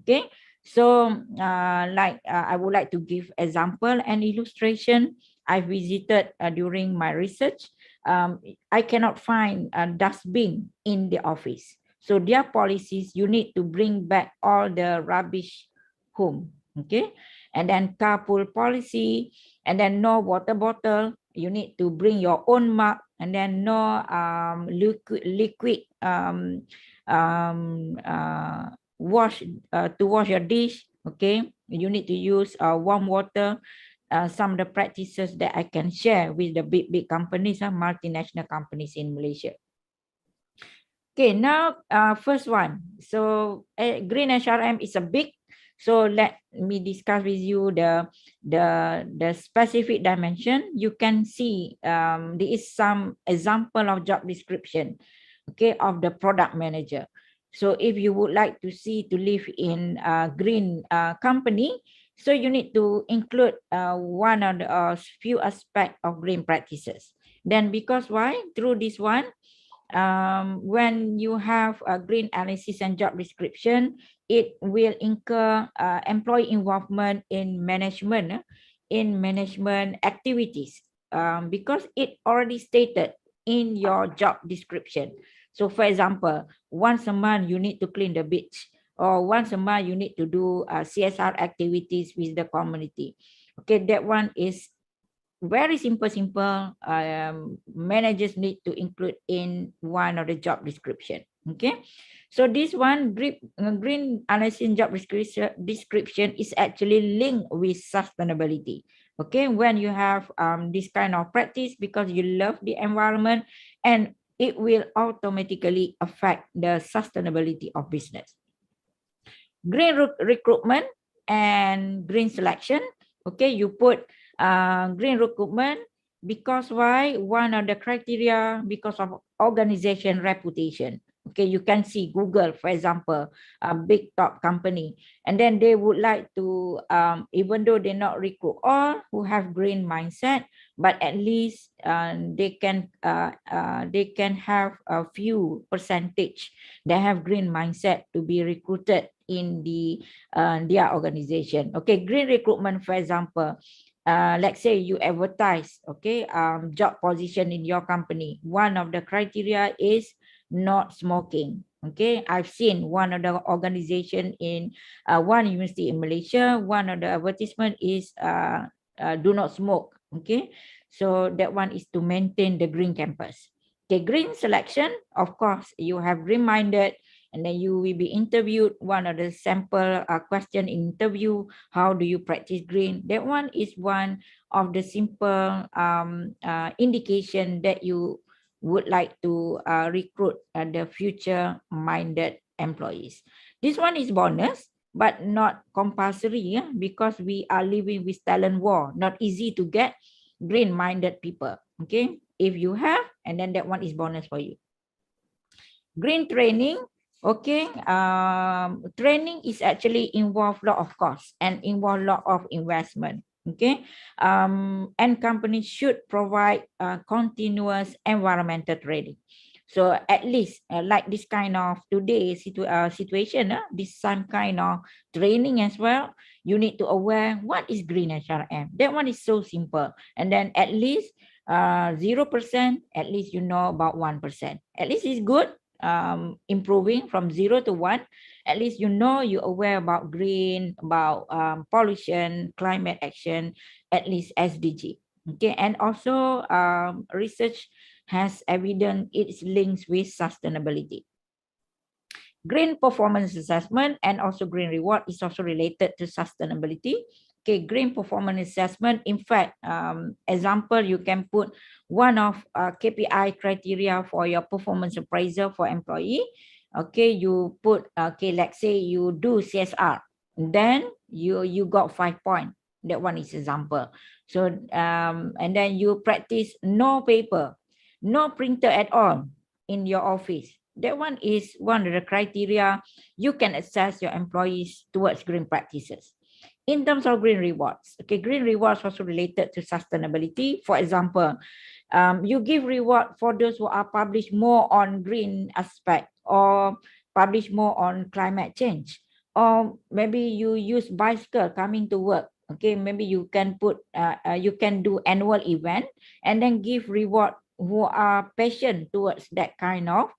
Okay, so I would like to give example and illustration. I visited during my research. I cannot find a dustbin in the office. So their policies, you need to bring back all the rubbish home. Okay, and then carpool policy, and then no water bottle. You need to bring your own mug, and then no liquid wash to wash your dish. Okay, you need to use warm water. Some of the practices that I can share with the big companies, multinational companies in Malaysia. Okay, now first one. So green HRM is a big. So let me discuss with you the specific dimension. You can see there is some example of job description, okay, of the product manager. So if you would like to see to live in a green company, so you need to include one of the few aspects of green practices. Then because why? Through this one, when you have a green analysis and job description, it will incur employee involvement in management activities, because it already stated in your job description. So for example, once a month you need to clean the beach, or once a month you need to do CSR activities with the community. Okay, that one is very simple. Managers need to include in one of the job description. Okay, so this one green analysis job description is actually linked with sustainability. Okay, when you have this kind of practice, because you love the environment, and it will automatically affect the sustainability of business. Green recruitment and green selection. Okay, you put green recruitment, because why? One of the criteria, because of organization reputation. Okay, you can see Google, for example, a big top company, and then they would like to, even though they not recruit all who have green mindset, but at least they can have a few percentage that have green mindset to be recruited in their organization. Okay, green recruitment, for example, let's say you advertise, okay, job position in your company. One of the criteria is not smoking. Okay, I've seen one of the organization in one university in Malaysia. One of the advertisement is do not smoke. Okay, so that one is to maintain the green campus. Okay, green selection, of course, you have reminded, and then you will be interviewed. One of the sample question in interview, how do you practice green? That one is one of the simple indication that you would like to recruit the future minded employees. This one is bonus, but not compulsory, because we are living with talent war. Not easy to get green minded people. Okay, if you have, and then that one is bonus for you. Green training. Okay, training is actually involve lot of cost and involve lot of investment. Okay, and companies should provide continuous environmental training. So at least like this kind of today situation, this some kind of training as well. You need to aware what is green HRM. That one is so simple, and then at least 0%. At least you know about 1%. At least it's good. Improving from 0 to 1, at least you know, you're aware about green, about pollution, climate action, at least SDG. Okay, and also research has evidence its links with sustainability. Green performance assessment and also green reward is also related to sustainability. Okay, green performance assessment, in fact, example, you can put one of KPI criteria for your performance appraisal for employee. Okay, you put, okay, let's say you do CSR, then you got 5 points. That one is example. So, and then you practice no paper, no printer at all in your office. That one is one of the criteria you can assess your employees towards green practices. In terms of green rewards, okay, green rewards also related to sustainability. For example, you give reward for those who are published more on green aspect or publish more on climate change, or maybe you use bicycle coming to work. Okay, maybe you can put, you can do annual event and then give reward who are passionate towards that kind of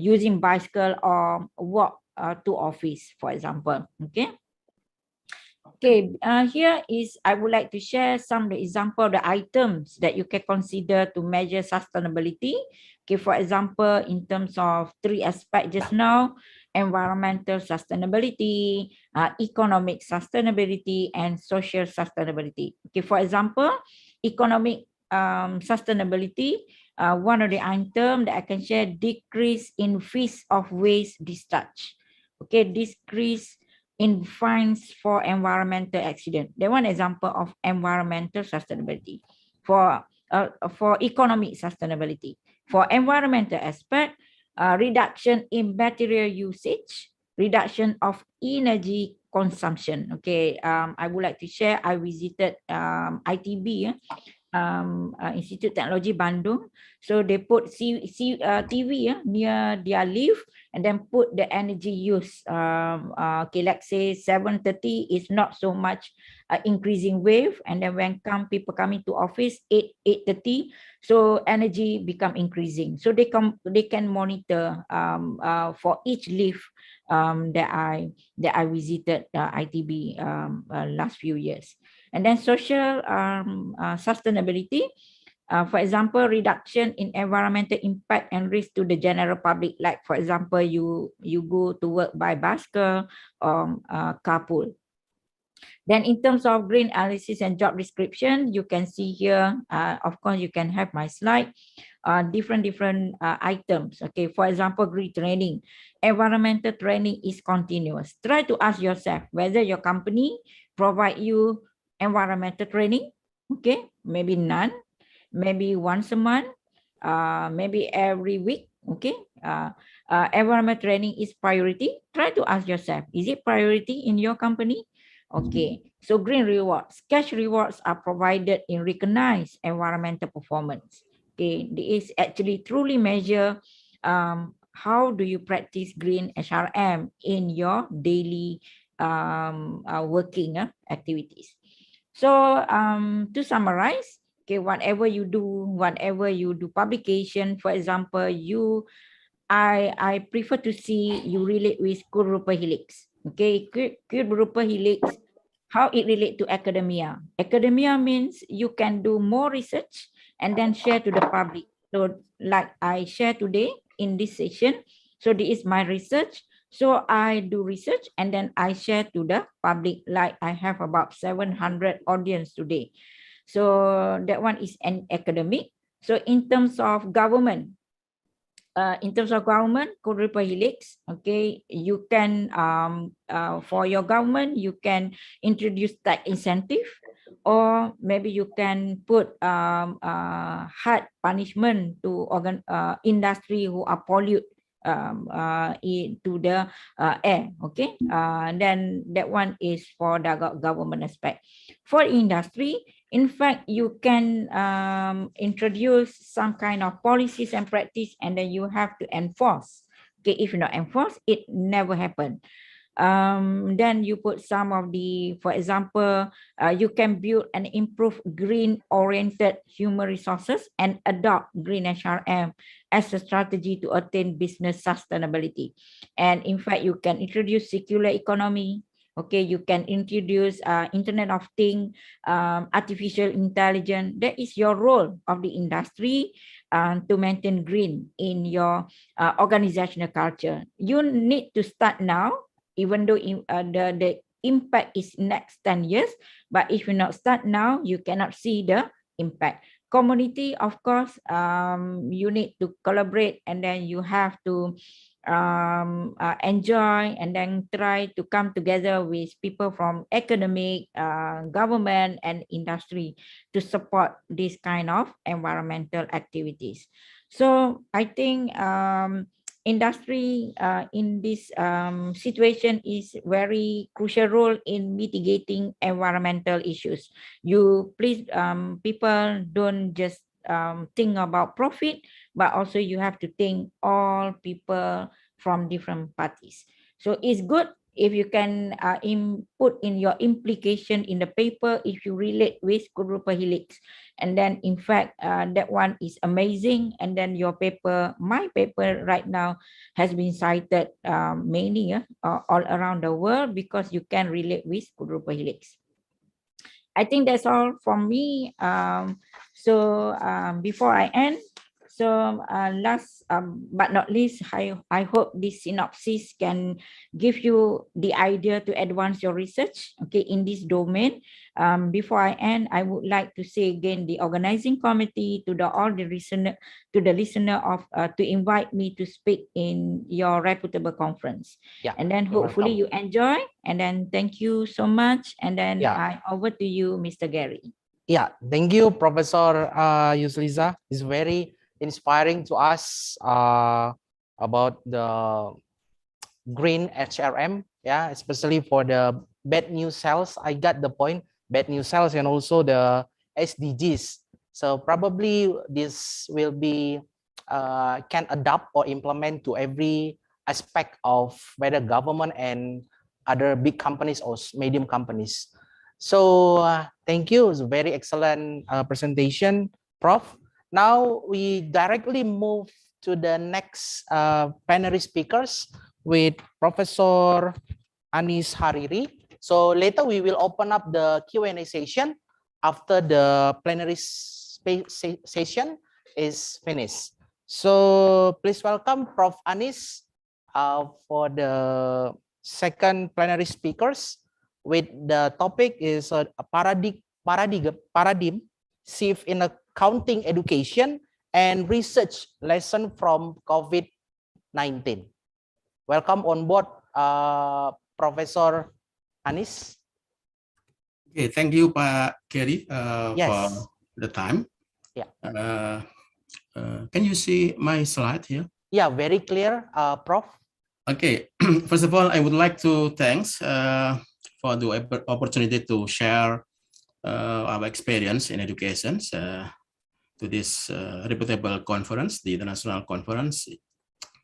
using bicycle or walk to office, for example. Okay. Okay, here is, I would like to share some of the example of the items that you can consider to measure sustainability. Okay, for example, in terms of 3 aspects just now, environmental sustainability, economic sustainability, and social sustainability. Okay, for example, economic sustainability, one of the items that I can share, decrease in fees of waste discharge. Okay, decrease in fines for environmental accident. That one example of environmental sustainability. For economic sustainability, for environmental aspect, reduction in material usage, reduction of energy consumption. Okay, I would like to share, I visited ITB, Institute Technology Bandung. So they put TV near their lift and then put the energy use. Okay, let's say 7:30 is not so much increasing wave, and then when people coming to office 8:30, so energy become increasing. So they can monitor for each lift that I visited ITB last few years. And then social sustainability, for example, reduction in environmental impact and risk to the general public. Like, for example, you go to work by bicycle or carpool. Then in terms of green analysis and job description, you can see here, of course, you can have my slide, different items. Okay, for example, green training. Environmental training is continuous. Try to ask yourself whether your company provide you environmental training. Okay, maybe none, maybe once a month, maybe every week. Okay, environment training is priority. Try to ask yourself, is it priority in your company? Okay, so green rewards, cash rewards are provided in recognized environmental performance. Okay, this actually truly measure how do you practice green HRM in your daily working activities. So to summarize, okay, whatever you do publication, for example, I prefer to see you relate with Kurupa Helix. Okay, Kurupa Helix, how it relate to academia. Academia means you can do more research and then share to the public. So like I share today in this session, so this is my research. So I do research and then I share to the public, like I have about 700 audience today. So that one is an academic. So in terms of government, Kurupa Helix, okay, you can, for your government, you can introduce tax incentive, or maybe you can put hard punishment to industry who are pollute into the air. Okay, then that one is for the government aspect. For industry, in fact, you can introduce some kind of policies and practice, and then you have to enforce. Okay, if you not enforce, it never happen. Then you put some of the, for example, you can build and improve green-oriented human resources and adopt green HRM as a strategy to attain business sustainability. And in fact, you can introduce circular economy. Okay, you can introduce Internet of Things, artificial intelligence. That is your role of the industry to maintain green in your organizational culture. You need to start now, even though the impact is next 10 years. But if you not start now, you cannot see the impact. Community, of course, you need to collaborate, and then you have to enjoy and then try to come together with people from academic, government and industry to support this kind of environmental activities. So I think industry in this situation is very crucial role in mitigating environmental issues. You please, people don't just think about profit, but also you have to think all people from different parties. So it's good if you can put in your implication in the paper, if you relate with Kurupa Helix. And then in fact, that one is amazing. And then your paper, my paper right now has been cited many all around the world because you can relate with Kurupa Helix. I think that's all from me. So before I end, so last but not least, I hope this synopsis can give you the idea to advance your research, okay, in this domain. Before I end, I would like to say again the organizing committee to all the listener of to invite me to speak in your reputable conference. Yeah, and then hopefully you enjoy. And then thank you so much. And then I over to you, Mr. Gary. Yeah, thank you, Professor Yusliza. It's very inspiring to us about the green HRM, yeah, especially for the bad news cells. I got the point, bad news cells, and also the SDGs. So probably this will be can adapt or implement to every aspect of whether government and other big companies or medium companies. So thank you. It's a very excellent presentation, Prof. Now we directly move to the next plenary speakers with Professor Anis Hariri. So later we will open up the Q&A session after the plenary session is finished. So please welcome Prof. Anis for the second plenary speakers, with the topic is a paradigm shift in accounting education and research lesson from COVID-19. Welcome on board, Professor Anis. Okay, thank you, Pak Kerry, Yes. for the time. Yeah. Can you see my slide here? Yeah, very clear, Prof. Okay, first of all, I would like to thanks for the opportunity to share our experience in education to this reputable conference, the international conference,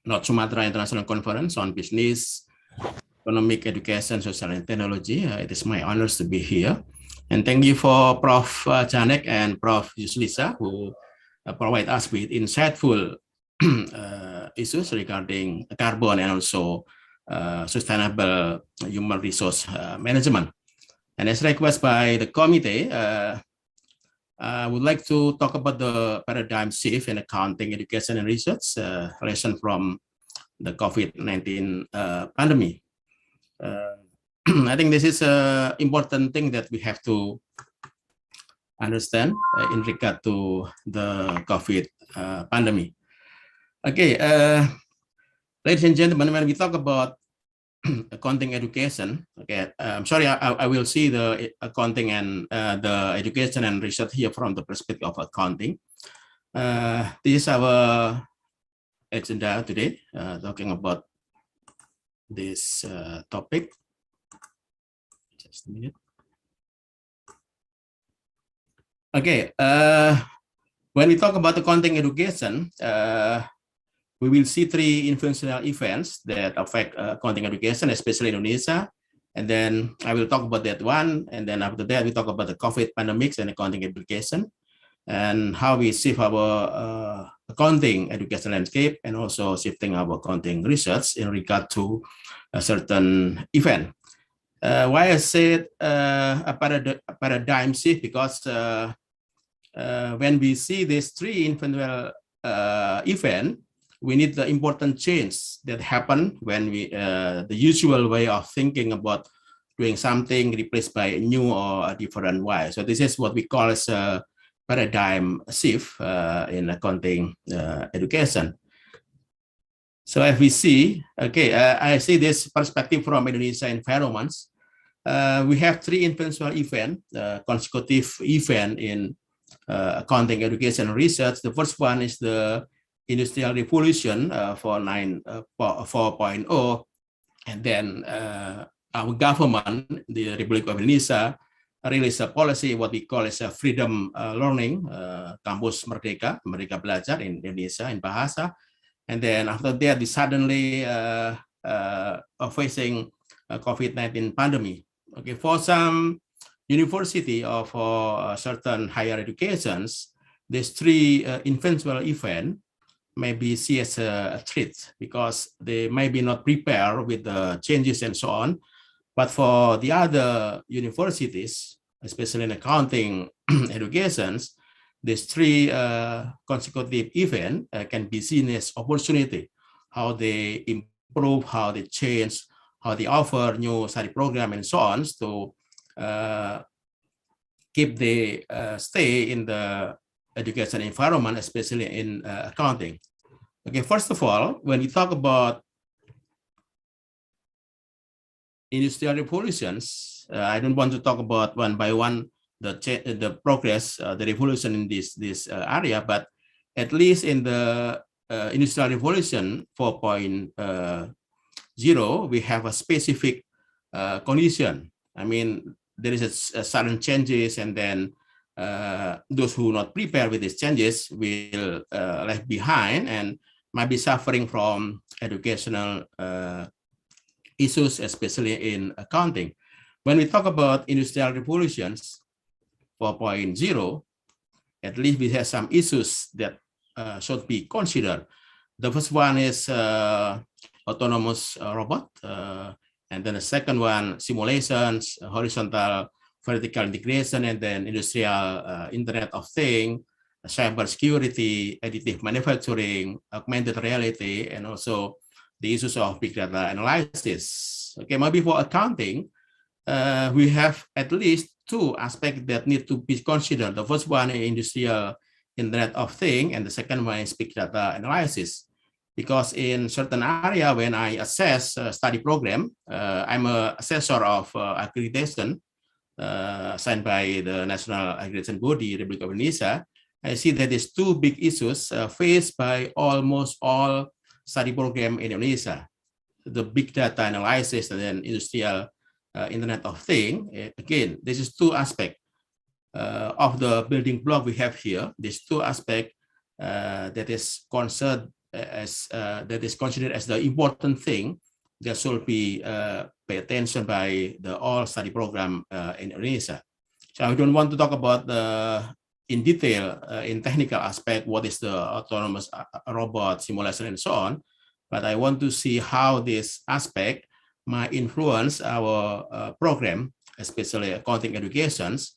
not SUMATRA International Conference on Business, Economic Education, Social and Technology. It is my honor to be here. And thank you for Prof. Janek and Prof. Yuslisa who provide us with insightful issues regarding carbon and also sustainable human resource management. And as requested by the committee, I would like to talk about the paradigm shift in accounting, education, and research relation from the COVID-19 pandemic. I think this is an important thing that we have to understand in regard to the COVID pandemic. Okay, ladies and gentlemen, when we talk about accounting education, okay, I'm sorry, I will see the accounting and the education and research here from the perspective of accounting. This is our agenda today, talking about this topic. Just a minute. Okay, when we talk about accounting education, we will see three influential events that affect accounting education, especially in Indonesia. And then I will talk about that one. And then after that, we talk about the COVID pandemics and accounting application and how we shift our accounting education landscape and also shifting our accounting research in regard to a certain event. Why I said a paradigm shift, because when we see these three influential events, we need the important change that happen when we the usual way of thinking about doing something replaced by a new or a different way. So this is what we call as a paradigm shift in accounting education. So if we see, okay, I see this perspective from Indonesia environments. We have three influential events, consecutive event in accounting education research. The first one is the Industrial Revolution 4.0, and then our government, the Republic of Indonesia, released a policy what we call as a freedom learning, kampus merdeka, merdeka belajar in Indonesia in bahasa, and then after that, they suddenly facing COVID-19 pandemic. Okay, for some university or for certain higher educations, these three influential events may be seen as a threat because they may be not prepared with the changes and so on. But for the other universities, especially in accounting educations, these three consecutive events can be seen as opportunity, how they improve, how they change, how they offer new study program and so on to keep the stay in the education environment, especially in accounting. Okay, first of all, when we talk about industrial revolutions, I don't want to talk about one by one the progress, the revolution in this area, but at least in the industrial revolution 4.0, we have a specific condition. I mean, there is a sudden changes, and then those who not prepared with these changes will left behind and might be suffering from educational issues, especially in accounting. When we talk about industrial revolutions 4.0, at least we have some issues that should be considered. The first one is autonomous robot, and then the second one, simulations, horizontal, vertical integration, and then industrial Internet of Things, cyber security, additive manufacturing, augmented reality, and also the issues of big data analysis. Okay, maybe for accounting, we have at least two aspects that need to be considered. The first one is industrial Internet of Things, and the second one is big data analysis. Because in certain area, when I assess a study program, I'm an assessor of accreditation. signed by the National Accreditation Body, Republic of Indonesia, I see that there's two big issues faced by almost all study program in Indonesia: the big data analysis and then industrial Internet of Things. Again, this is two aspects of the building block we have here. These two aspects that is considered as the important thing that should be paid attention by the all study program in Indonesia. So I don't want to talk about in detail in technical aspect, what is the autonomous robot simulation and so on, but I want to see how this aspect might influence our program, especially accounting educations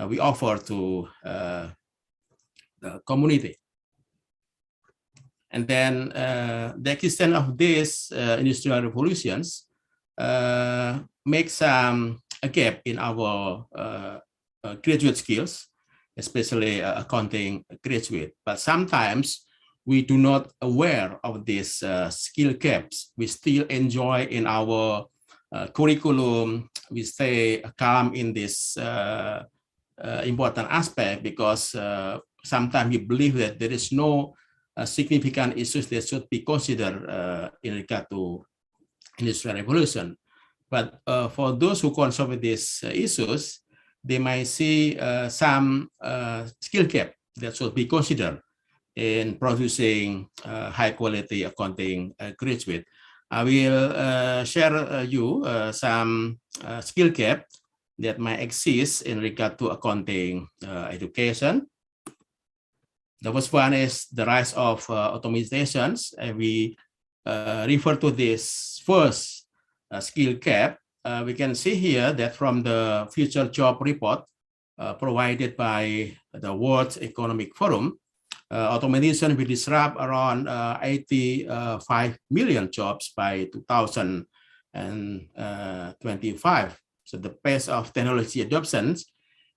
we offer to the community. And then the extent of these industrial revolutions makes a gap in our graduate skills, especially accounting graduate. But sometimes we do not aware of these skill gaps. We still enjoy in our curriculum. We stay calm in this important aspect because sometimes we believe that there is no significant issues that should be considered in regard to industrial revolution. But for those who concern with these issues, they might see some skill gap that should be considered in producing high quality accounting graduate. I will share you some skill gap that might exist in regard to accounting education. The first one is the rise of automatizations, and we refer to this first skill gap. We can see here that from the future job report provided by the World Economic Forum, automation will disrupt around 85 million jobs by 2025. So the pace of technology adoption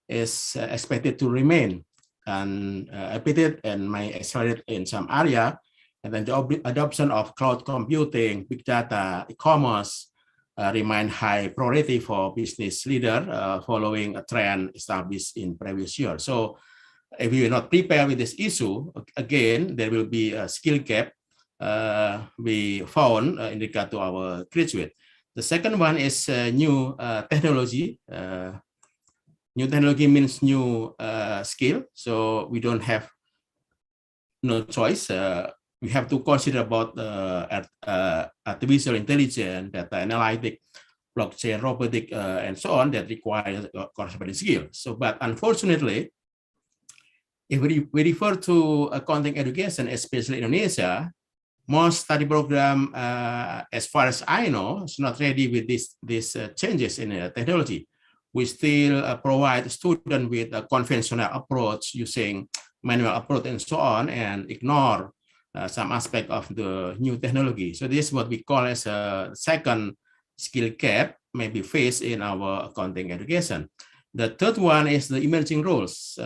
is expected to remain unabated and might accelerate in some area. And then the adoption of cloud computing, big data, e-commerce remain high priority for business leader following a trend established in previous years. So if we are not prepared with this issue, again, there will be a skill gap we found in regard to our graduate. The second one is new technology. New technology means new skill, so we don't have no choice. We have to consider about artificial intelligence, data analytics, blockchain, robotic, and so on that requires corresponding skill. So, but unfortunately, if we refer to accounting education, especially in Indonesia, most study program, as far as I know, is not ready with these changes in technology. We still provide students with a conventional approach using manual approach and so on, and ignore some aspect of the new technology. So this is what we call as a second skill gap may be faced in our accounting education. The third one is the emerging roles.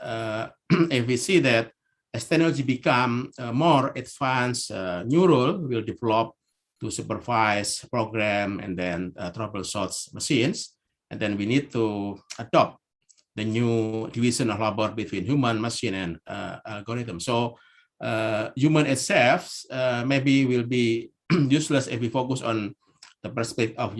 If we see that as technology become more advanced, new role will develop to supervise, program, and then troubleshoot machines. And then we need to adopt the new division of labor between human, machine, and algorithm. So human itself maybe will be useless if we focus on the perspective of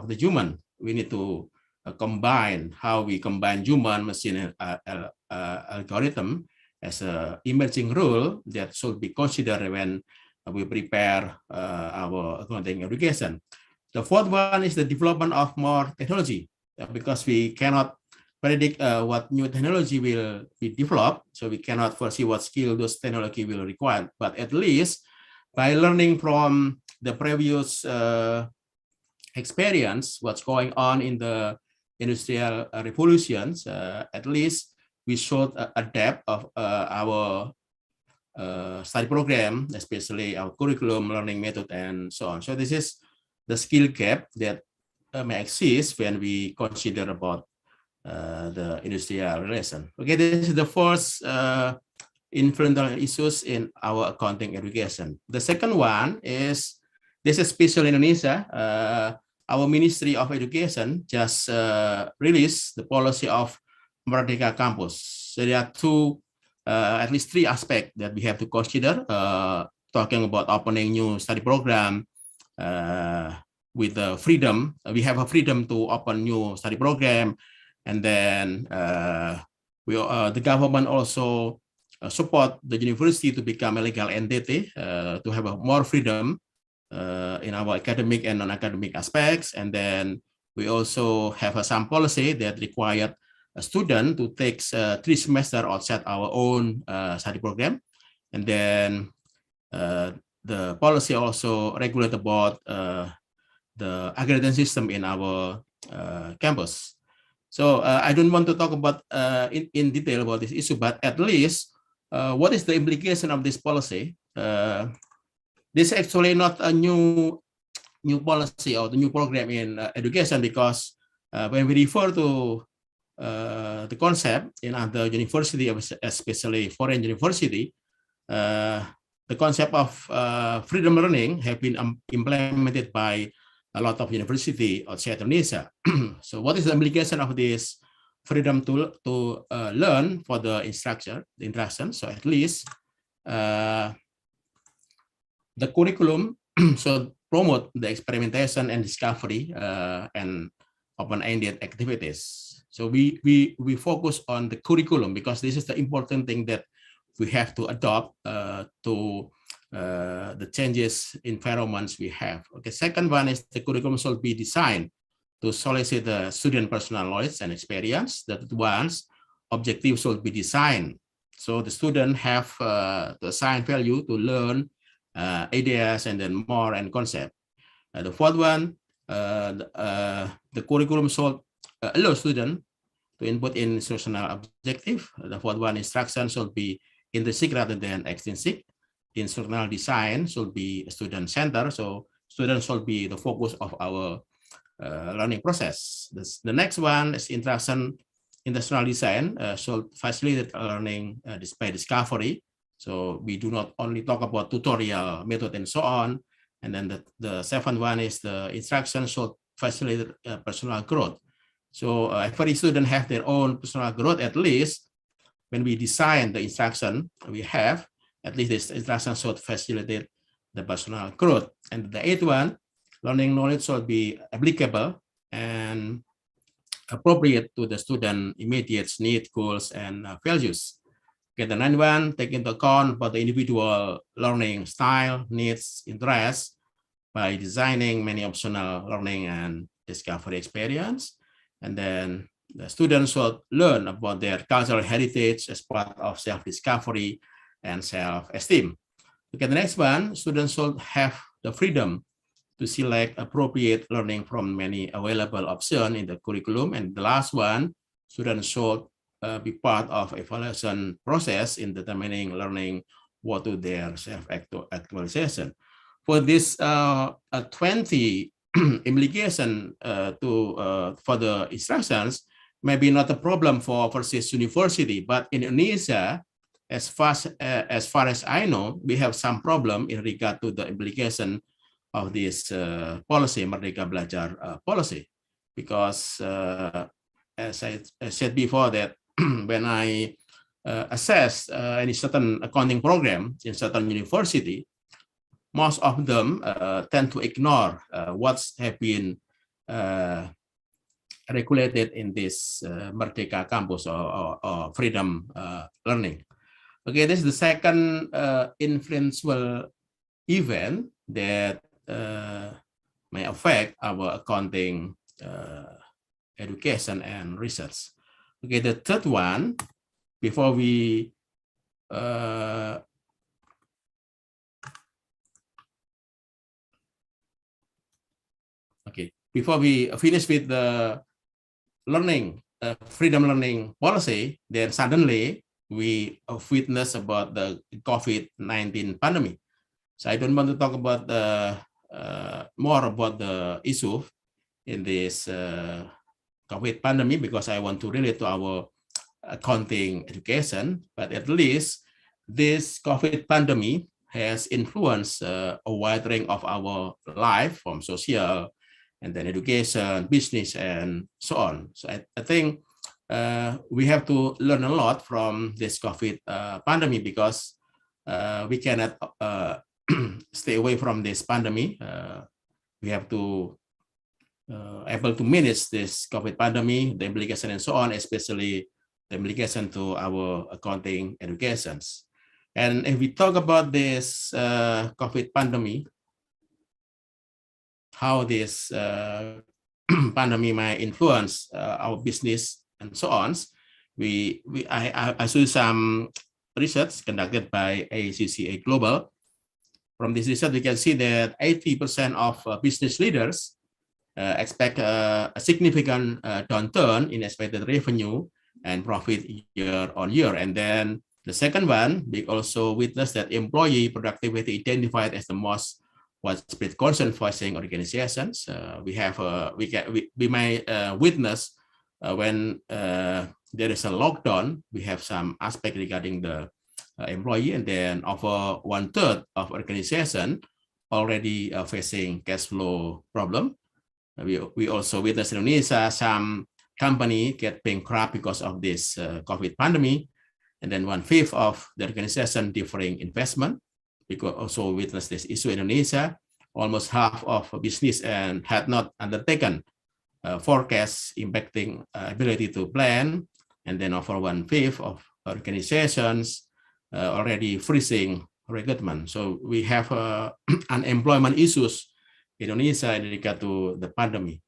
the human. We need to combine how we combine human, machine, and algorithm as an emerging rule that should be considered when we prepare our accounting education. The fourth one is the development of more technology, because we cannot predict what new technology will be developed, so we cannot foresee what skill those technology will require. But at least by learning from the previous experience, what's going on in the industrial revolutions, at least we should adapt of our study program, especially our curriculum, learning method, and so on. So this is the skill gap that may exist when we consider about the industrial relation. Okay, this is the first influential issues in our accounting education. The second one is, this is special in Indonesia. our Ministry of Education just released the policy of Merdeka Campus. So there are at least three aspects that we have to consider, talking about opening new study program with the freedom. We have a freedom to open new study program, and then the government also support the university to become a legal entity, to have a more freedom in our academic and non-academic aspects. And then we also have some policy that required a student to take 3 semesters outside our own study program. And then the policy also regulate about the accreditation system in our campus. So I don't want to talk about in detail about this issue, but at least what is the implication of this policy? This is actually not a new policy or the new program in education, because when we refer to the concept in other university, especially foreign university, the concept of freedom learning have been implemented by a lot of university outside Indonesia. So what is the implication of this freedom to learn for the instruction? So at least the curriculum should promote the experimentation and discovery and open-ended activities. So we focus on the curriculum because this is the important thing that we have to adopt to the changes environments we have. Okay, second one is the curriculum should be designed to solicit the student personal knowledge and experience. That one's objectives should be designed so the student have the assigned value to learn ideas and then more and concept. The fourth one, the curriculum should allow students to input in instructional objective. The fourth one, instruction should be intrinsic rather than extrinsic. Instructional design should be student-centered, so students should be the focus of our learning process. The next one is instructional design should facilitate learning by discovery. So we do not only talk about tutorial method and so on. And then the seventh one is the instruction should facilitate personal growth. So every student have their own personal growth. At least when we design the instruction we have, at least this instruction should facilitate the personal growth. And the eighth one, learning knowledge should be applicable and appropriate to the student immediate needs, goals, and values. Okay, the ninth one, take into account about the individual learning style, needs, interests by designing many optional learning and discovery experience. And then the students should learn about their cultural heritage as part of self-discovery and self-esteem. Okay, the next one, students should have the freedom to select appropriate learning from many available options in the curriculum. And the last one, students should be part of evaluation process in determining learning what to their self-actualization. For this 20 implication for the instructions, maybe not a problem for overseas university, but in Indonesia, as far as I know, we have some problem in regard to the implication of this policy, Merdeka Belajar policy, because as I said before, that when I assess any certain accounting program in certain university, most of them tend to ignore what's have been regulated in this Merdeka campus or freedom learning. Okay, this is the second influential event that may affect our accounting education and research. Okay, the third one, before we finish with the learning, freedom learning policy, then suddenly we witness about the COVID-19 pandemic. So I don't want to talk about more about the issue in this COVID pandemic because I want to relate to our accounting education. But at least this COVID pandemic has influenced a wide range of our life, from social, and then education, business, and so on. So I think we have to learn a lot from this COVID pandemic, because we cannot stay away from this pandemic. We have to able to manage this COVID pandemic, the implication and so on, especially the implication to our accounting educations. And if we talk about this COVID pandemic, how this pandemic might influence our business and so on, I saw some research conducted by ACCA Global. From this research, we can see that 80% of business leaders expect a significant downturn in expected revenue and profit year on year. And then the second one, we also witnessed that employee productivity identified as the most widespread concern facing organizations. We may witness when there is a lockdown, we have some aspect regarding the employee, and then over 1/3 of organization already facing cash flow problem. We also witness in Indonesia some company get bankrupt because of this COVID pandemic, and then 1/5 of the organization deferring investment. We could also witness this issue in Indonesia. Almost half of business and had not undertaken forecasts impacting ability to plan, and then over 1/5 of organizations already freezing recruitment. So we have unemployment issues in Indonesia in regard to the pandemic.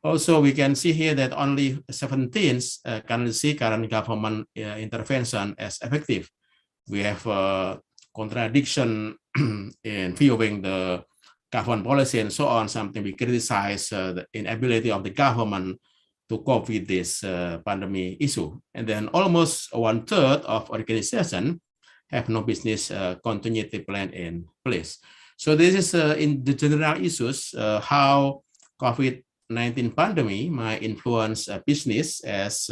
Also, we can see here that only 17 currently see current government intervention as effective. We have a contradiction in viewing the government policy and so on, something we criticize the inability of the government to cope with this pandemic issue. And then almost 1/3 of organizations have no business continuity plan in place. So this is in the general issues, how COVID-19 pandemic might influence business as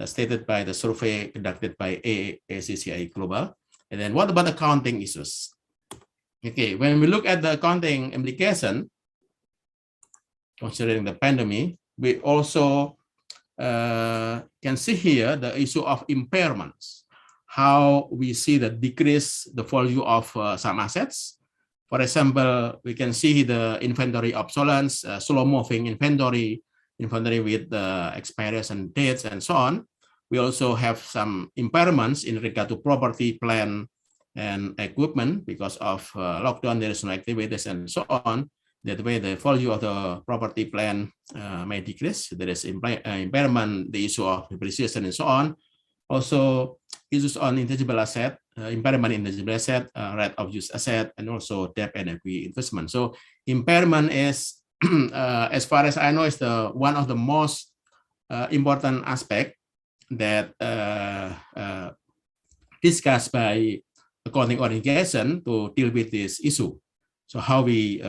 stated by the survey conducted by ACCA Global. And then what about accounting issues? Okay, when we look at the accounting implication, considering the pandemic, we also can see here the issue of impairments, how we see the decrease the value of some assets. For example, we can see the inventory obsolescence, slow-moving inventory with the expiration dates and so on. We also have some impairments in regard to property, plant, and equipment because of lockdown. There is no activities and so on. That way, the value of the property, plant may decrease. There is impairment, the issue of depreciation and so on. Also, issues on intangible asset, impairment in intangible asset, right of use asset, and also debt and equity investment. So impairment is, as far as I know, is one of the most important aspect that discussed by accounting organization to deal with this issue. So how we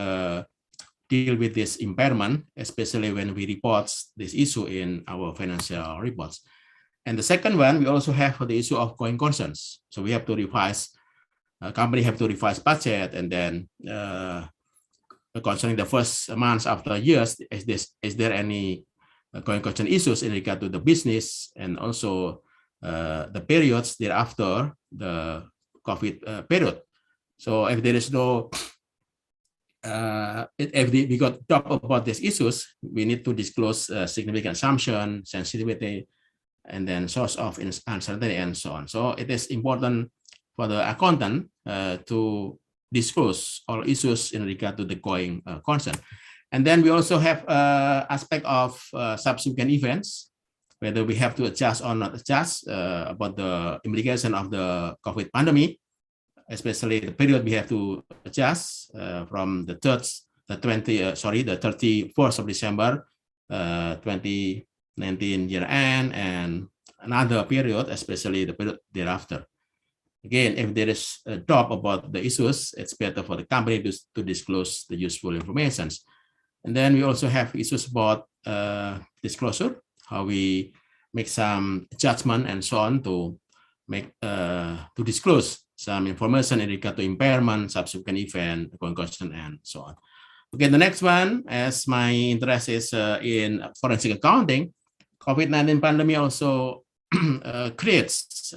deal with this impairment, especially when we report this issue in our financial reports. And the second one, we also have the issue of going concerns. So we have to revise, company have to revise budget, and then concerning the first months after years, is there any going concern issues in regard to the business, and also the periods thereafter the COVID period. So if there is no, if we got to talk about these issues, we need to disclose significant assumption, sensitivity, and then source of uncertainty and so on. So it is important for the accountant to disclose all issues in regard to the going concern. And then we also have aspect of subsequent events, whether we have to adjust or not adjust about the implication of the COVID pandemic, especially the period we have to adjust from the 31st of December 2019 year end, and another period, especially the period thereafter. Again, if there is a doubt about the issues, it's better for the company to disclose the useful information. And then we also have issues about disclosure, how we make some judgment and so on to make to disclose some information in regard to impairment, subsequent event, going concern, and so on. Okay, the next one, as my interest is in forensic accounting, COVID-19 pandemic also creates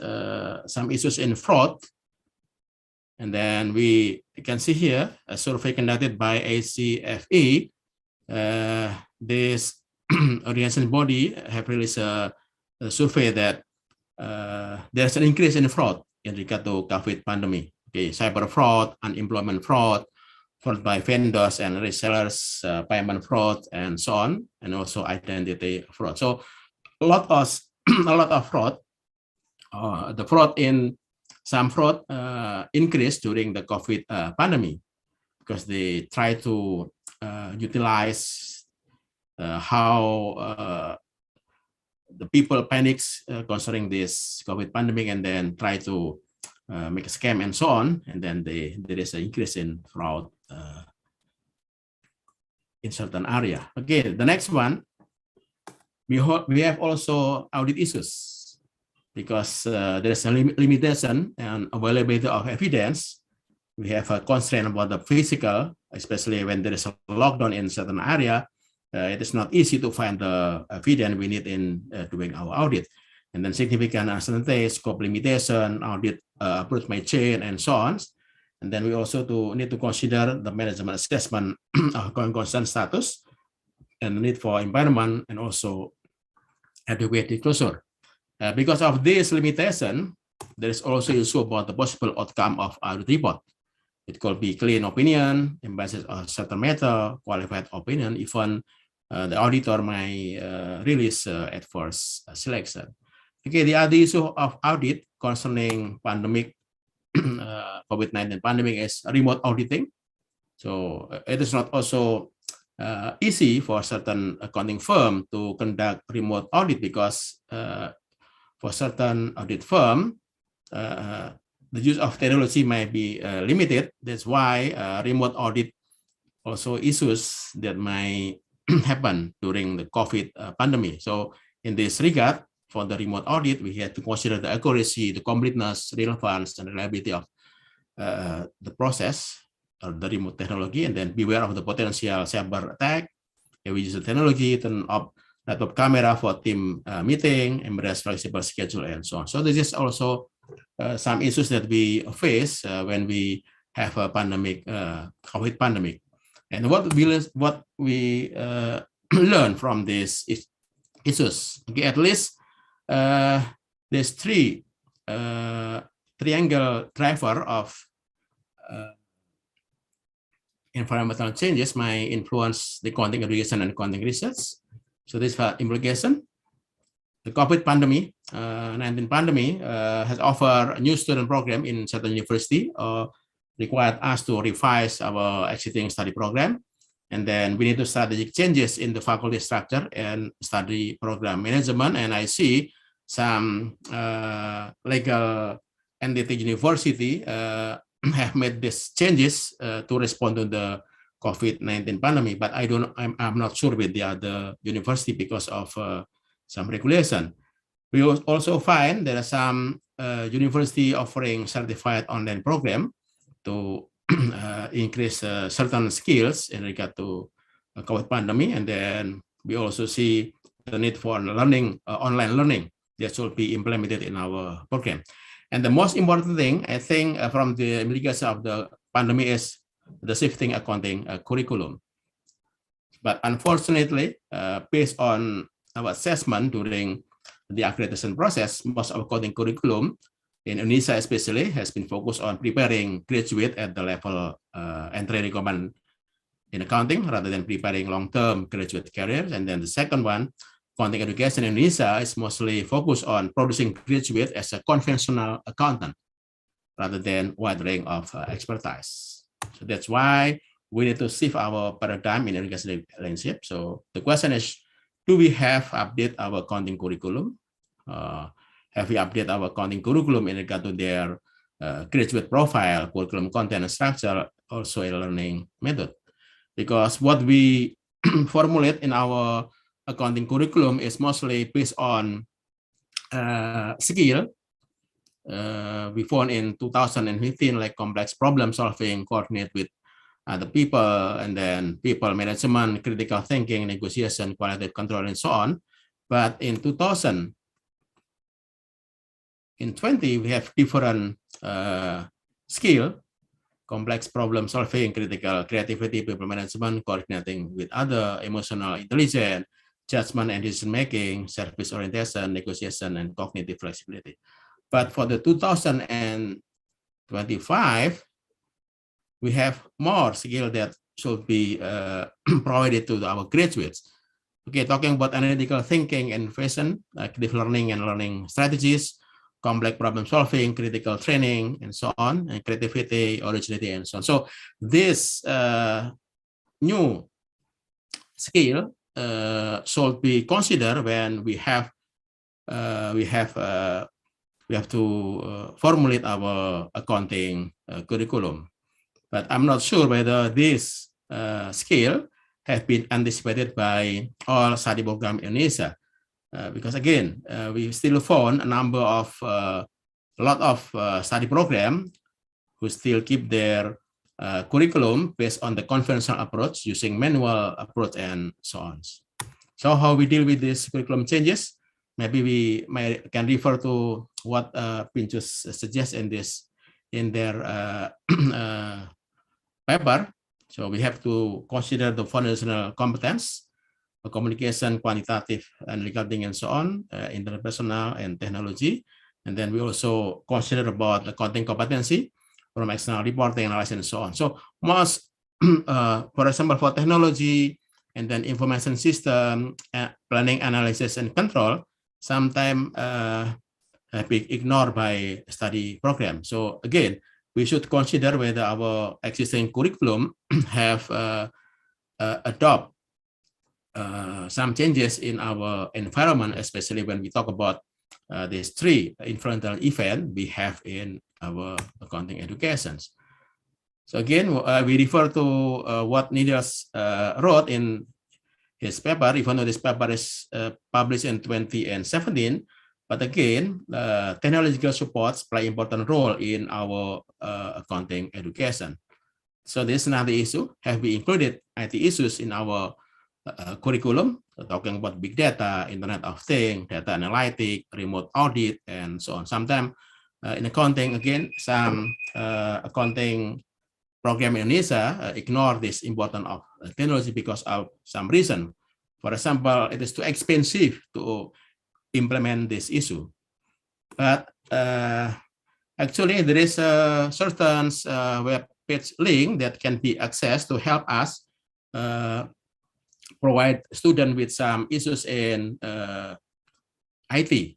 some issues in fraud. And then we can see here a survey conducted by ACFE. This organization body have released a survey that there's an increase in fraud in regard to COVID pandemic. Okay, cyber fraud, unemployment fraud, fraud by vendors and resellers, payment fraud, and so on, and also identity fraud. So a lot of fraud. The fraud in some fraud increased during the COVID pandemic because they try to utilize how the people panics concerning this COVID pandemic and then try to make a scam and so on. And then there is an increase in fraud in certain area. Okay, the next one, we have also audit issues because there is a limitation and availability of evidence. We have a constraint about the physical, especially when there is a lockdown in certain area. It is not easy to find the evidence we need in doing our audit. And then significant uncertainty, scope limitation, audit approach may change, and so on. And then we also need to consider the management assessment of going concern status and the need for environment and also adequate disclosure. Because of this limitation, there is also issue about the possible outcome of audit report. It could be clean opinion, emphasis on certain matter, qualified opinion, even the auditor may release adverse selection. Okay, the other issue of audit concerning pandemic, COVID-19 pandemic is remote auditing. So it is not also easy for certain accounting firm to conduct remote audit because for certain audit firm, the use of technology might be limited. That's why remote audit also issues that might happen during the COVID pandemic. So in this regard, for the remote audit, we have to consider the accuracy, the completeness, relevance, and reliability of the process of the remote technology, and then beware of the potential cyber attack. We use the technology, turn off laptop camera for team meeting, embrace flexible schedule, and so on. So this is also some issues that we face when we have a pandemic, COVID pandemic. And what we learn from these issues, okay, at least there's three triangle driver of environmental changes may influence the accounting education and accounting research. So this implication. The COVID pandemic, 19 pandemic, has offered a new student program in certain university, required us to revise our existing study program. And then we need to strategic changes in the faculty structure and study program management. And I see some legal entity university have made these changes to respond to the COVID-19 pandemic, but I'm not sure with the other university because of some regulation. We also find there are some university offering certified online program to increase certain skills in regard to COVID pandemic, and then we also see the need for learning, online learning that should be implemented in our program. And the most important thing, I think, from the implication of the pandemic is the shifting accounting curriculum. But unfortunately, based on our assessment during the accreditation process, most of accounting curriculum in Indonesia especially has been focused on preparing graduate at the level entry requirement in accounting rather than preparing long-term graduate careers. And then the second one, accounting education in Indonesia is mostly focused on producing graduate as a conventional accountant rather than wide range of expertise. So that's why we need to shift our paradigm in education landscape. So the question is, do we have update our accounting curriculum? Have we update our accounting curriculum in regard to their graduate profile, curriculum content and structure, also a learning method? Because what we formulate in our accounting curriculum is mostly based on skill. We found in 2015 like complex problem solving, coordinate with other people, and then people management, critical thinking, negotiation, qualitative control, and so on. But in 2020, we have different skill, complex problem solving, critical creativity, people management, coordinating with other, emotional intelligence, judgment and decision making, service orientation, negotiation, and cognitive flexibility. But for the 2025, we have more skill that should be provided to our graduates. Okay, talking about analytical thinking, innovation, active learning and learning strategies, complex problem solving, critical training, and so on, and creativity, originality, and so on. So this new skill should be considered when we have to formulate our accounting curriculum. But I'm not sure whether this skill have been anticipated by all study program in Indonesia. Because again, we still found a lot of study program who still keep their curriculum based on the conventional approach, using manual approach and so on. So how we deal with these curriculum changes? Maybe we can refer to what Pinchus suggests in their paper. So we have to consider the foundational competence, communication, quantitative, and regarding and so on, interpersonal and technology. And then we also consider about the accounting competency from external reporting, analysis, and so on. So most, for example, for technology and then information system, planning, analysis, and control, sometimes have been ignored by study program. So again, we should consider whether our existing curriculum have adopt some changes in our environment, especially when we talk about these three influential events we have in our accounting educations. So again, we refer to what Nidas wrote in his paper, even though this paper is published in 2017. But again, technological supports play important role in our accounting education. So this is another issue. Have we included IT issues in our curriculum? Talking about big data, Internet of Things, data analytics, remote audit, and so on. Sometimes in accounting, again, some accounting program in Indonesia ignore this importance of technology because of some reason. For example, it is too expensive to implement this issue. But actually, there is a certain web page link that can be accessed to help us provide students with some issues in IT,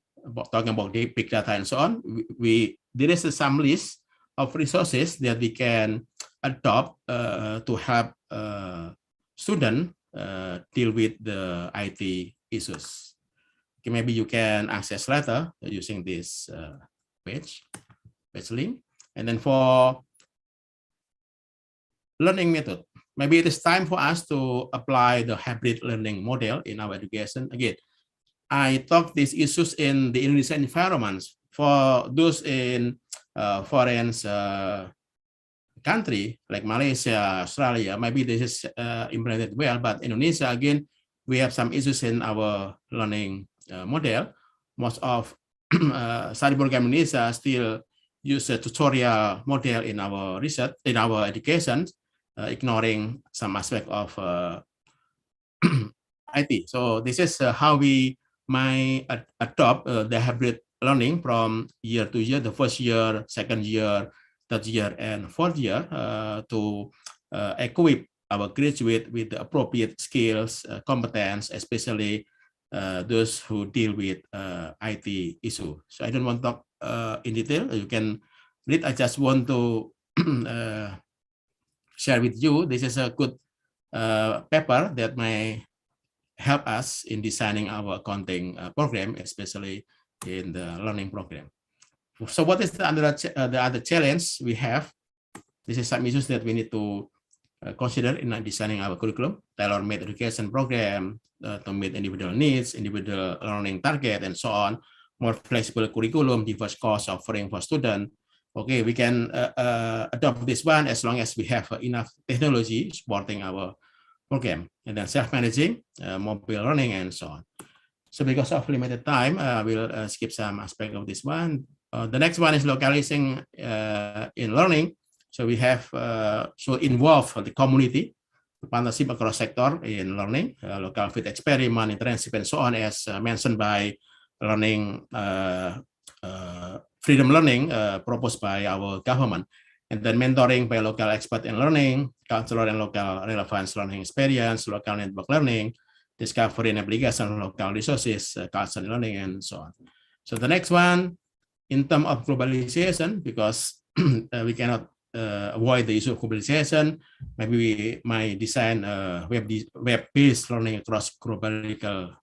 talking about big data and so on. There is some list of resources that we can adopt to help students deal with the IT issues. Okay, maybe you can access later using this page link. And then for learning method, maybe it is time for us to apply the hybrid learning model in our education. Again, I talk these issues in the Indonesian environments. For those in foreign country like Malaysia, Australia, maybe this is implemented well, but Indonesia, again, we have some issues in our learning model. Most of study program in Indonesia still use a tutorial model in our research, in our education, ignoring some aspect of IT. So this is how we might adopt the hybrid learning from year to year, the first year, second year, third year, and fourth year to equip our graduate with the appropriate skills, competence, especially those who deal with IT issue. So I don't want to talk in detail. You can read. I just want to share with you. This is a good paper that may help us in designing our accounting program, especially in the learning program. So what is the other challenge we have? This is some issues that we need to consider in designing our curriculum, tailor-made education program to meet individual needs, individual learning target, and so on. More flexible curriculum, diverse course offering for students, Okay, we can adopt this one as long as we have enough technology supporting our program, and then self-managing, mobile learning, and so on. So because of limited time, we'll skip some aspect of this one. The next one is localizing in learning. So we have should involve the community, the partnership across sector in learning, local field experiment, internship, and so on, as mentioned by learning freedom learning proposed by our government, and then mentoring by local expert in learning, cultural and local relevance learning experience, local network learning, discovery and application of local resources, cultural learning, and so on. So the next one, in terms of globalization, because we cannot avoid the issue of globalization, maybe we might design web-based learning across global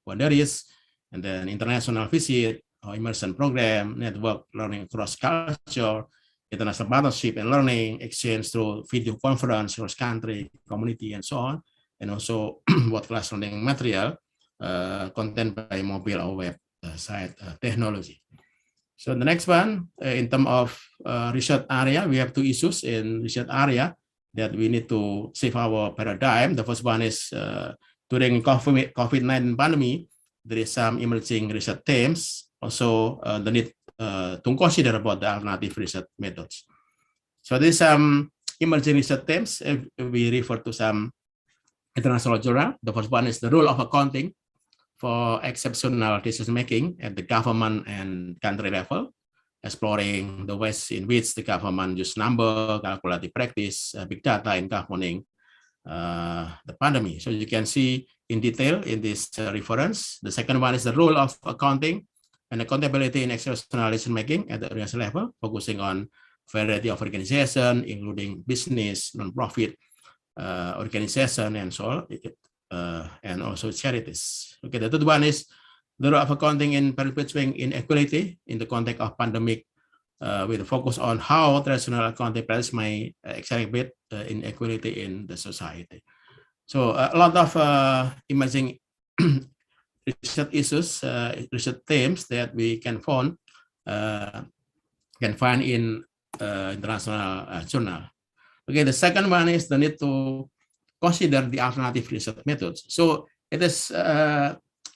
boundaries, and then international visit or immersion program, network learning across culture, international partnership and learning, exchange through video conference, cross-country, community, and so on, and also world-class learning material, content by mobile or web site technology. So the next one, in terms of research area, we have two issues in research area that we need to save our paradigm. The first one is during COVID-19 pandemic, there is some emerging research themes. Also, the need to consider about the alternative research methods. So there's some emerging research themes. If we refer to some international journal, the first one is the role of accounting for exceptional decision making at the government and country level, exploring the ways in which the government use number, calculative practice, big data in governing the pandemic. So you can see in detail in this reference. The second one is the role of accounting and accountability in exceptional decision making at the organization level, focusing on variety of organization, including business, non-profit organization, and so on, and also charities. Okay, the third one is the role of accounting in perpetuating inequality in the context of pandemic, with a focus on how traditional accounting practice may exacerbate inequality in the society. So a lot of emerging research issues, research themes that we can find in international journal. Okay, the second one is the need to consider the alternative research methods. So it is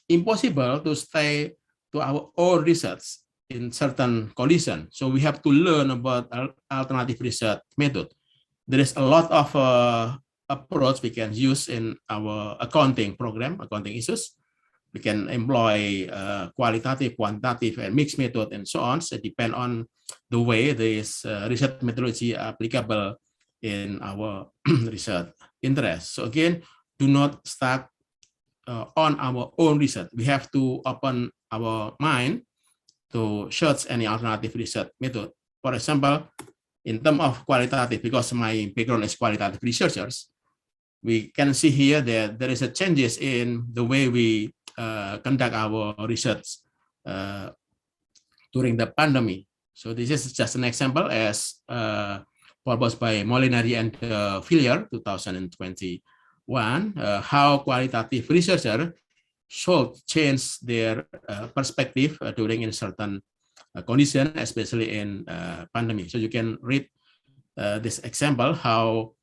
impossible to stay to our own research in certain conditions. So we have to learn about alternative research method. There is a lot of approach we can use in our accounting program, accounting issues. We can employ qualitative, quantitative, and mixed method, and so on. So it depends on the way this research methodology applicable in our research interest. So again, do not start on our own research. We have to open our mind to search any alternative research method. For example, in terms of qualitative, because my background is qualitative researchers, we can see here that there is a changes in the way we conduct our research during the pandemic. So this is just an example as published by Molinari and Villiers, 2021, how qualitative researchers should change their perspective during a certain condition, especially in pandemic. So you can read this example, how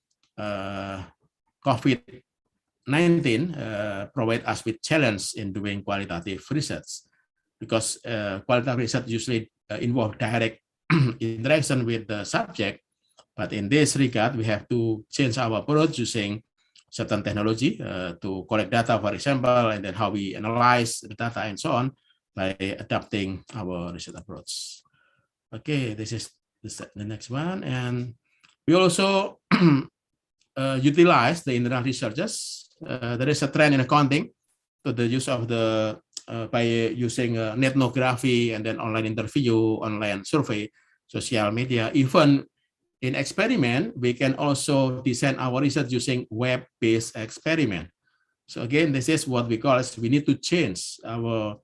COVID-19 provide us with challenge in doing qualitative research, because qualitative research usually involve direct interaction with the subject. But in this regard, we have to change our approach using certain technology to collect data, for example, and then how we analyze the data and so on by adapting our research approach. Okay, this is the next one. And we also utilize the internal researchers. There is a trend in accounting to the use of the, by using ethnography and then online interview, online survey, social media, even in experiment, we can also design our research using web-based experiment. So again, this is what we call as we need to change our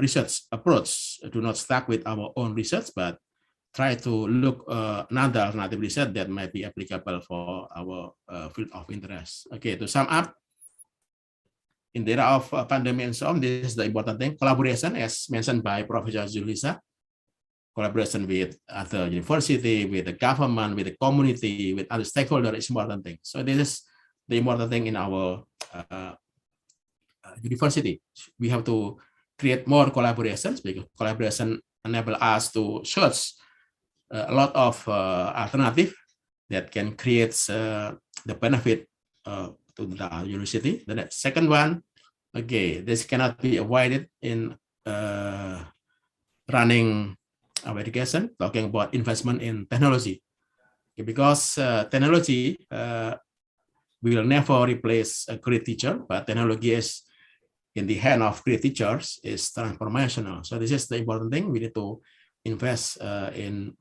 research approach. Do not stuck with our own research, but try to look another alternative research that might be applicable for our field of interest. Okay, to sum up, in the era of pandemic and so on, this is the important thing. Collaboration, as mentioned by Professor Julissa, collaboration with other university, with the government, with the community, with other stakeholders is important thing. So this is the important thing in our university. We have to create more collaborations because collaboration enable us to search a lot of alternative that can create the benefit to the university. The second one, okay, this cannot be avoided in running our education, talking about investment in technology. Okay, because technology will never replace a great teacher, but technology is in the hand of great teachers is transformational. So this is the important thing. We need to invest in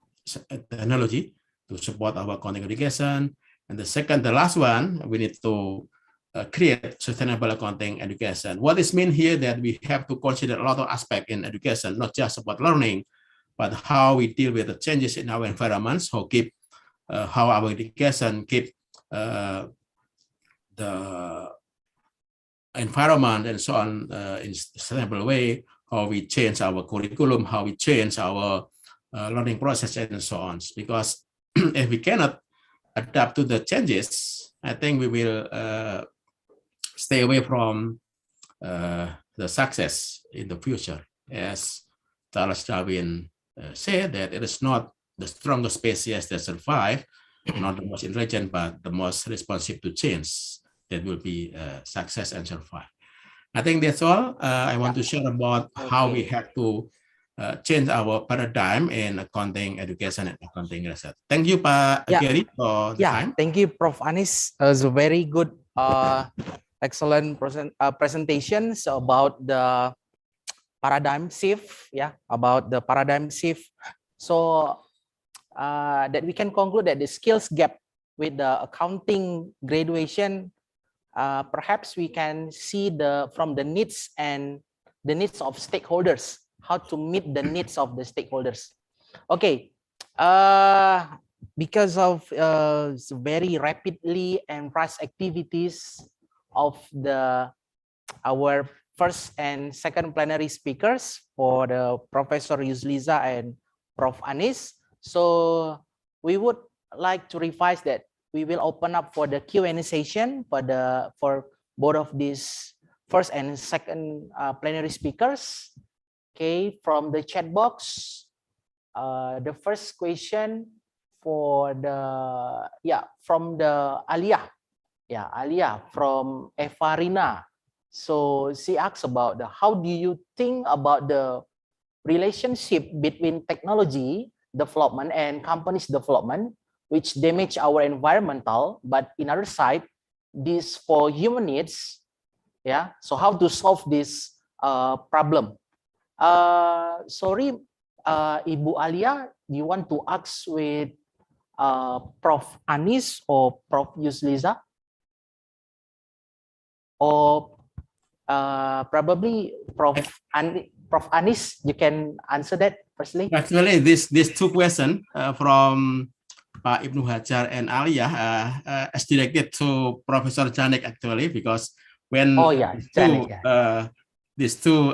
technology to support our content education. And the last one, we need to create sustainable accounting education. What is mean here that we have to consider a lot of aspects in education, not just about learning, but how we deal with the changes in our environments, how our education keep the environment and so on in a sustainable way, how we change our curriculum, how we change our learning process and so on. Because if we cannot adapt to the changes, I think we will stay away from the success in the future. As Charles Darwin said, that it is not the strongest species that survive, not the most intelligent, but the most responsive to change that will be success and survive. I think that's all I want to share about how we have to change our paradigm in accounting education and accounting research. Thank you, Pak Gary, for the time. Thank you, Prof. Anis. It was a very good, excellent presentations about the paradigm shift. About the paradigm shift. So that we can conclude that the skills gap with the accounting graduation, perhaps we can see from the needs and the needs of stakeholders, how to meet the needs of the stakeholders. Okay, because of very rapidly and fast activities of our first and second plenary speakers for the Professor Yusliza and Prof. Anis. So we would like to revise that we will open up for the Q&A session for both of these first and second plenary speakers. Okay, from the chat box, the first question for from the Alia, Alia from Evarina. So she asks about how do you think about the relationship between technology development and companies development, which damage our environmental, but in other side, this for human needs. So how to solve this problem? Sorry, Ibu Alia, do you want to ask with Prof. Anis or Prof. Yusliza? Or probably Prof. Anis, you can answer that firstly. Actually, these two questions from Pak Ibnu Hajar and Alia is directed to Professor Janek actually, because when these two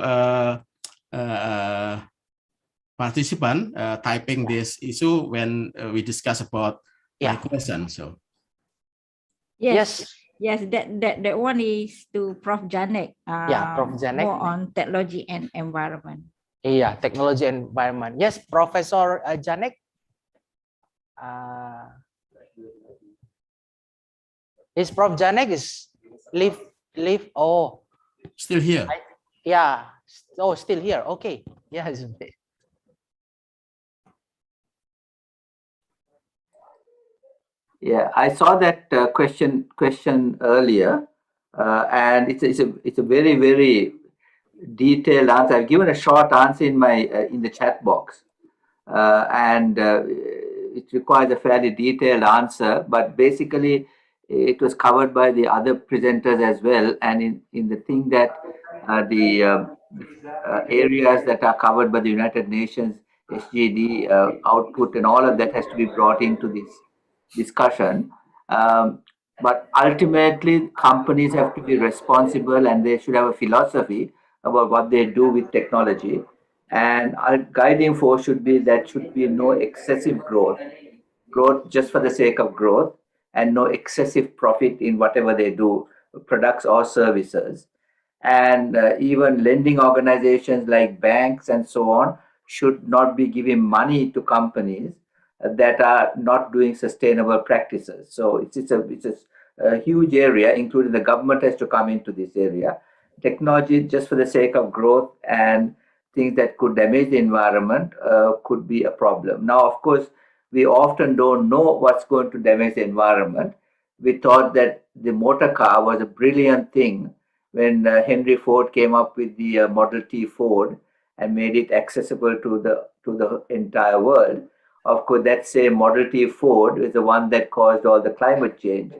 participants typing this issue when we discuss about my question. So yes, that one is to Prof. Janek. Prof. Janek. More on technology and environment. Technology and environment. Yes, Professor Janek. Is Prof. Janek is live? Oh, still here. Still here. Okay. Yes. Yeah, I saw that question earlier, and it's a very, very detailed answer. I've given a short answer in the chat box, and it requires a fairly detailed answer. But basically, it was covered by the other presenters as well. And in the thing that the areas that are covered by the United Nations SGD output and all of that has to be brought into this discussion. But ultimately, companies have to be responsible and they should have a philosophy about what they do with technology. And our guiding force should be that should be no excessive growth just for the sake of growth, and no excessive profit in whatever they do, products or services. And even lending organizations like banks and so on should not be giving money to companies that are not doing sustainable practices. So it's a huge area, including the government has to come into this area. Technology just for the sake of growth and things that could damage the environment could be a problem. Now, of course, we often don't know what's going to damage the environment. We thought that the motor car was a brilliant thing when Henry Ford came up with the Model T Ford and made it accessible to the entire world. Of course, that same Model T Ford is the one that caused all the climate change.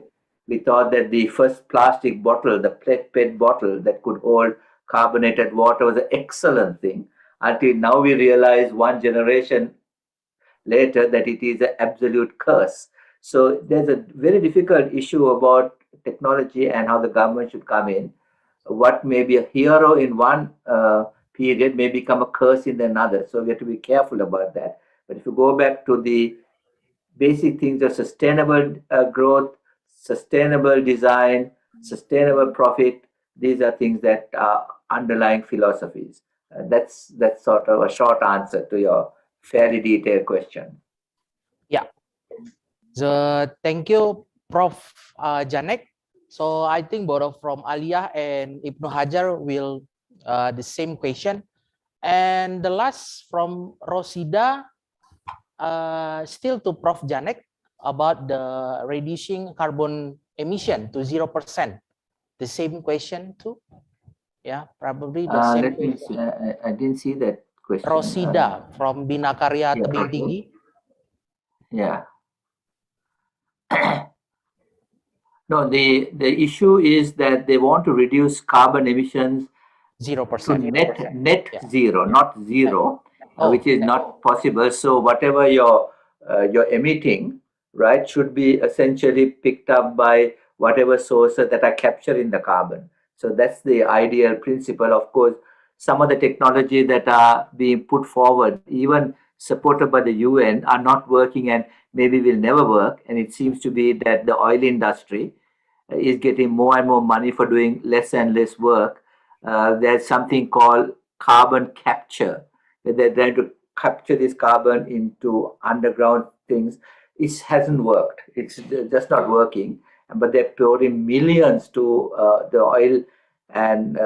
We thought that the first plastic bottle, the PET bottle that could hold carbonated water, was an excellent thing. Until now, we realize one generation later that it is an absolute curse. So there's a very difficult issue about technology and how the government should come in. What may be a hero in one period may become a curse in another. So we have to be careful about that. But if you go back to the basic things of sustainable growth, sustainable design, sustainable profit, these are things that are underlying philosophies. That's sort of a short answer to your fairly detailed question. Yeah. So thank you, Prof. Janek. So I think both from Aliyah and Ibnu Hajar will the same question. And the last from Rosida, still to Prof. Janek about the reducing carbon emission to 0%. The same question too. Yeah, probably the same. Let me see. I didn't see that question. Rosida from Bina Karya Tebing Tinggi. Yeah. No, the issue is that they want to reduce carbon emissions 0%. to net zero, not zero, which is not possible. So whatever you're emitting, right, should be essentially picked up by whatever sources that are capturing the carbon. So that's the ideal principle. Of course, some of the technology that are being put forward, even supported by the UN, are not working and maybe will never work. And it seems to be that the oil industry is getting more and more money for doing less and less work. There's something called carbon capture, where they're trying to capture this carbon into underground things. It hasn't worked. It's just not working. But they're pouring millions to the oil and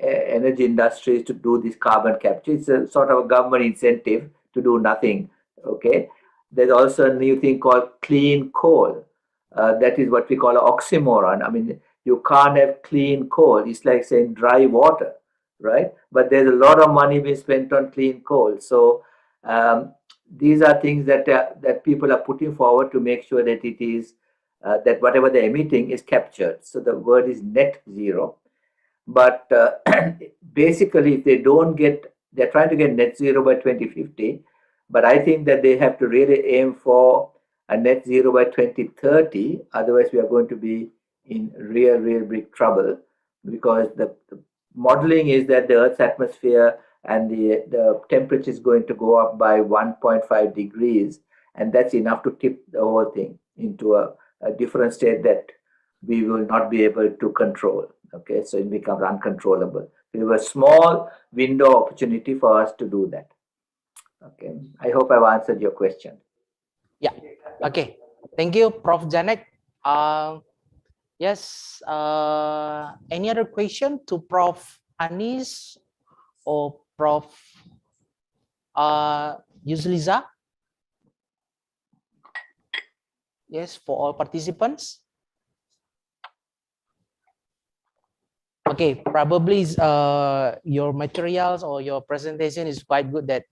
energy industries to do this carbon capture. It's a sort of a government incentive to do nothing. Okay. There's also a new thing called clean coal. That is what we call an oxymoron. I mean, you can't have clean coal. It's like saying dry water, right? But there's a lot of money being spent on clean coal. So these are things that that people are putting forward to make sure that it is that whatever they're emitting is captured. So the word is net zero. But basically, if they don't get, they're trying to get net zero by 2050. But I think that they have to really aim for a net zero by 2030. Otherwise, we are going to be in real big trouble, because the modeling is that the Earth's atmosphere and the temperature is going to go up by 1.5 degrees. And that's enough to tip the whole thing into a different state that we will not be able to control. Okay, so it becomes uncontrollable. We have a small window opportunity for us to do that. Okay, I hope I've answered your question. Yeah. Okay. Thank you, Prof. Janek. Yes. Any other question to Prof. Anis or Prof. Yuzliza? Yes, for all participants. Okay, probably your materials or your presentation is quite good, that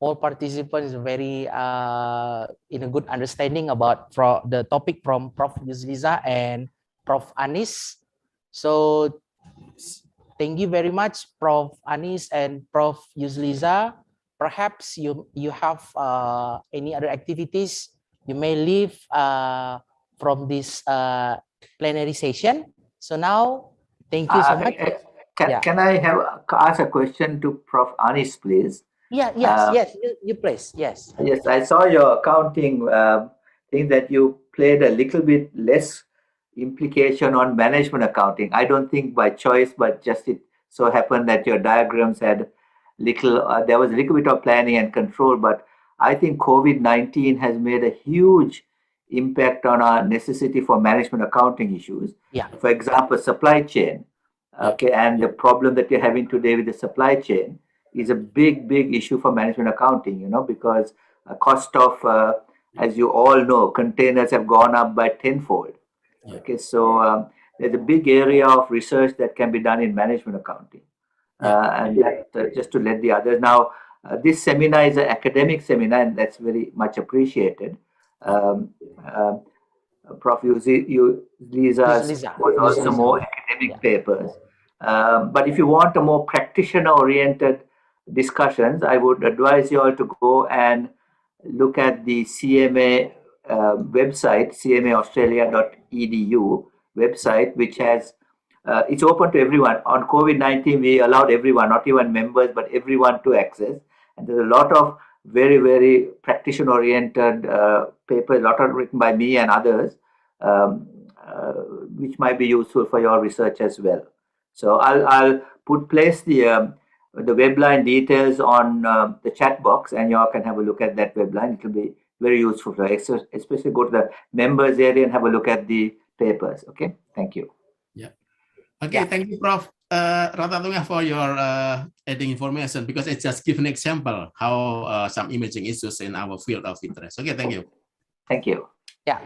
all participants very in a good understanding about the topic from Prof. Yuzliza and Prof. Anis. So thank you very much, Prof. Anis and Prof. Yuzliza. Perhaps you have any other activities you may leave from this plenary session. So now, thank you so much. Can I ask a question to Prof. Anis, please? Yes, you please, yes. Yes, I saw your accounting thing that you played a little bit less implication on management accounting. I don't think by choice, but just it so happened that your diagrams had there was a little bit of planning and control, but I think COVID-19 has made a huge impact on our necessity for management accounting issues. Yeah. For example, supply chain. Okay, and the problem that you're having today with the supply chain is a big issue for management accounting, because cost of, as you all know, containers have gone up by tenfold. Yeah. Okay, so there's a big area of research that can be done in management accounting. And that, just to let the others now, this seminar is an academic seminar, and that's very much appreciated. Um, Prof. Lisa's Lisa. was also more academic papers. But if you want a more practitioner-oriented discussions, I would advise you all to go and look at the CMA website, cmaaustralia.edu website, which has, it's open to everyone. On COVID-19, we allowed everyone, not even members, but everyone to access. And there's a lot of very practitioner-oriented papers, a lot of written by me and others, which might be useful for your research as well. So I'll place the webline details on the chat box, and you all can have a look at that webline. It will be very useful for especially go to the members area and have a look at the papers. Okay, thank you. Yeah. Okay, thank you, Prof. Ratatunga, for your adding information, because it just give an example how some imaging issues in our field of interest. Okay, thank you. Thank you. Yeah.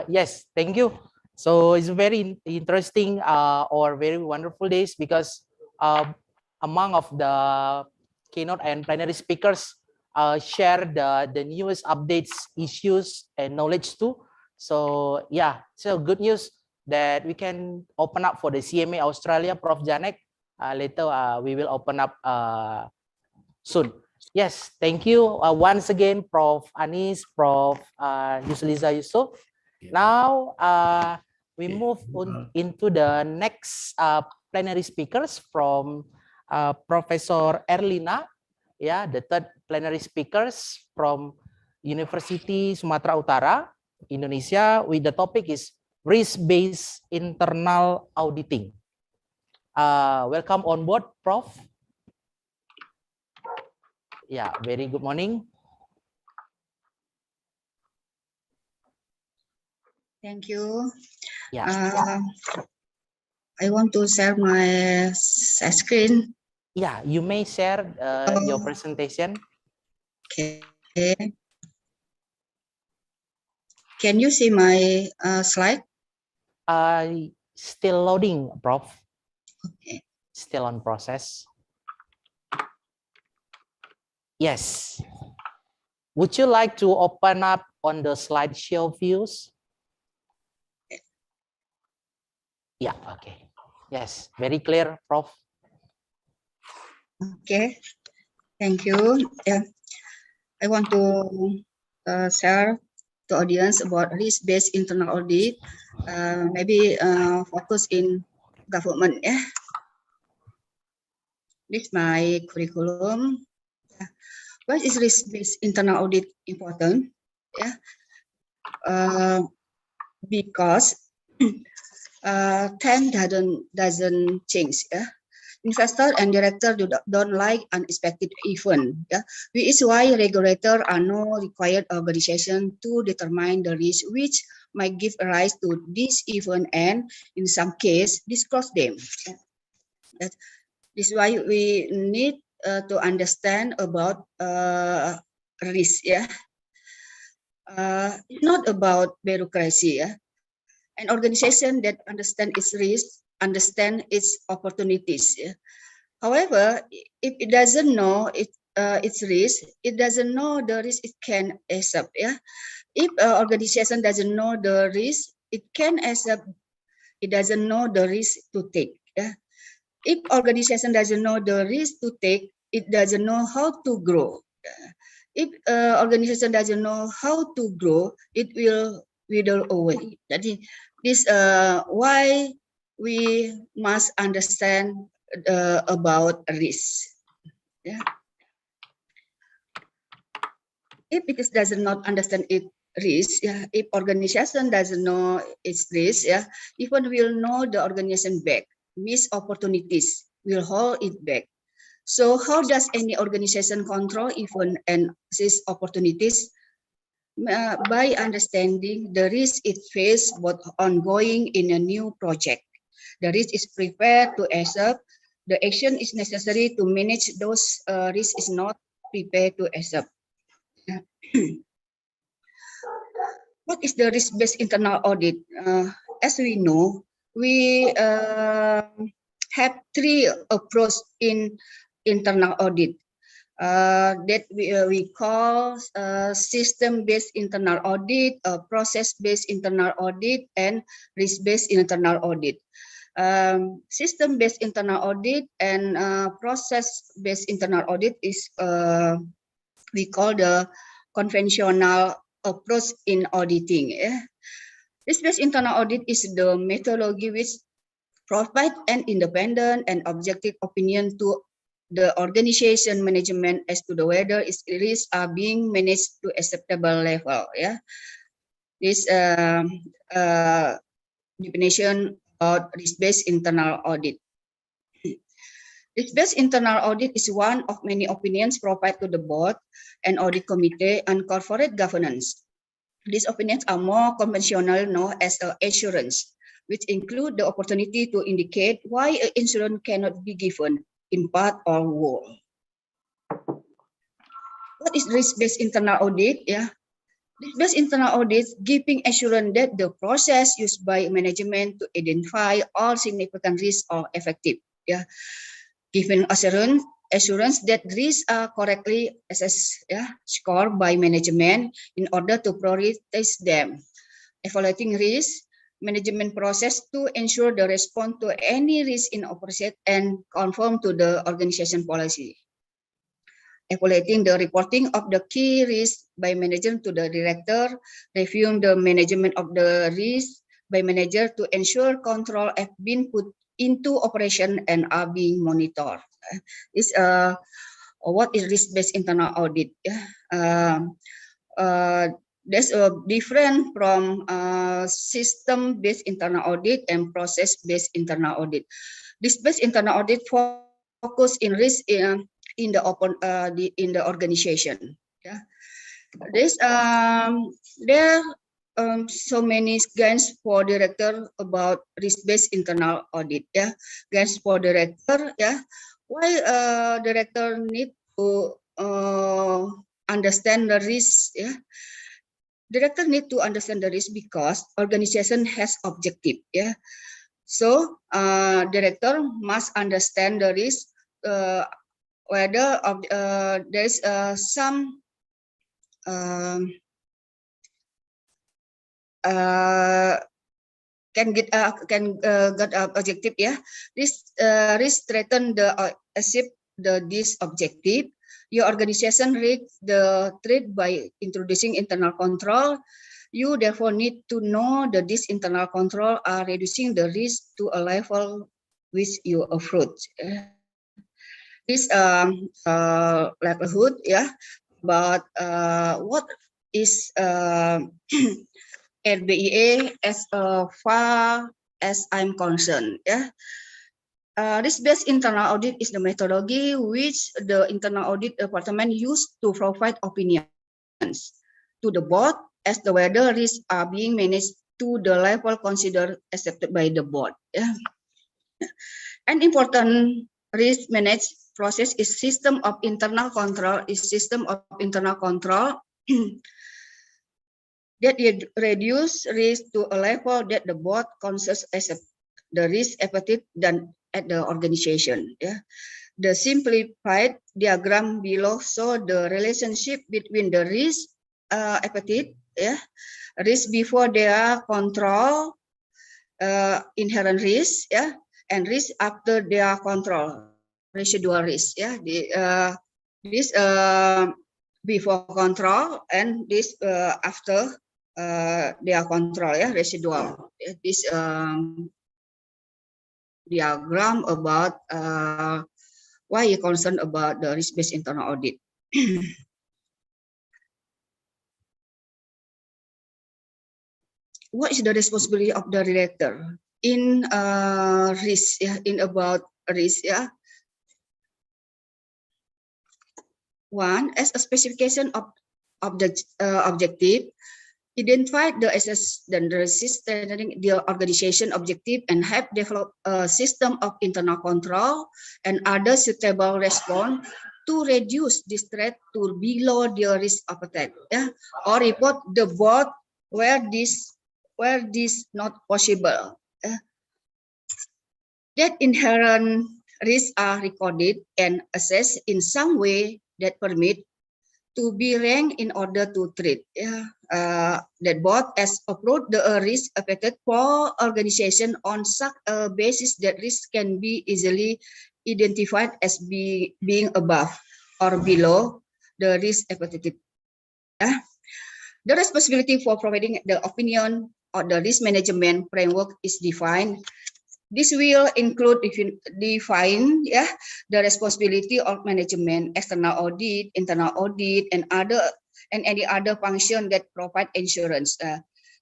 Yes, thank you. So it's very interesting or very wonderful days, because among of the keynote and plenary speakers share the newest updates, issues, and knowledge too. So yeah, so good news that we can open up for the CMA Australia, Prof. Janek. Later we will open up soon. Yes, thank you once again, Prof. Anis, Prof. Yusliza Yusuf. Now we move on into the next plenary speakers from Professor Erlina. Yeah, the third plenary speakers from University Sumatera Utara, Indonesia, with the topic is risk-based internal auditing. Welcome on board, Prof. Yeah, very good morning. Thank you. Yeah. I want to share my screen. Yeah, you may share your presentation. Okay. Can you see my slide? Still loading, Prof. Okay. Still on process. Yes. Would you like to open up on the slideshow views? Yeah, okay. Yes, very clear, Prof. Okay, thank you. Yeah, I want to share to audience about risk-based internal audit. Maybe focus in government. Yeah, this is my curriculum. Yeah. Why is risk-based internal audit important? Yeah, because time doesn't change. Yeah. Investor and director don't like unexpected event. Yeah? Which is why regulator are no required organization to determine the risk which might give rise to this event and in some case disclose them. Yeah? This is why we need to understand about risk. Yeah, it's not about bureaucracy. Yeah? An organization that understands its risk understand its opportunities. Yeah? However, if it doesn't know its risk, it doesn't know the risk it can accept. Yeah, if an organization doesn't know the risk it can accept, it doesn't know the risk to take. Yeah, if organization doesn't know the risk to take, it doesn't know how to grow. If organization doesn't know how to grow, it will wither away. That is, this why we must understand about risk. Yeah. If it does not understand its risk, yeah, if organization doesn't know its risk, yeah, even will know the organization back, miss opportunities, will hold it back. So how does any organization control even and seize opportunities? By understanding the risk it faces both ongoing in a new project. The risk is prepared to accept. The action is necessary to manage those risks is not prepared to accept. What is the risk-based internal audit? As we know, we have three approaches in internal audit that we call system-based internal audit, process-based internal audit, and risk-based internal audit. System-based internal audit and process-based internal audit is we call the conventional approach in auditing. Risk-based internal audit is the methodology which provide an independent and objective opinion to the organization management as to the whether its risks are being managed to acceptable level. Yeah, this definition of risk-based internal audit. Risk-based internal audit is one of many opinions provided to the board and audit committee on corporate governance. These opinions are more conventional known as assurance, which include the opportunity to indicate why an insurance cannot be given in part or whole. What is risk-based internal audit? Yeah, risk-based internal audit giving assurance that the process used by management to identify all significant risks are effective. Yeah, giving assurance that risks are correctly assessed, yeah, scored by management in order to prioritize them. Evaluating risk management process to ensure the response to any risk in operation and conform to the organization policy. Evaluating the reporting of the key risk by manager to the director, reviewing the management of the risk by manager to ensure control have been put into operation and are being monitored. Is what is risk-based internal audit? That's different from system-based internal audit and process-based internal audit. Risk-based internal audit focus in risk in the organization. Yeah, there so many guides for director about risk-based internal audit. Yeah, guides for director. Yeah, why director need to understand the risk? Yeah, director need to understand the risk because organization has objective. Yeah, so director must understand the risk whether there is some can get objective. Yeah, this risk threaten the achieve this objective. Your organization reach the threat by introducing internal control. You therefore need to know that this internal control are reducing the risk to a level which you approach. This livelihood, yeah, but what is RBEA as far as I'm concerned? Yeah, risk-based internal audit is the methodology which the internal audit department used to provide opinions to the board as to whether risks are being managed to the level considered accepted by the board. Yeah. An important risk management process is system of internal control. That reduce risk to a level that the board considers accept the risk appetite done at the organization. Yeah. The simplified diagram below show the relationship between the risk appetite, yeah, risk before their control, inherent risk, yeah, and risk after their control, residual risk. Yeah, this before control and this after their control. Yeah, residual. This diagram about why you concerned about the risk-based internal audit. What is the responsibility of the director in risk? Yeah, in about risk. Yeah. One, as a specification of the objective, identify the assess and resist the organization objective and have developed a system of internal control and other suitable response to reduce this threat to below the risk of attack. Yeah, or report the board where this not possible. That inherent risks are recorded and assessed in some way that permit to be ranked in order to treat. That board has approved the risk affected for organization on such a basis that risk can be easily identified as being above or below the risk affected. The responsibility for providing the opinion or the risk management framework is defined. This will include define the responsibility of management, external audit, internal audit, and any other function that provide insurance,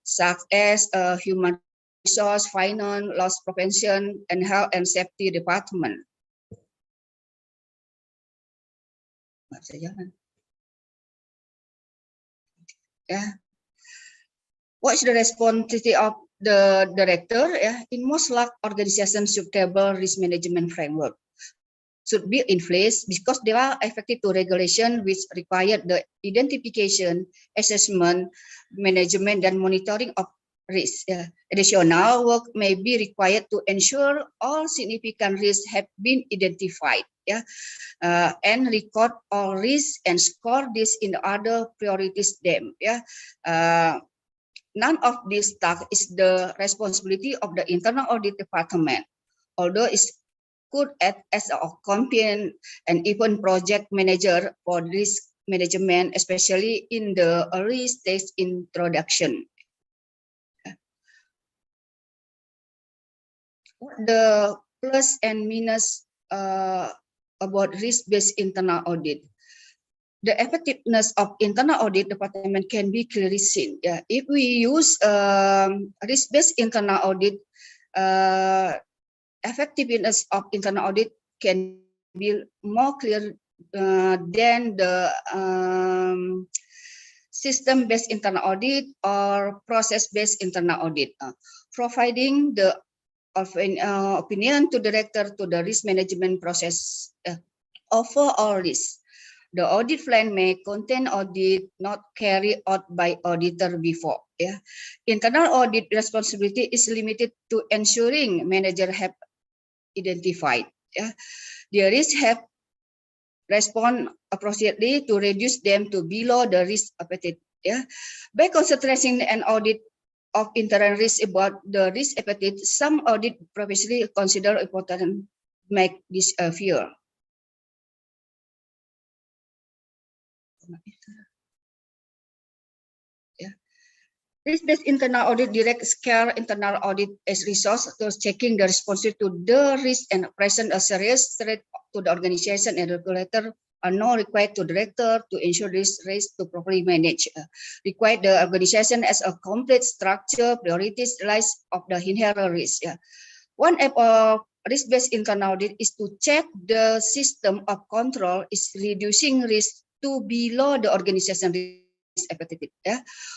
such as human resource, finance, loss prevention, and health and safety department. What is the responsibility of the director? In most large organizations, suitable risk management framework should be in place because they are effective to regulation which require the identification, assessment, management, and monitoring of risk. Additional work may be required to ensure all significant risks have been identified. And record all risks and score this in other priorities them. None of this tasks is the responsibility of the internal audit department, although it could act as a companion and even project manager for risk management, especially in the early stage introduction. The plus and minus about risk-based internal audit. The effectiveness of internal audit department can be clearly seen. If we use risk-based internal audit, effectiveness of internal audit can be more clear than the system-based internal audit or process-based internal audit, providing the opinion to director to the risk management process over all risks. The audit plan may contain audit not carried out by auditor before. Internal audit responsibility is limited to ensuring manager have identified the risks, have respond appropriately to reduce them to below the risk affected. By concentrating an audit of internal risk about the risk affected, some audit previously considered important make this fear. Risk-based internal audit direct scale internal audit as resource to checking the response to the risk and present a serious threat to the organization, and regulator are not required to director to ensure this risk to properly manage. Require the organization as a complete structure, priorities, list of the inherent risk. One app of risk-based internal audit is to check the system of control is reducing risk to below the organization risk affected.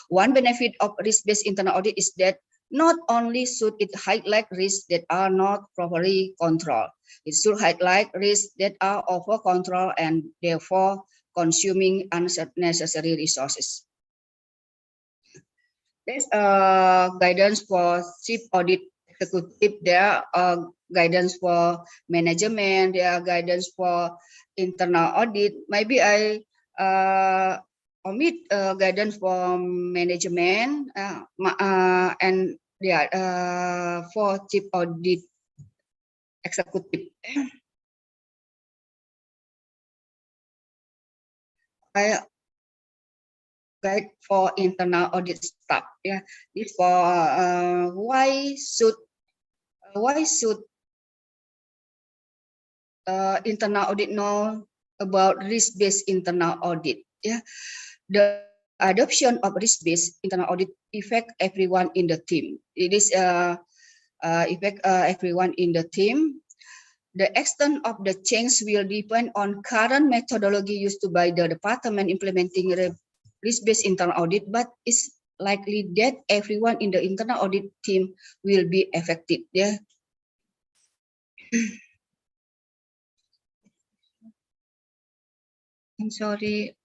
One benefit of risk-based internal audit is that not only should it highlight risks that are not properly controlled, it should highlight risks that are over control and therefore consuming unnecessary resources. There's guidance for chief audit executive. There are guidance for management. There are guidance for internal audit. Maybe I omit guidance for management and for chief audit executive. I guide for internal audit staff. This for why should internal audit know about risk-based internal audit. Yeah, the adoption of risk-based internal audit affect everyone in the team. It is affect everyone in the team. The extent of the change will depend on current methodology used by the department implementing risk-based internal audit, but it's likely that everyone in the internal audit team will be affected. Yeah. I'm sorry,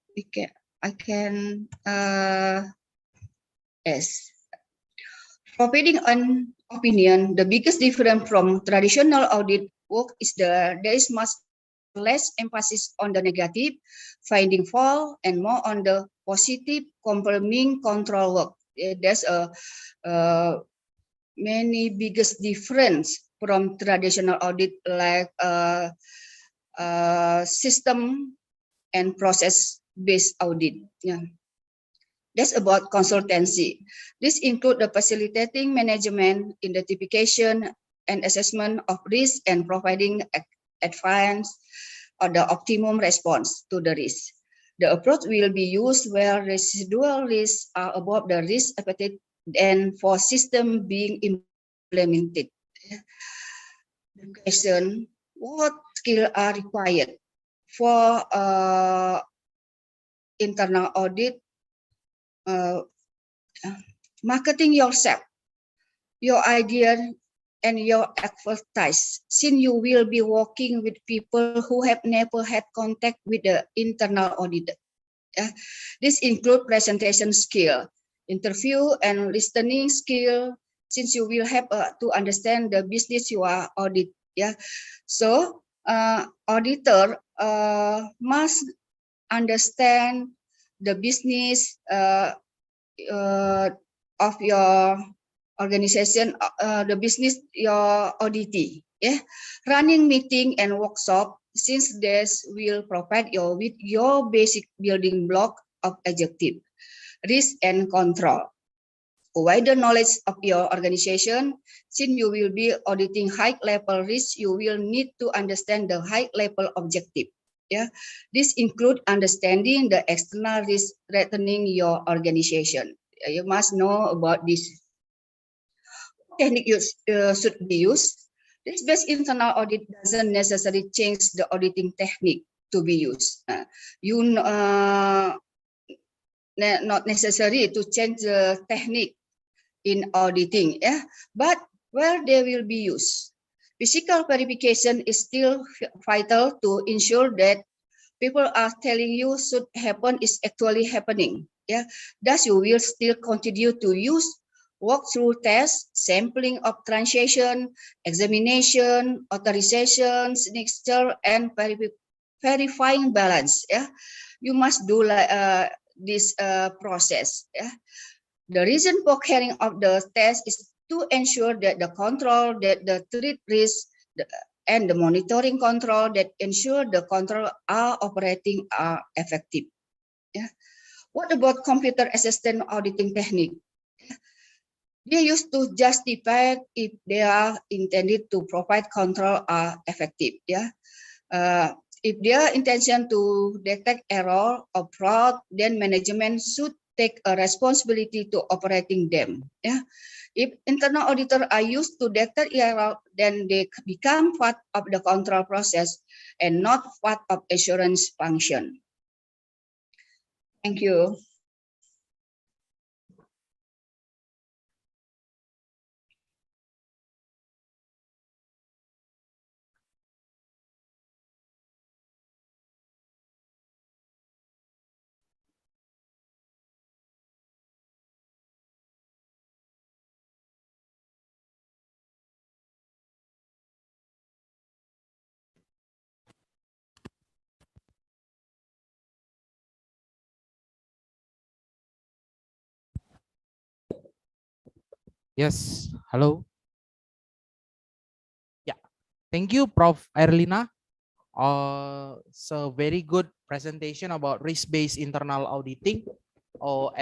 I can yes. Providing an opinion, the biggest difference from traditional audit work is there is much less emphasis on the negative, finding fault, and more on the positive, confirming control work. There's a many biggest difference from traditional audit like system and process-based audit. Yeah. That's about consultancy. This includes the facilitating management, identification, and assessment of risk and providing advice or the optimum response to the risk. The approach will be used where residual risks are above the risk appetite and for system being implemented. The question, what skills are required for internal audit? Marketing yourself, your idea, and your expertise, since you will be working with people who have never had contact with the internal auditor. This includes presentation skill, interview and listening skill, since you will have to understand the business you are audit. Yeah, so auditor must understand the business of your organization, the business you're auditing. Yeah, running meeting and workshop, since this will provide you with your basic building block of objective, risk and control. Wider knowledge of your organization, since you will be auditing high level risk, you will need to understand the high level objective. Yeah, this include understanding the external risk threatening your organization. You must know about this. Technique should be used. Risk-based internal audit doesn't necessarily change the auditing technique to be used. Not necessary to change the technique in auditing, yeah, but where they will be used. Physical verification is still vital to ensure that people are telling you should happen is actually happening. Yeah, thus you will still continue to use walkthrough tests, sampling of transaction, examination, authorization, signature, and verifying balance. Yeah, you must do this process. Yeah. The reason for carrying out the test is to ensure that the control, that the treat risk, and the monitoring control that ensure the control are operating are effective. Yeah. What about computer assisted auditing technique? They used to justify if they are intended to provide control are effective. Yeah. If their intention to detect error or fraud, then management should take a responsibility to operating them. Yeah. If internal auditors are used to detect error, then they become part of the control process and not part of assurance function. Thank you. Yes, hello. Yeah, thank you, Prof. Erlina. So very good presentation about risk-based internal auditing or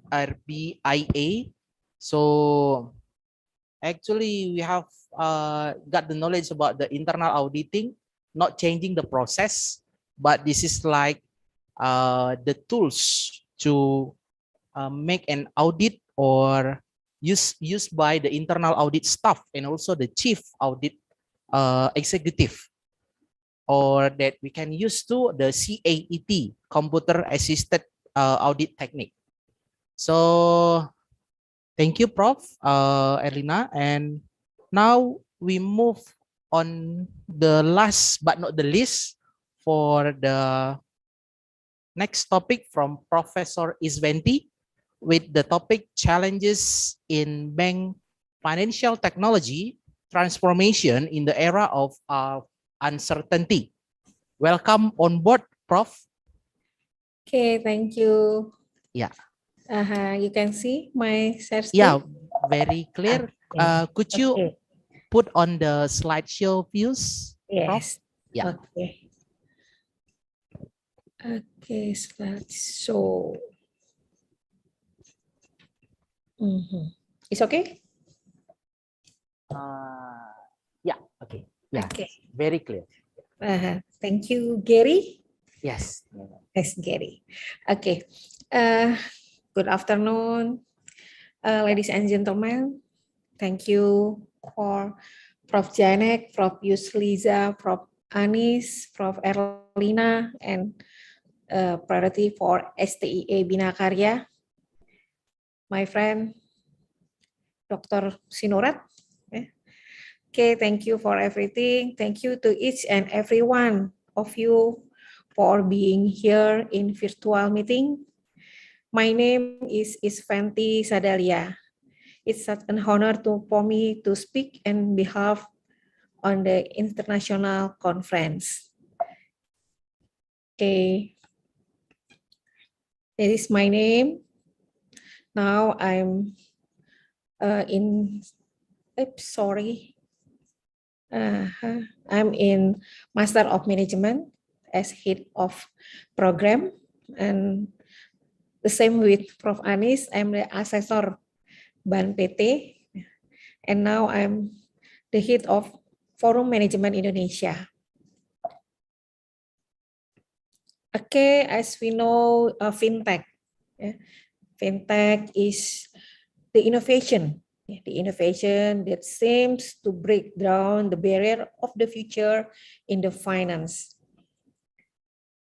RBIA. So actually we have got the knowledge about the internal auditing. not changing the process, but this is like the tools to make an audit or used by the internal audit staff and also the chief audit executive, or that we can use to the CAET, computer assisted audit technique. So thank you, Prof. Erlina. And now we move on the last but not the least for the next topic from Professor Isventi with the topic challenges in bank financial technology transformation in the era of uncertainty. Welcome on board, Prof. Okay, thank you. Yeah. You can see my share screen? Yeah, very clear. Okay. Could you Okay. put on the slideshow views, Prof? Yes. Yeah. Okay. Okay, slideshow. It's okay? Yeah, okay. Yeah, Okay. very clear. Thank you, Gary. Yes. Yes, Gary. Okay. Good afternoon, ladies and gentlemen. Thank you for Prof. Janek, Prof. Yusliza, Prof. Anis, Prof. Erlina, and priority for STIE Bina Karya. My friend, Dr. Sinurat. Okay, thank you for everything. Thank you to each and every one of you for being here in virtual meeting. My name is Isventi Sadalia. It's such an honor for me to speak on behalf on the international conference. Okay, that is my name. Now I'm I'm in Master of Management as head of program, and the same with Prof. Anis. I'm the assessor Ban PT, and now I'm the head of Forum Management Indonesia. Okay, as we know, fintech. Fintech is the innovation that seems to break down the barrier of the future in the finance.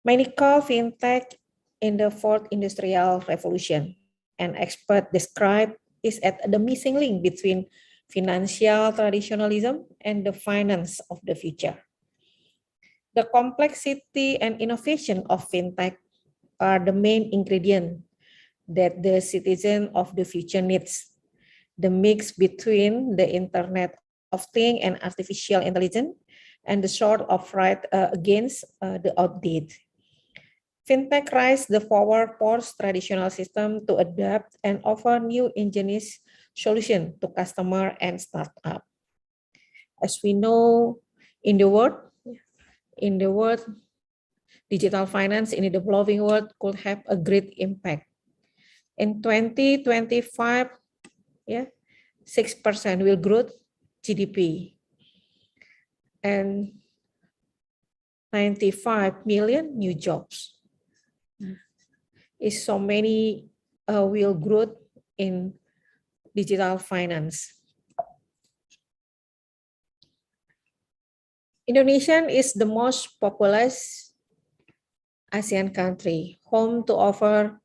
Many call fintech in the fourth industrial revolution, and experts describe it as the missing link between financial traditionalism and the finance of the future. The complexity and innovation of fintech are the main ingredient that the citizen of the future needs. The mix between the Internet of Things and artificial intelligence, and the sort of right against the outdated. Fintech rise the forward force traditional system to adapt and offer new ingenious solution to customer and startup. As we know, in the world, digital finance in the developing world could have a great impact. In 2025, 6% will grow GDP, and 95 million new jobs. Is so many will grow in digital finance. Indonesia is the most populous ASEAN country, home to over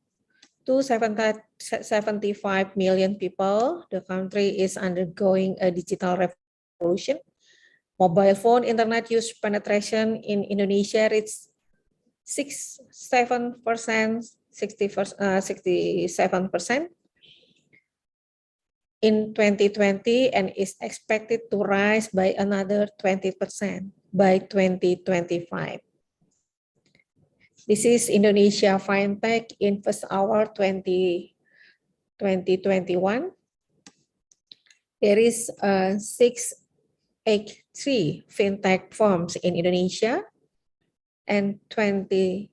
275 million people. The country is undergoing a digital revolution. Mobile phone internet use penetration in Indonesia reached 67% in 2020 and is expected to rise by another 20% by 2025. This is Indonesia FinTech in first hour 2021. There is 683 FinTech firms in Indonesia and 26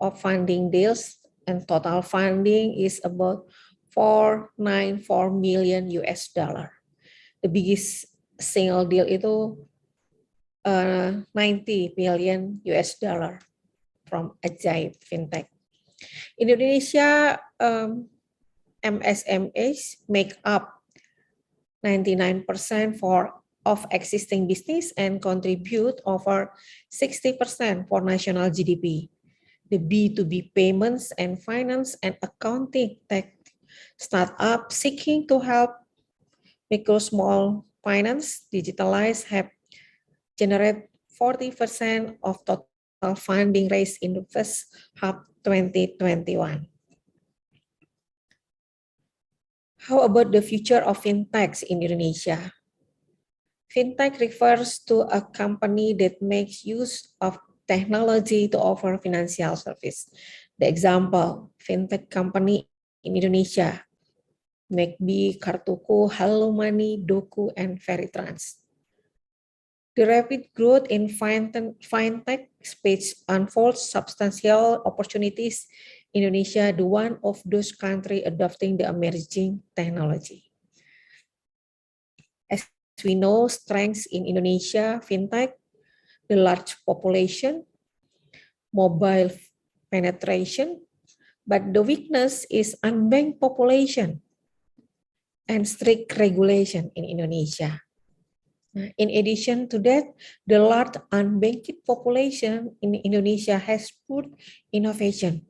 of funding deals, and total funding is about 494 million US dollar. The biggest single deal itu $90 billion from Ajaib FinTech. In Indonesia, MSMEs make up 99% of existing business and contribute over 60% for national GDP. The B2B payments and finance and accounting tech startup seeking to help micro small finance digitalize have generated 40% of total funding raised in the first half 2021. How about the future of fintechs in Indonesia? Fintech refers to a company that makes use of technology to offer financial service. The example, fintech company in Indonesia may be Kartuku, Hello Money, Doku, and Veritrans. The rapid growth in fintech space unfolds substantial opportunities in Indonesia, the one of those countries adopting the emerging technology. As we know, strengths in Indonesia fintech, the large population, mobile penetration, but the weakness is unbanked population and strict regulation in Indonesia. In addition to that, the large unbanked population in Indonesia has put innovation,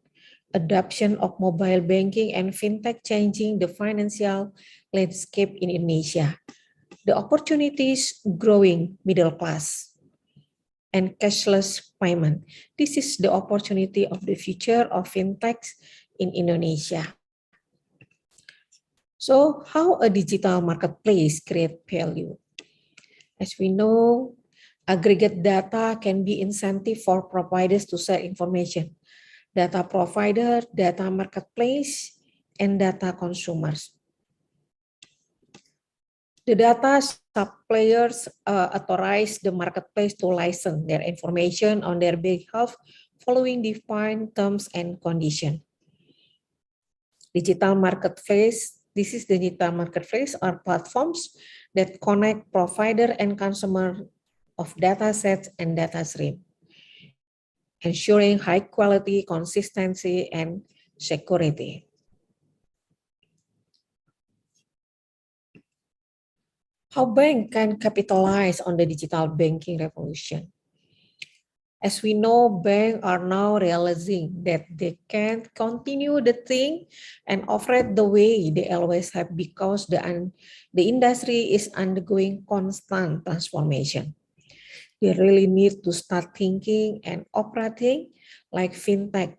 adoption of mobile banking and fintech changing the financial landscape in Indonesia. The opportunities growing middle class and cashless payment. This is the opportunity of the future of fintechs in Indonesia. So how a digital marketplace create value? As we know, aggregate data can be incentive for providers to share information. Data provider, data marketplace, and data consumers. The data suppliers authorize the marketplace to license their information on their behalf following defined terms and conditions. Digital marketplace, this is the digital marketplace are platforms that connect provider and consumer of data sets and data stream, ensuring high quality, consistency, and security. How banks can capitalize on the digital banking revolution? As we know, banks are now realizing that they can't continue the thing and operate the way they always have because the industry is undergoing constant transformation. They really need to start thinking and operating like fintech.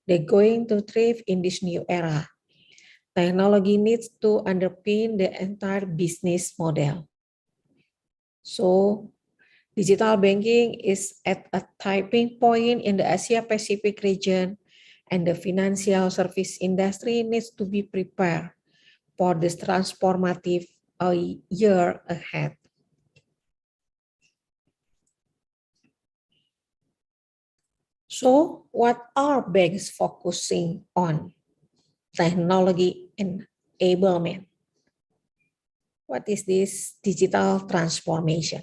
They're going to thrive in this new era. Technology needs to underpin the entire business model. So, digital banking is at a tipping point in the Asia-Pacific region, and the financial service industry needs to be prepared for this transformative year ahead. So, what are banks focusing on? Technology enablement. What is this digital transformation?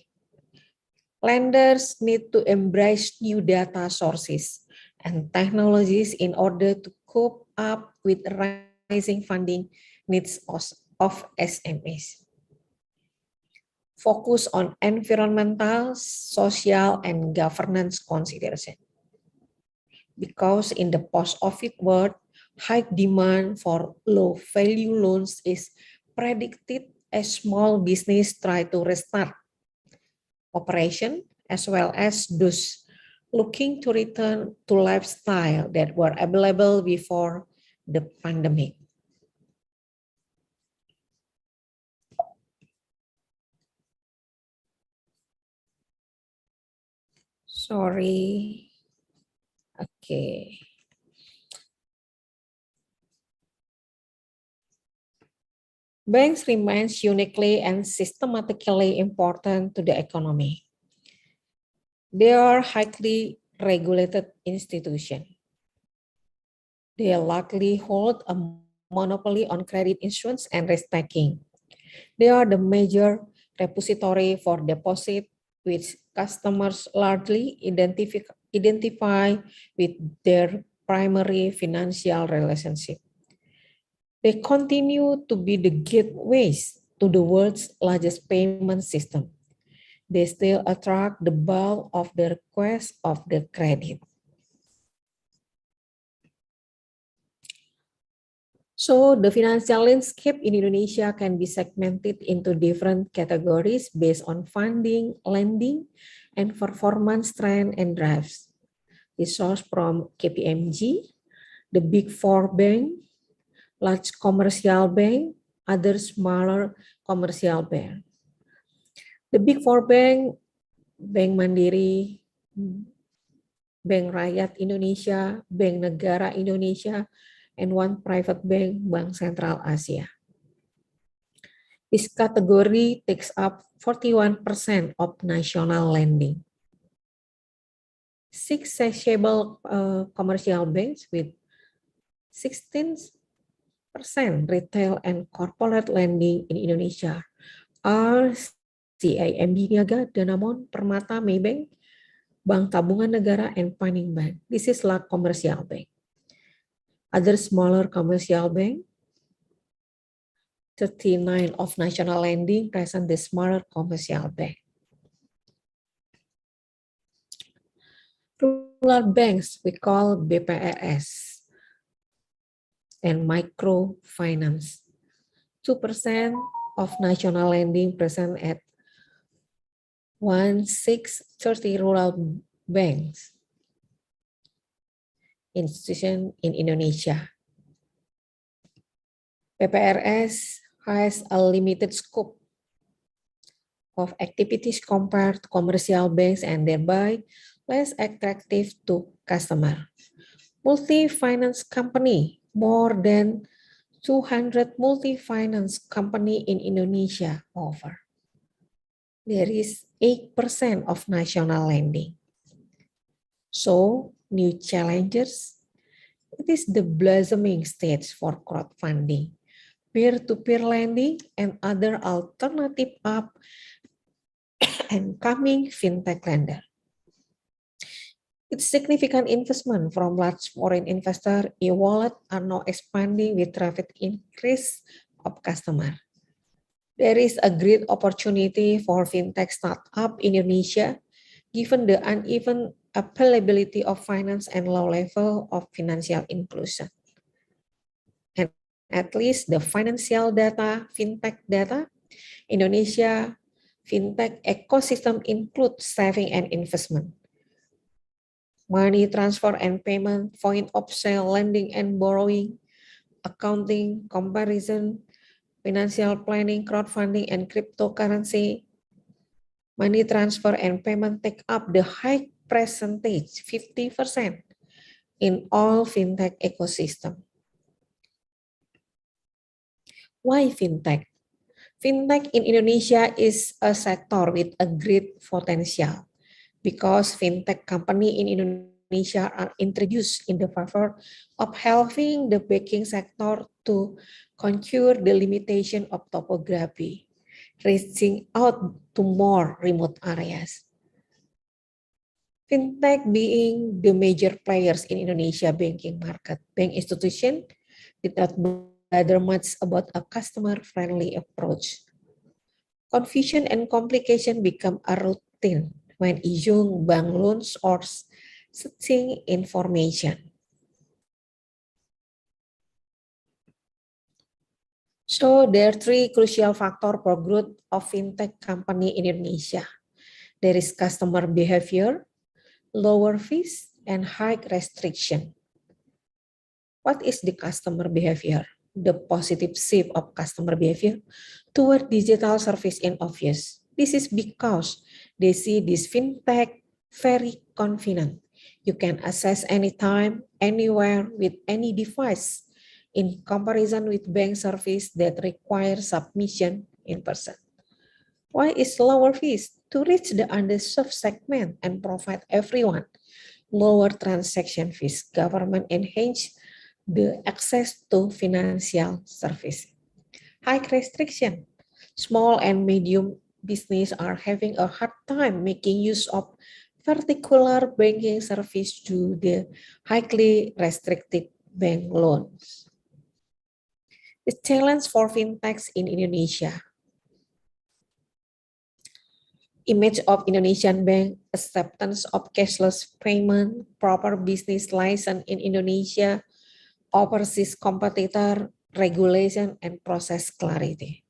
Lenders need to embrace new data sources and technologies in order to cope up with rising funding needs of SMEs. Focus on environmental, social, and governance consideration. Because in the post-COVID world, high demand for low-value loans is predicted as small business try to restart operation, as well as those looking to return to lifestyle that were available before the pandemic. Sorry. Okay. Banks remains uniquely and systematically important to the economy. They are highly regulated institutions. They likely hold a monopoly on credit issuance and risk taking. They are the major repository for deposit, which customers largely identify with their primary financial relationship. They continue to be the gateways to the world's largest payment system. They still attract the bulk of the requests of the credit. So the financial landscape in Indonesia can be segmented into different categories based on funding, lending, and performance trend and drives. This source from KPMG, the Big Four bank, large commercial bank, other smaller commercial bank. The Big Four bank, Bank Mandiri, Bank Rakyat Indonesia, Bank Negara Indonesia, and one private bank, Bank Sentral Asia. This category takes up 41% of national lending. 6 sizable commercial banks with 16% retail and corporate lending in Indonesia are CIMB Niaga, Danamon, Permata, Maybank, Bank Tabungan Negara, and Paning Bank. This is large commercial bank. Other smaller commercial bank, 39 of national lending present the smaller commercial bank. Rural banks we call BPRS and microfinance. 2% of national lending present at 1,630 rural banks. Institution in Indonesia. PPRS has a limited scope of activities compared to commercial banks and thereby less attractive to customer. Multi-finance company, more than 200 multi-finance company in Indonesia offer. There is 8% of national lending. So, new challenges, it is the blossoming stage for crowdfunding, peer-to-peer lending, and other alternative up and coming fintech lender. Its significant investment from large foreign investor e-wallet are now expanding with rapid increase of customer. There is a great opportunity for fintech startup in Indonesia, given the uneven availability of finance and low level of financial inclusion. And at least the financial data, fintech data, Indonesia fintech ecosystem includes saving and investment, money transfer and payment, point of sale, lending and borrowing, accounting, comparison, financial planning, crowdfunding, and cryptocurrency. Money transfer and payment take up the high percentage, 50% in all fintech ecosystem. Why fintech? Fintech in Indonesia is a sector with a great potential because fintech company in Indonesia are introduced in the favor of helping the banking sector to conquer the limitation of topography, reaching out to more remote areas. Fintech being the major players in Indonesia banking market, bank institution did not bother much about a customer-friendly approach. Confusion and complication become a routine when issuing bank loans or searching information. So there are 3 crucial factors for growth of fintech company in Indonesia. There is customer behavior, lower fees, and high restriction. What is the customer behavior? The positive shift of customer behavior toward digital service is obvious. This is because they see this fintech very convenient. You can access anytime, anywhere, with any device, in comparison with bank service that require submission in person. Why is lower fees? To reach the underserved segment and provide everyone lower transaction fees. Government enhance the access to financial service. High restriction. Small and medium business are having a hard time making use of particular banking service due to the highly restricted bank loans. The challenge for fintechs in Indonesia. Image of Indonesian bank, acceptance of cashless payment, proper business license in Indonesia, overseas competitor, regulation, and process clarity.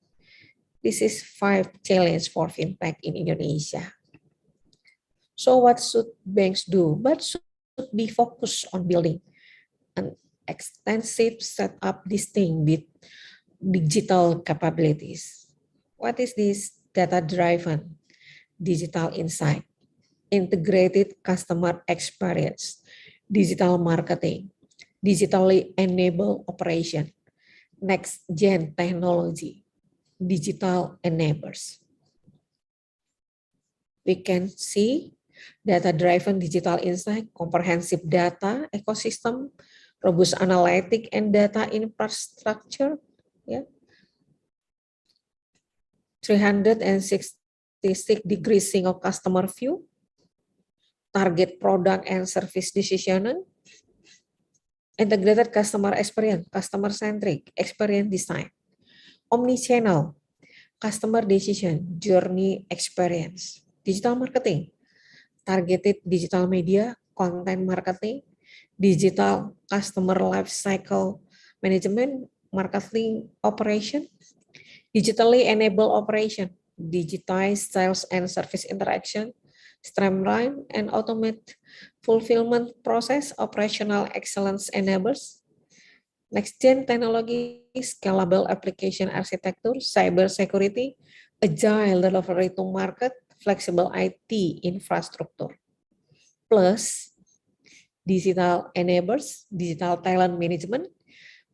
This is 5 challenges for fintech in Indonesia. So what should banks do? But should be focused on building an extensive setup distinct with digital capabilities. What is this? Data-driven digital insight, integrated customer experience, digital marketing, digitally enabled operation, next-gen technology, digital enablers. We can see data-driven digital insight, comprehensive data ecosystem, robust analytic and data infrastructure, yeah. 366-degree single customer view, target product and service decisioning, integrated customer experience, customer-centric experience design, omni-channel, customer decision, journey experience, digital marketing, targeted digital media, content marketing, digital customer life cycle management, marketing operation, digitally enabled operation, digitize sales and service interaction, streamline and automate fulfillment process, operational excellence enablers, next-gen technology, scalable application architecture, cyber security, agile delivery to market, flexible IT infrastructure, plus digital enablers, digital talent management,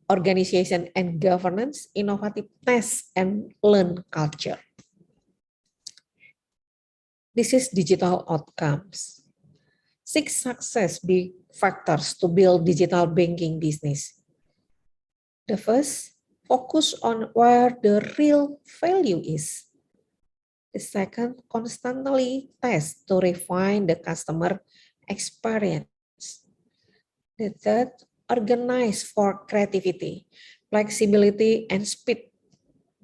organization and governance, innovative test and learn culture. This is digital outcomes. 6 success big factors to build digital banking business. The first, focus on where the real value is. The second, constantly test to refine the customer experience. The third, organize for creativity, flexibility, and speed.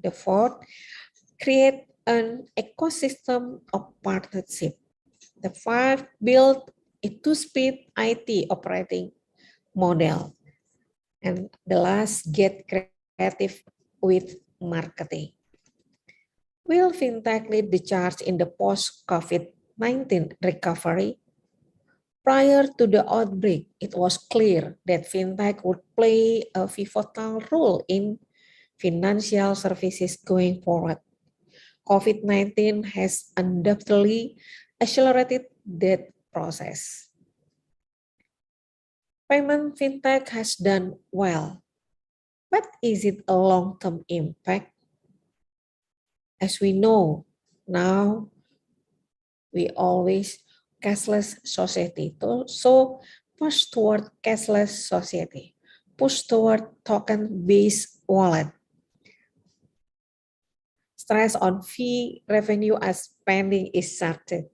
The fourth, create an ecosystem of partnership. The fifth, build a two-speed IT operating model. And the last, get creative with marketing. Will fintech lead the charge in the post-COVID-19 recovery? Prior to the outbreak, it was clear that fintech would play a pivotal role in financial services going forward. COVID-19 has undoubtedly accelerated that process. Payment fintech has done well, but is it a long-term impact? As we know, now we always cashless society. So push toward cashless society, push toward token-based wallet. Stress on fee revenue as spending is started.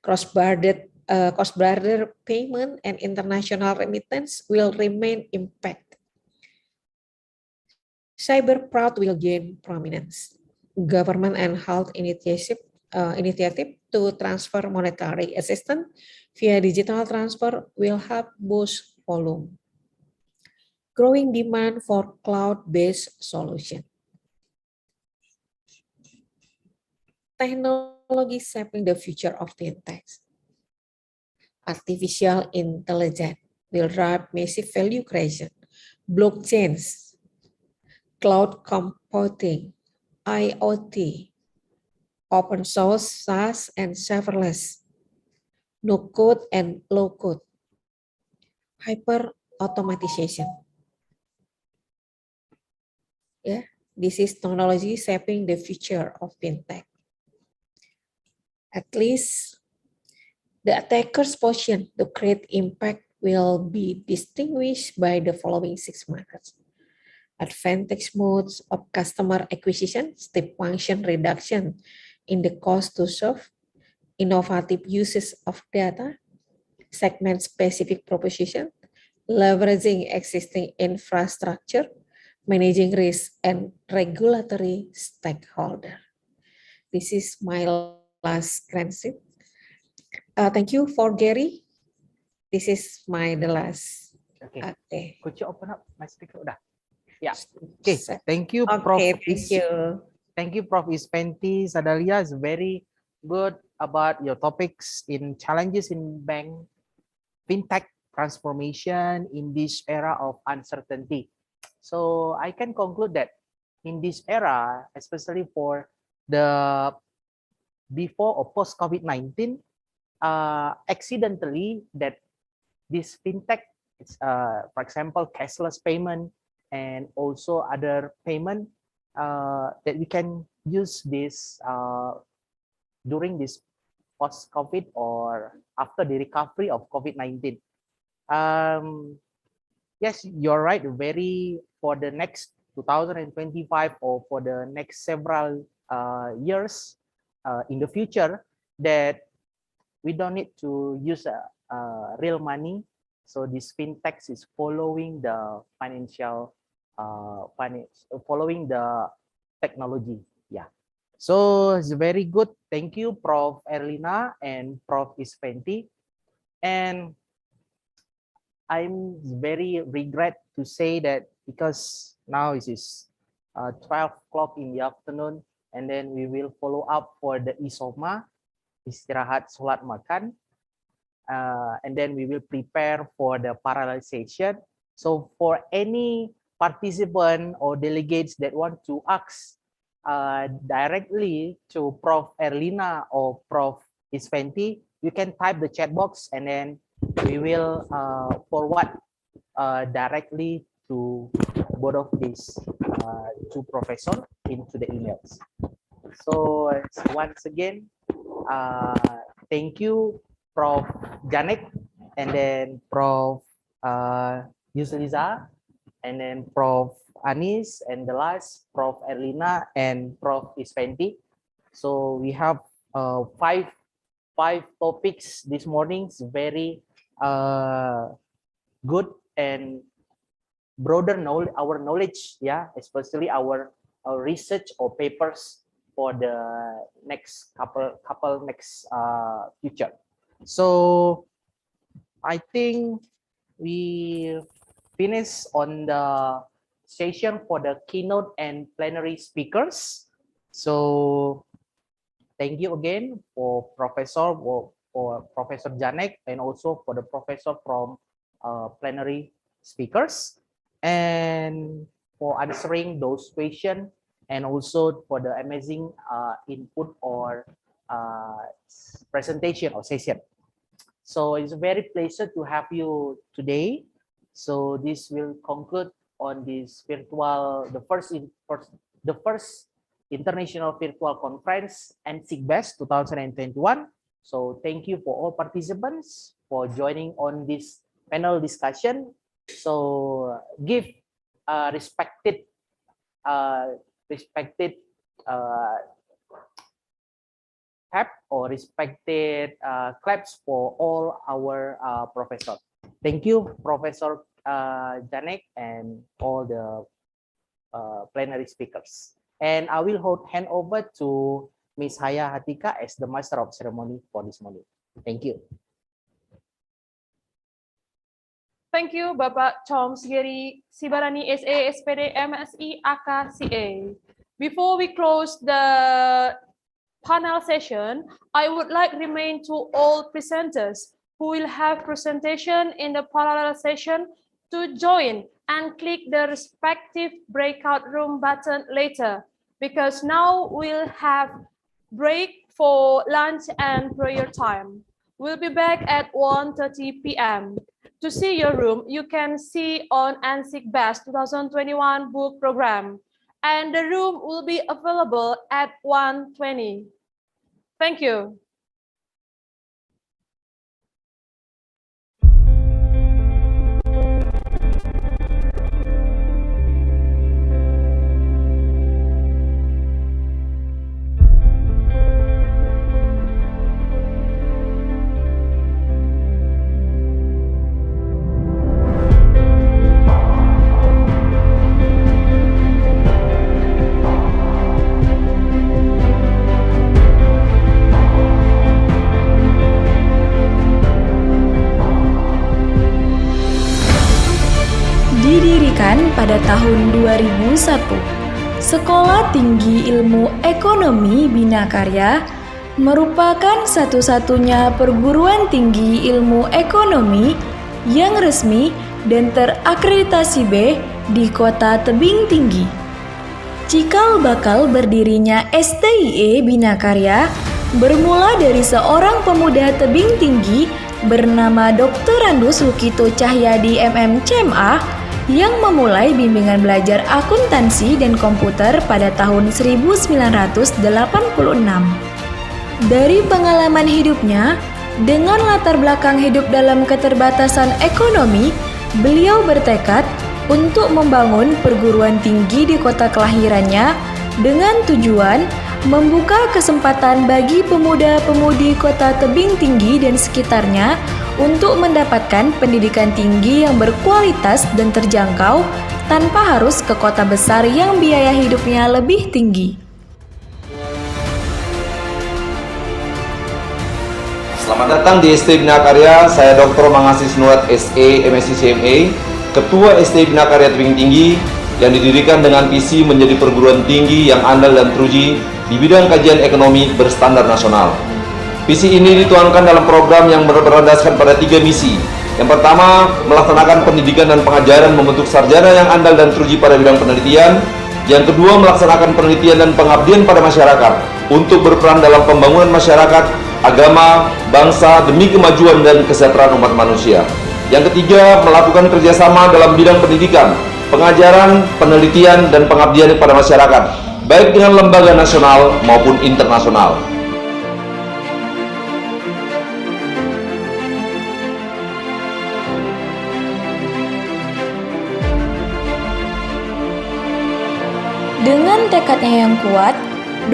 Cross-border payment and international remittance will remain impact. Cyber fraud will gain prominence. Government and health initiative to transfer monetary assistance via digital transfer will help boost volume. Growing demand for cloud-based solution. Technology shaping the future of fintech. Artificial intelligence will drive massive value creation. Blockchains, cloud computing, IoT, open source, SaaS, and serverless, no code and low code, hyper automatization. Yeah, this is technology shaping the future of fintech. At least the attacker's position to create impact will be distinguished by the following 6 markers. Advantage modes of customer acquisition, step function reduction in the cost to serve, innovative uses of data, segment-specific proposition, leveraging existing infrastructure, managing risk, and regulatory stakeholder. This is my last transcript. Thank you for Gary. This is the last. Okay. Could you open up my speaker? Udah. Yeah. Okay. Thank you, Prof. Okay, thank you. Thank you, Prof. Isventi Sadalia. Is very good about your topics in challenges in bank fintech transformation in this era of uncertainty. So I can conclude that in this era, especially for the before or post COVID-19, accidentally that this fintech, for example, cashless payment and also other payment that we can use this during this post-COVID or after the recovery of COVID-19. Yes, you're right. Very for the next 2025 or for the next several years in the future, that we don't need to use real money. So this fintech is following the following the technology. Yeah. So it's very good. Thank you, Prof. Erlina and Prof. Isventi. And I'm very regret to say that because now it is 12 o'clock in the afternoon, and then we will follow up for the isoma, istirahat sholat makan, and then we will prepare for the parallel session. So for any participant or delegates that want to ask directly to Prof. Erlina or Prof. Isventi, you can type the chat box and then we will forward directly to both of these two professors into the emails. So once again, thank you, Prof. Janek, and then Prof. Yusliza, and then Prof. Anis, and the last Prof. Erlina and Prof. Isventi. So we have five topics this morning. It's very good and broader knowledge, our knowledge, yeah, especially our research or papers for the next couple next future. So I think we finish on the session for the keynote and plenary speakers. So thank you again for Professor Janek, and also for the professor from plenary speakers, and for answering those questions, and also for the amazing input or presentation or session. So it's a very pleasure to have you today. So this will conclude on this virtual, the first International Virtual Conference NSIG-BEST 2021. So thank you for all participants for joining on this panel discussion. So give respected tap or respected claps for all our professors. Thank you, Professor Janek, and all the plenary speakers. And I will hand over to Ms. Haya Hatika as the Master of Ceremony for this morning. Thank you. Thank you, Bapak Chom Sigeri Sibarani SA SPD MSI AK CA. Before we close the panel session, I would like to remind to all presenters who will have presentation in the parallel session to join and click the respective breakout room button later, because now we'll have break for lunch and prayer time. We'll be back at 1:30 p.m. To see your room, you can see on NSIG-BEST 2021 book program, and the room will be available at 1:20. Thank you. Didirikan pada tahun 2001, Sekolah Tinggi Ilmu Ekonomi Bina Karya merupakan satu-satunya perguruan tinggi ilmu ekonomi yang resmi dan terakreditasi B di Kota Tebing Tinggi. Cikal bakal berdirinya STIE Bina Karya bermula dari seorang pemuda tebing tinggi bernama Dr. Andus Lukito Cahyadi MM CMA yang memulai bimbingan belajar akuntansi dan komputer pada tahun 1986. Dari pengalaman hidupnya, dengan latar belakang hidup dalam keterbatasan ekonomi, beliau bertekad untuk membangun perguruan tinggi di kota kelahirannya dengan tujuan membuka kesempatan bagi pemuda-pemudi kota Tebing Tinggi dan sekitarnya untuk mendapatkan pendidikan tinggi yang berkualitas dan terjangkau tanpa harus ke kota besar yang biaya hidupnya lebih tinggi. Selamat datang di STIE Bina Karya. Saya Dr. Mangasis Nurat SE MSc CMA, Ketua STIE Bina Karya Tebing Tinggi yang didirikan dengan visi menjadi perguruan tinggi yang andal dan teruji di bidang kajian ekonomi berstandar nasional. Visi ini dituangkan dalam program yang berlandaskan pada 3 misi. Yang pertama, melaksanakan pendidikan dan pengajaran membentuk sarjana yang andal dan teruji pada bidang penelitian. Yang kedua, melaksanakan penelitian dan pengabdian pada masyarakat untuk berperan dalam pembangunan masyarakat, agama, bangsa demi kemajuan dan kesejahteraan umat manusia. Yang ketiga, melakukan kerjasama dalam bidang pendidikan, pengajaran, penelitian, dan pengabdian pada masyarakat, baik dengan lembaga nasional maupun internasional. Dengan tekadnya yang kuat,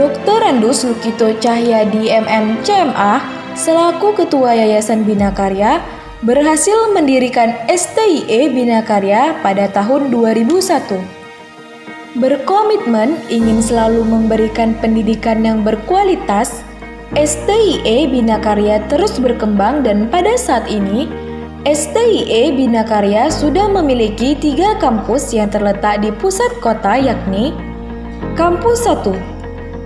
Dr. Andus Lukito Cahyadi MM CMA selaku Ketua Yayasan Bina Karya berhasil mendirikan STIE Bina Karya pada tahun 2001. Berkomitmen ingin selalu memberikan pendidikan yang berkualitas, STIE Bina Karya terus berkembang dan pada saat ini STIE Bina Karya sudah memiliki 3 kampus yang terletak di pusat kota, yakni Kampus 1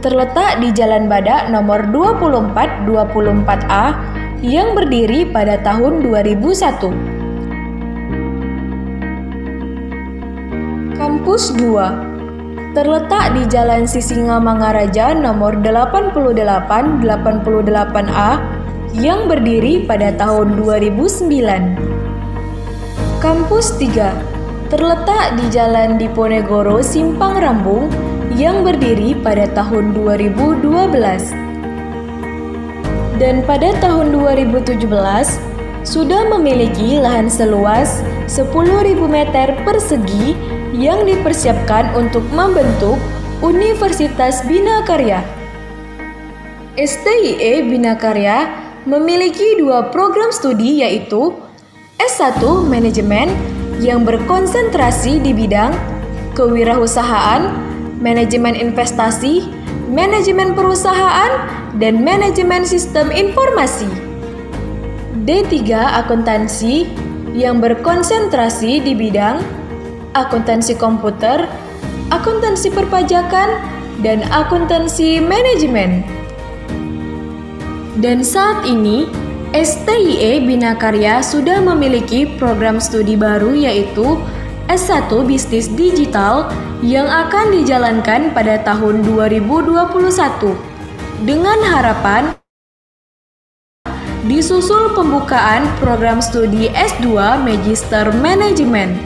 terletak di Jalan Badak nomor 2424A yang berdiri pada tahun 2001. Kampus 2 terletak di Jalan Sisingamangaraja nomor 8888A yang berdiri pada tahun 2009. Kampus 3 terletak di Jalan Diponegoro Simpang Rambung yang berdiri pada tahun 2012. Dan pada tahun 2017 sudah memiliki lahan seluas 10.000 meter persegi yang dipersiapkan untuk membentuk Universitas Bina Karya. STIE Bina Karya memiliki 2 program studi, yaitu S1 Manajemen yang berkonsentrasi di bidang kewirausahaan, manajemen investasi, manajemen perusahaan, dan manajemen sistem informasi. D3 Akuntansi yang berkonsentrasi di bidang akuntansi komputer, akuntansi perpajakan, dan akuntansi manajemen. Dan saat ini, STIE Bina Karya sudah memiliki program studi baru, yaitu S1 Bisnis Digital yang akan dijalankan pada tahun 2021 dengan harapan disusul pembukaan program studi S2 Magister Manajemen.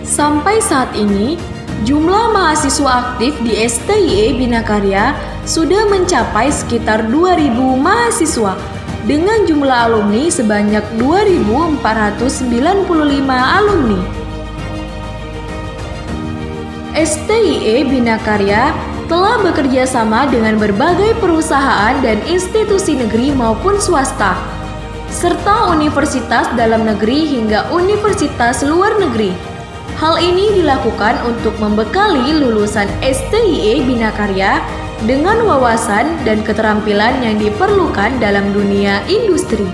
Sampai saat ini, jumlah mahasiswa aktif di STIE Bina Karya sudah mencapai sekitar 2.000 mahasiswa dengan jumlah alumni sebanyak 2.495 alumni. STIE Bina Karya telah bekerja sama dengan berbagai perusahaan dan institusi negeri maupun swasta, serta universitas dalam negeri hingga universitas luar negeri. Hal ini dilakukan untuk membekali lulusan STIE Bina Karya dengan wawasan dan keterampilan yang diperlukan dalam dunia industri.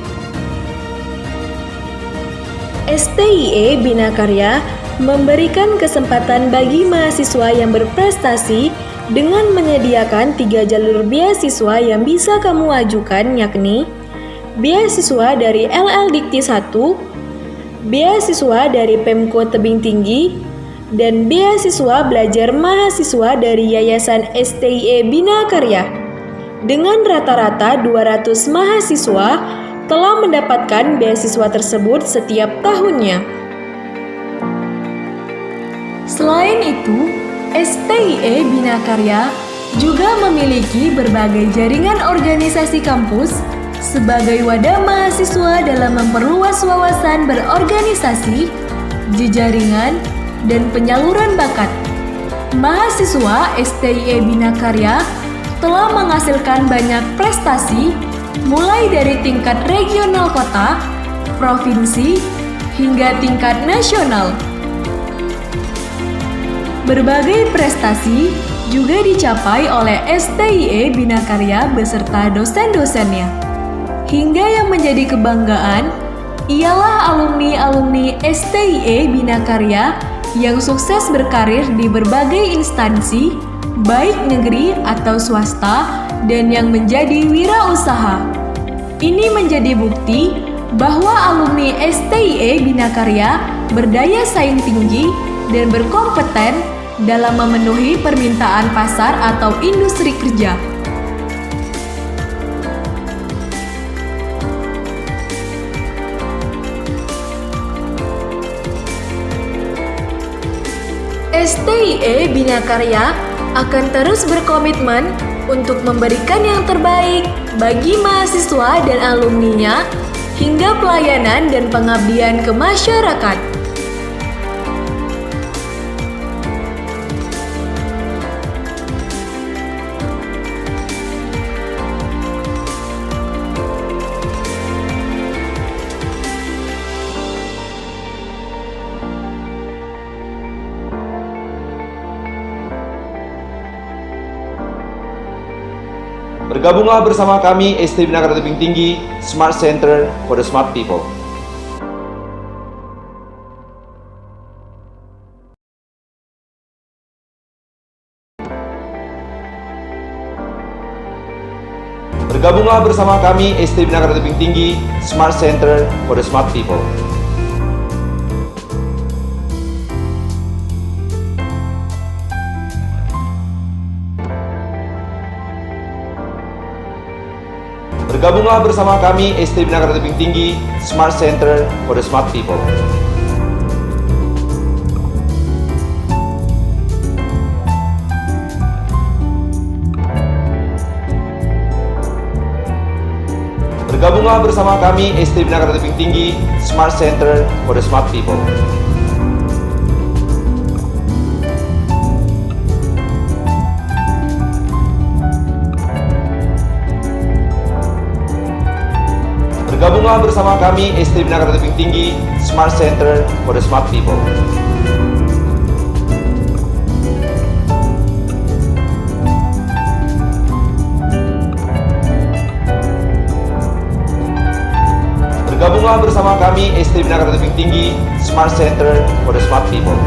STIE Bina Karya memberikan kesempatan bagi mahasiswa yang berprestasi dengan menyediakan 3 jalur beasiswa yang bisa kamu ajukan, yakni beasiswa dari LL Dikti 1, beasiswa dari Pemko Tebing Tinggi, dan beasiswa belajar mahasiswa dari Yayasan STIE Bina Karya. Dengan rata-rata 200 mahasiswa telah mendapatkan beasiswa tersebut setiap tahunnya. Selain itu, STIE Bina Karya juga memiliki berbagai jaringan organisasi kampus sebagai wadah mahasiswa dalam memperluas wawasan berorganisasi, jejaringan, dan penyaluran bakat. Mahasiswa STIE Bina Karya telah menghasilkan banyak prestasi mulai dari tingkat regional kota, provinsi, hingga tingkat nasional. Berbagai prestasi juga dicapai oleh STIE Bina Karya beserta dosen-dosennya. Hingga yang menjadi kebanggaan ialah alumni-alumni STIE Bina Karya yang sukses berkarir di berbagai instansi, baik negeri atau swasta, dan yang menjadi wirausaha. Ini menjadi bukti bahwa alumni STIE Bina Karya berdaya saing tinggi dan berkompeten dalam memenuhi permintaan pasar atau industri kerja. STIE Bina Karya akan terus berkomitmen untuk memberikan yang terbaik bagi mahasiswa dan alumninya hingga pelayanan dan pengabdian ke masyarakat. Bergabunglah bersama kami STIE Bina Karya Tebing Tinggi, Smart Center for the Smart People. Bergabunglah bersama kami STIE Bina Karya Tebing Tinggi, Smart Center for the Smart People. Bergabunglah bersama kami STIE Bina Karya Tebing Tinggi, Smart Center for the Smart People. Bergabunglah bersama kami STIE Bina Karya Tebing Tinggi, Smart Center for the Smart People. Bergabunglah bersama kami STIE Bina Karya Tebing Tinggi, Smart Center for the Smart People. Bergabunglah bersama kami STIE Bina Karya Tebing Tinggi, Smart Center for the Smart People.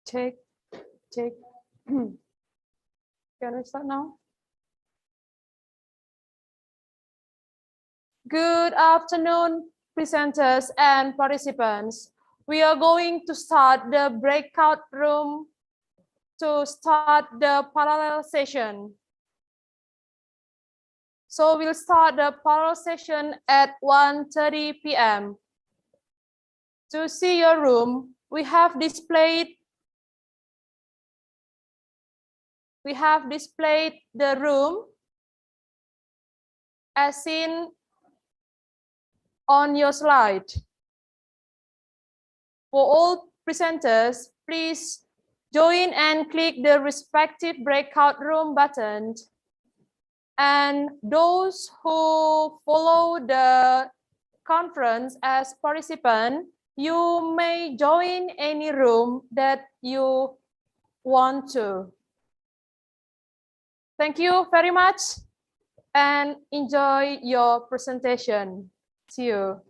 Check, check. Can we start now? Good afternoon, presenters and participants. We are going to start the breakout room to start the parallel session. So we'll start the parallel session at 1:30 p.m. To see your room, we have displayed the room as seen on your slide. For all presenters, please join and click the respective breakout room button. And those who follow the conference as participant, you may join any room that you want to. Thank you very much and enjoy your presentation. See you.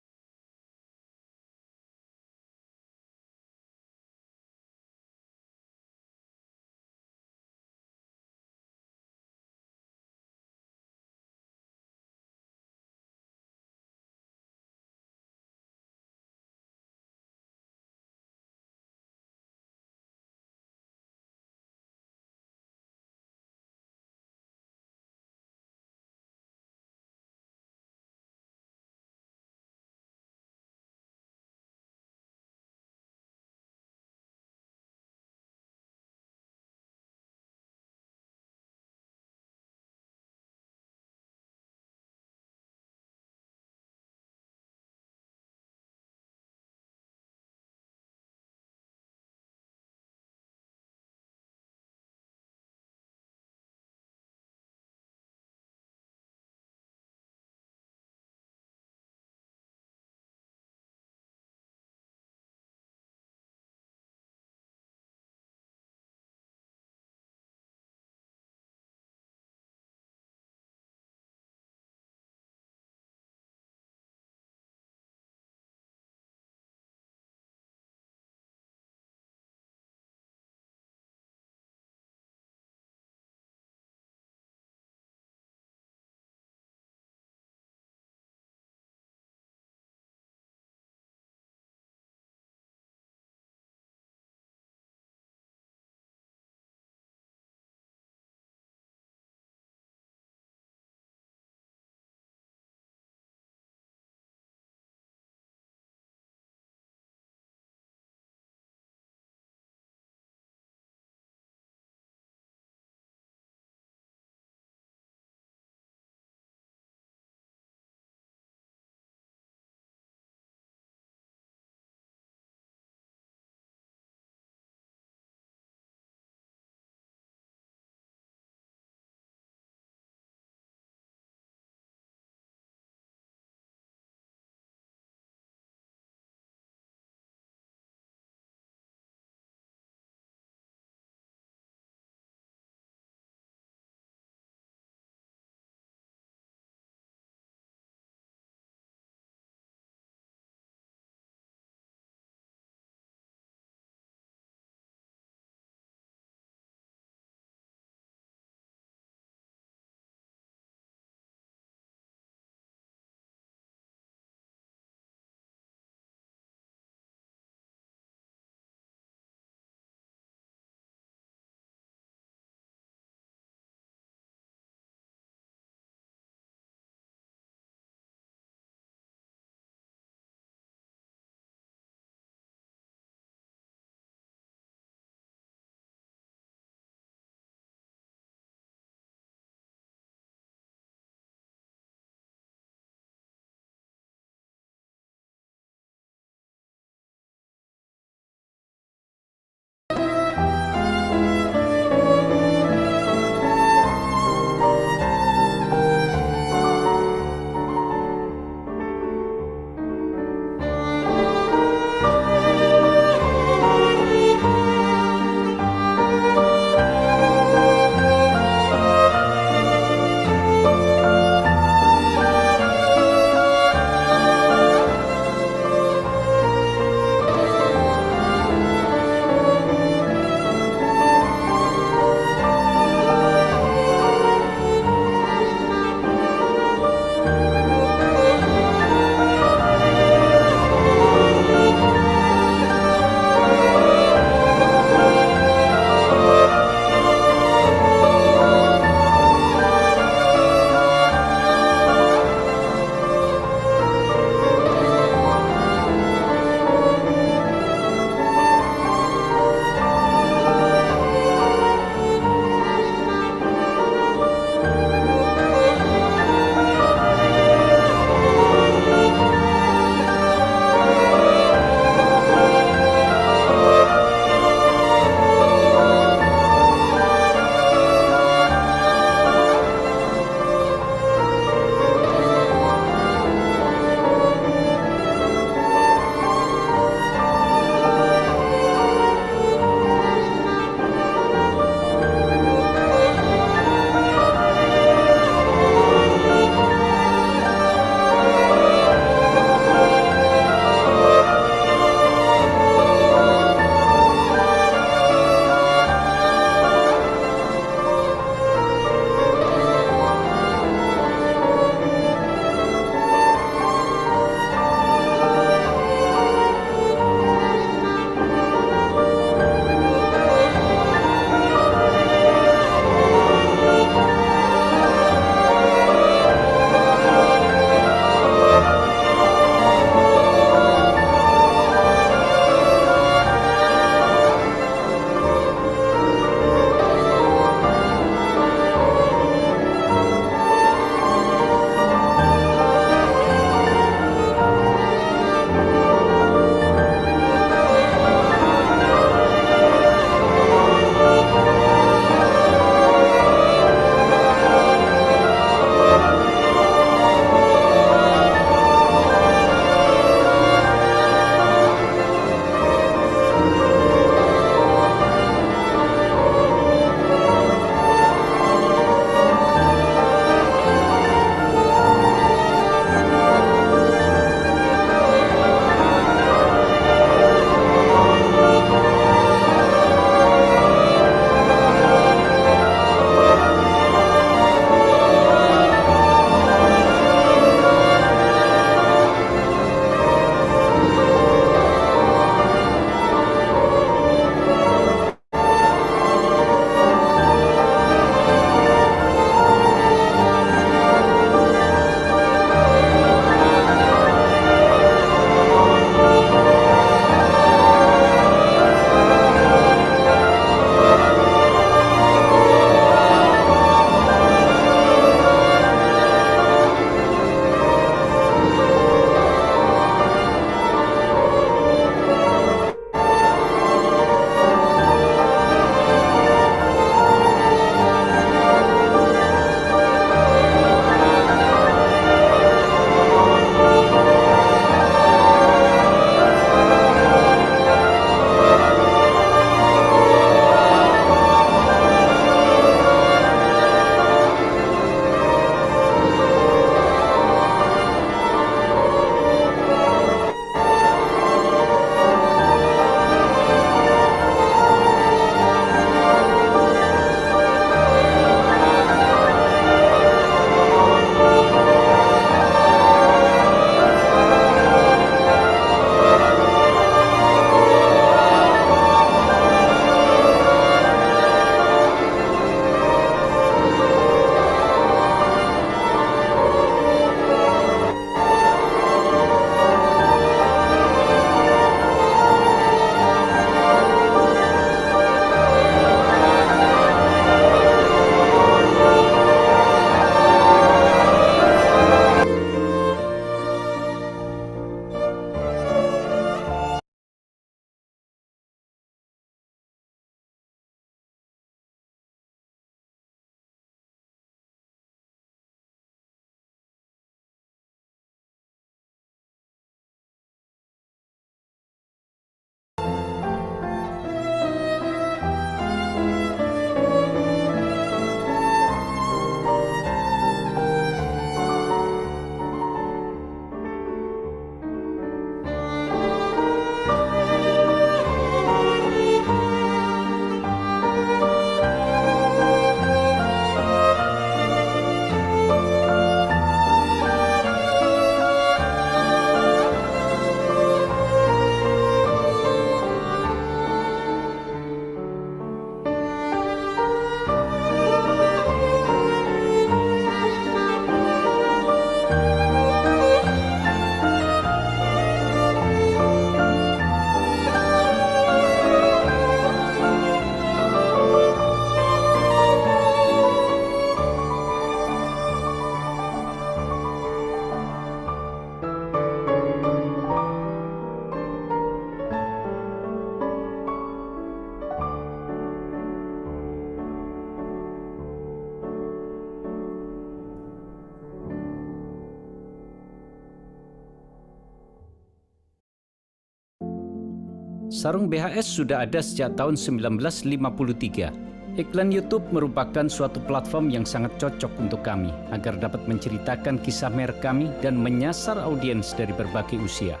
Sarung BHS sudah ada sejak tahun 1953. Iklan YouTube merupakan suatu platform yang sangat cocok untuk kami agar dapat menceritakan kisah merek kami dan menyasar audiens dari berbagai usia.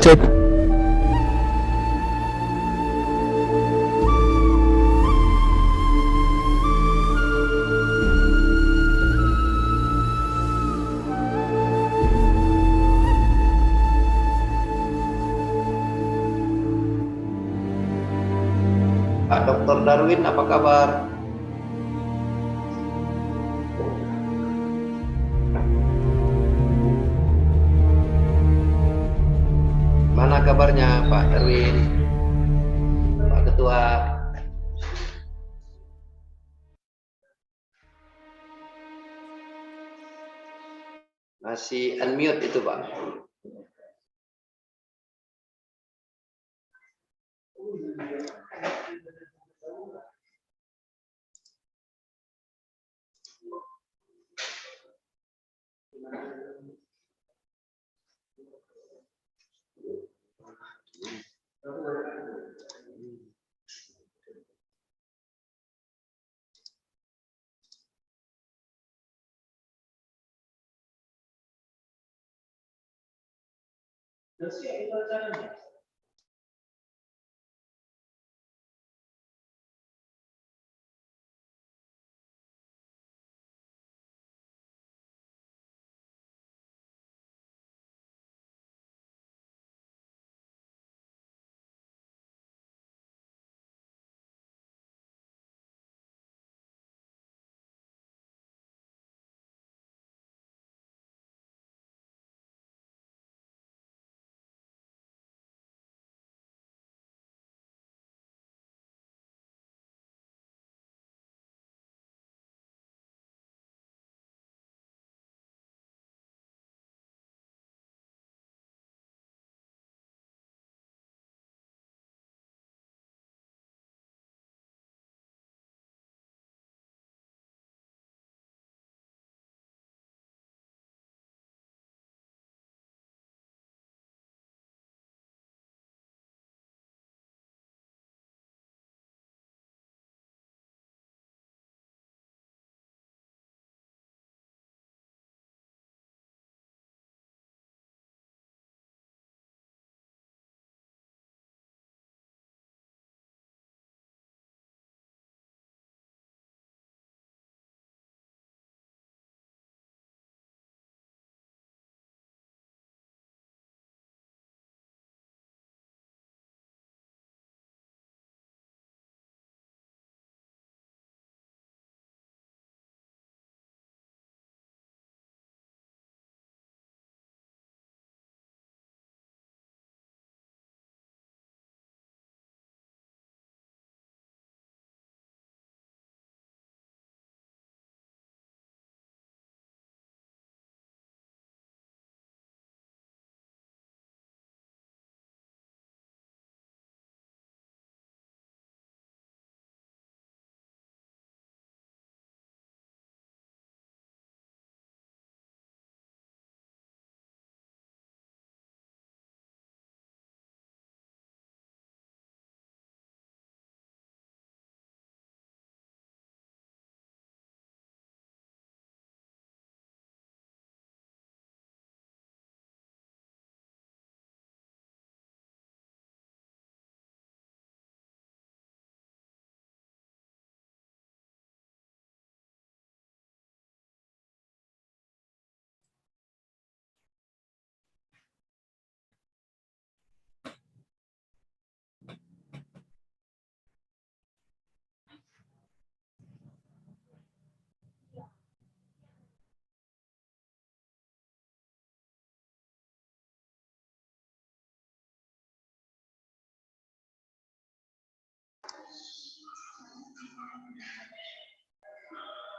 cek. Pak Dr. Darwin, apa kabar? Mana kabarnya Pak Darwin? Pak Ketua? Masih unmute itu Pak.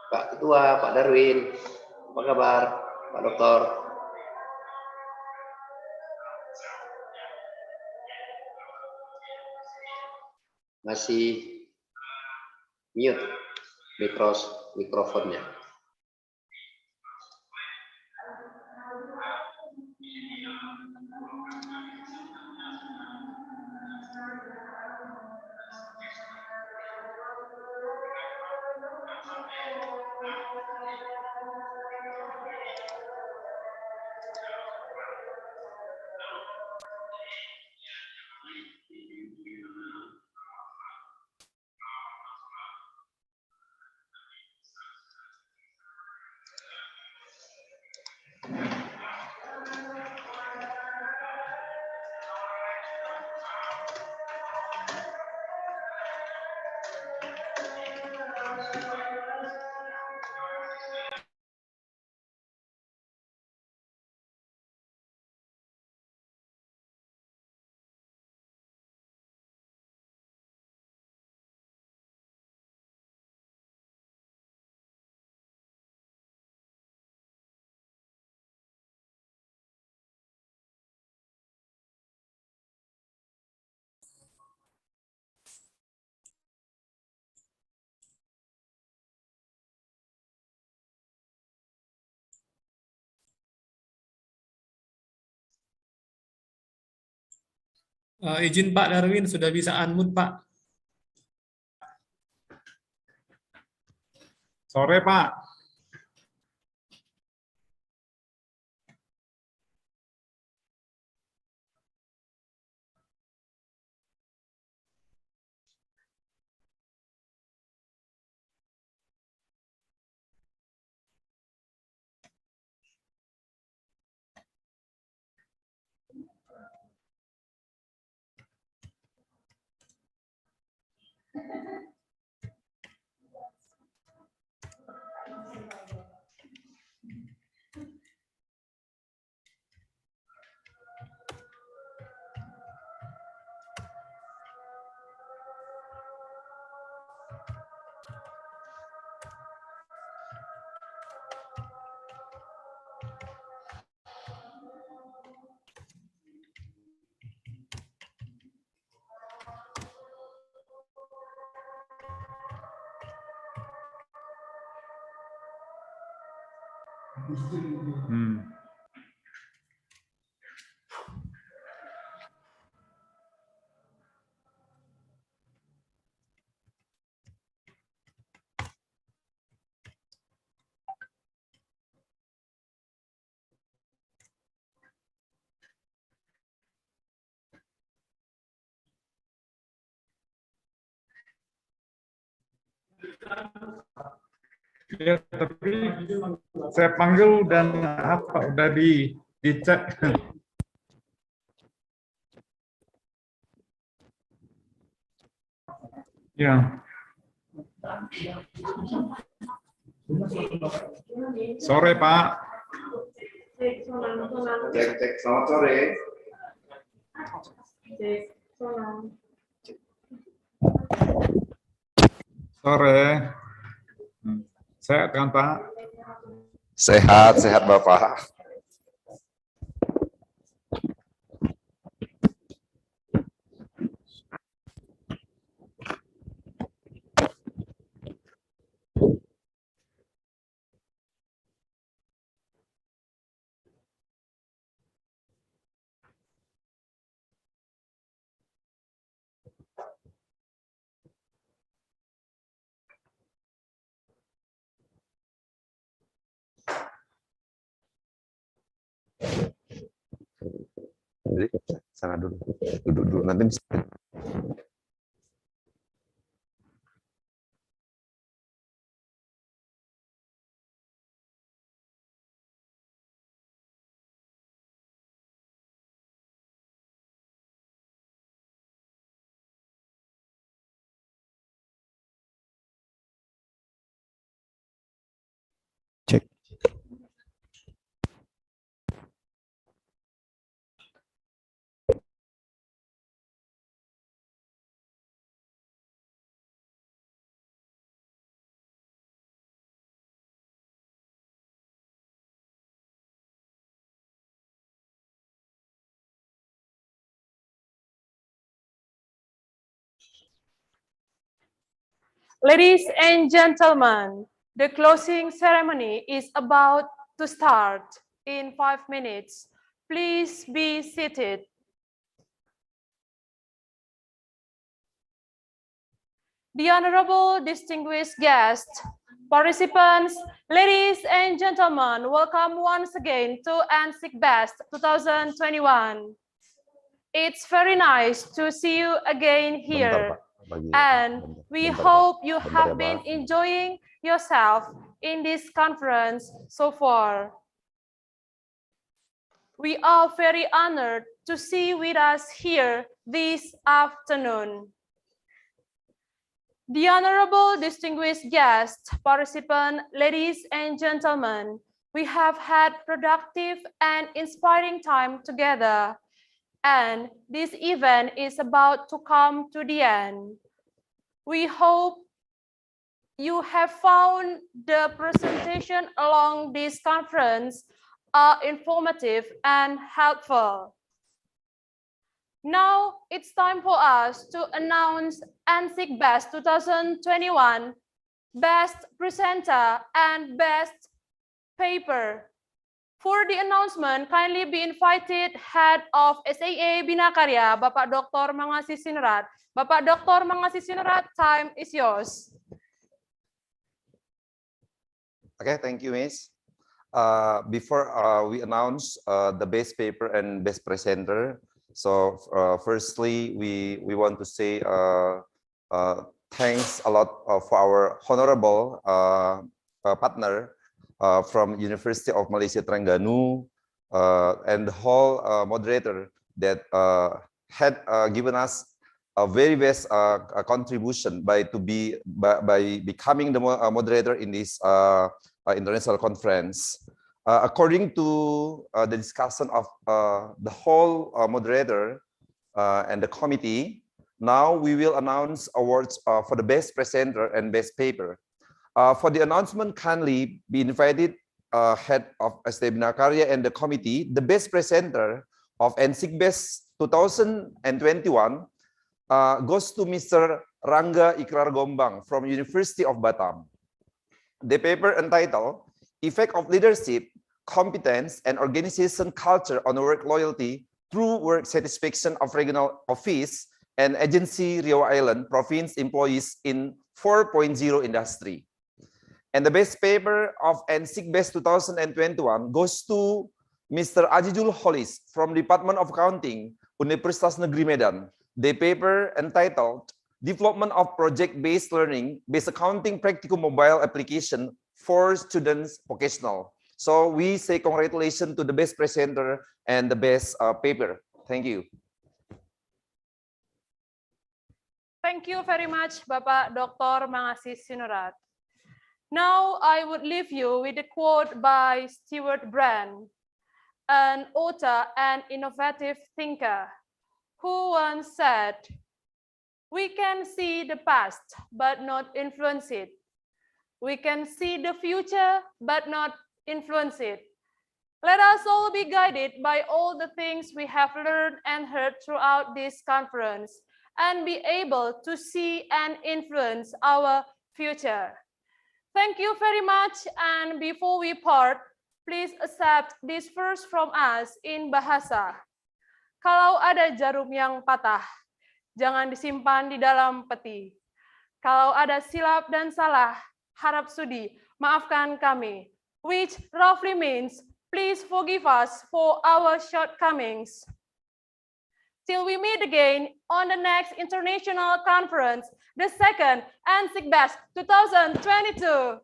Pak Ketua, Pak Darwin, apa kabar? Pak Dokter? Masih mute mikrofonnya. Izin Pak Darwin, sudah bisa unmute Pak. Sore Pak. Ya, tapi saya panggil dan apa udah dicek. Ya. Sore Pak. Cek, selamat sore. Sore. Sehat kan Pak? Sehat, sehat Bapak. Jadi sana dulu, duduk dulu nanti bisa. Cek. Ladies and gentlemen, the closing ceremony is about to start in 5 minutes. Please be seated. The honorable distinguished guests, participants, ladies and gentlemen, welcome once again to NSIC Best 2021. It's very nice to see you again here. And we hope you have been enjoying yourself in this conference so far. We are very honored to see with us here this afternoon. The honorable distinguished guests, participants, ladies and gentlemen, we have had productive and inspiring time together. And this event is about to come to the end. We hope you have found the presentation along this conference informative and helpful. Now it's time for us to announce NSIC Best 2021 Best Presenter and Best Paper. For the announcement, kindly be invited Head of STIE Bina Karya, Bapak Dr. Mangasi Sinurat. Bapak Dr. Mangasi Sinurat, time is yours. Okay, thank you, Miss. Before we announce the best paper and best presenter, so firstly, we want to say thanks a lot for our honorable partner from University of Malaysia Terengganu and the whole moderator that had given us a very best contribution by becoming the moderator in this international conference. According to the discussion of the whole moderator and the committee, now we will announce awards for the best presenter and best paper. For the announcement, kindly be invited Head of STIE Bina Karya and the committee. The best presenter of NSIG Best 2021 goes to Mr. Rangga Ikrar Gombang from University of Batam. The paper entitled Effect of Leadership, Competence and Organization Culture on Work Loyalty Through Work Satisfaction of Regional Office and Agency Riau Island Province Employees in 4.0 Industry. And the best paper of NSIG Best 2021 goes to Mr. Ajijul Holis from Department of Accounting, Universitas Negeri Medan. The paper entitled Development of Project-Based Learning, Based Accounting Practical Mobile Application for Students Vocational. So we say congratulations to the best presenter and the best paper. Thank you. Thank you very much, Bapak Dr. Mangasi Sinurat. Now I would leave you with a quote by Stewart Brand, an author and innovative thinker, who once said, "We can see the past, but not influence it. We can see the future, but not influence it. Let us all be guided by all the things we have learned and heard throughout this conference, and be able to see and influence our future." Thank you very much, and before we part, please accept this verse from us in bahasa. Kalau ada jarum yang patah, jangan disimpan di dalam peti. Kalau ada silap dan salah, harap sudi, maafkan kami. Which roughly means, please forgive us for our shortcomings. Till we meet again on the next international conference, the second NSIG Best 2022.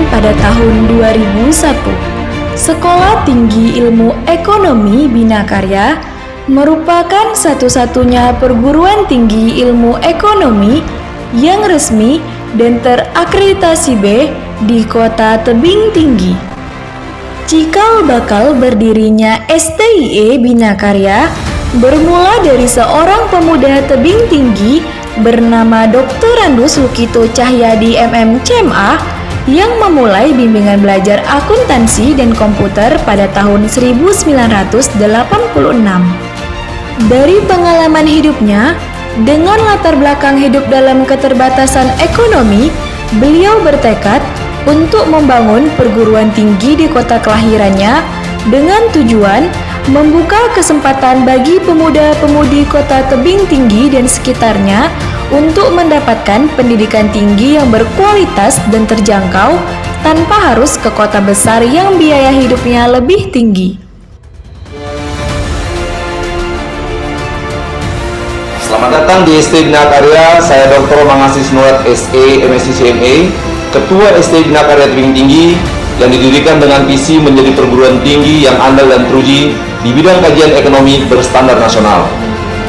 Pada tahun 2001, Sekolah Tinggi Ilmu Ekonomi Bina Karya merupakan satu-satunya perguruan tinggi ilmu ekonomi yang resmi dan terakreditasi B di Kota Tebing Tinggi. Cikal bakal berdirinya STIE Bina Karya bermula dari seorang pemuda tebing tinggi bernama Dr. Andus Lukito Cahyadi MM CMA yang memulai bimbingan belajar akuntansi dan komputer pada tahun 1986. Dari pengalaman hidupnya, dengan latar belakang hidup dalam keterbatasan ekonomi, beliau bertekad untuk membangun perguruan tinggi di kota kelahirannya dengan tujuan membuka kesempatan bagi pemuda-pemudi kota Tebing Tinggi dan sekitarnya untuk mendapatkan pendidikan tinggi yang berkualitas dan terjangkau tanpa harus ke kota besar yang biaya hidupnya lebih tinggi. Selamat datang di STIE Bina Karya. Saya Dr. Mangasi Sinurat SE MSc CMA, Ketua STIE Bina Karya Tebing Tinggi yang didirikan dengan visi menjadi perguruan tinggi yang andal dan teruji di bidang kajian ekonomi berstandar nasional.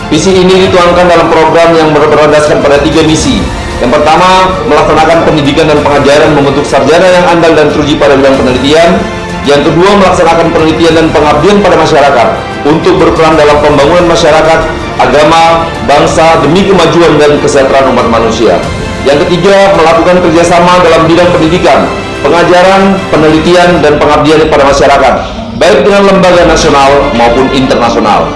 Visi ini dituangkan dalam program yang berlandaskan pada 3 misi. Yang pertama, melaksanakan pendidikan dan pengajaran membentuk sarjana yang andal dan teruji pada bidang penelitian. Yang kedua, melaksanakan penelitian dan pengabdian pada masyarakat untuk berperan dalam pembangunan masyarakat, agama, bangsa demi kemajuan dan kesejahteraan umat manusia. Yang ketiga, melakukan kerjasama dalam bidang pendidikan, pengajaran, penelitian, dan pengabdian pada masyarakat, baik dengan lembaga nasional maupun internasional.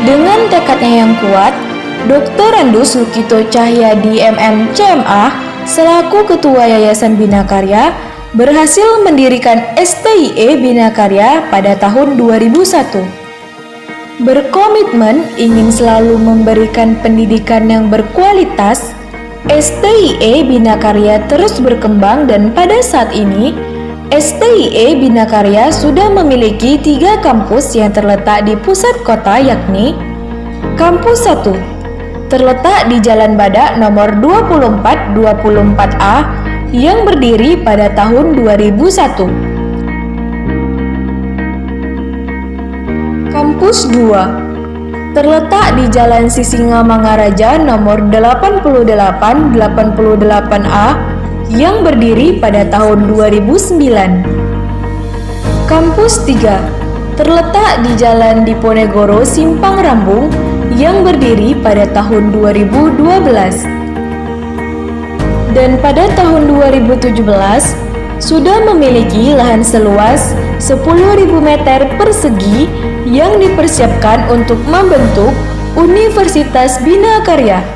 Dengan tekadnya yang kuat, Dr. Andus Lukito Cahyadi MM CMA selaku Ketua Yayasan Bina Karya berhasil mendirikan STIE Bina Karya pada tahun 2001. Berkomitmen ingin selalu memberikan pendidikan yang berkualitas, STIE Bina Karya terus berkembang dan pada saat ini STIE Bina Karya sudah memiliki 3 kampus yang terletak di pusat kota, yakni Kampus 1 terletak di Jalan Badak nomor 2424A yang berdiri pada tahun 2001. Kampus 2 terletak di Jalan Sisingamangaraja nomor 8888A yang berdiri pada tahun 2009. Kampus 3 terletak di Jalan Diponegoro Simpang Rambung yang berdiri pada tahun 2012. Dan pada tahun 2017 sudah memiliki lahan seluas 10.000 meter persegi yang dipersiapkan untuk membentuk Universitas Bina Karya.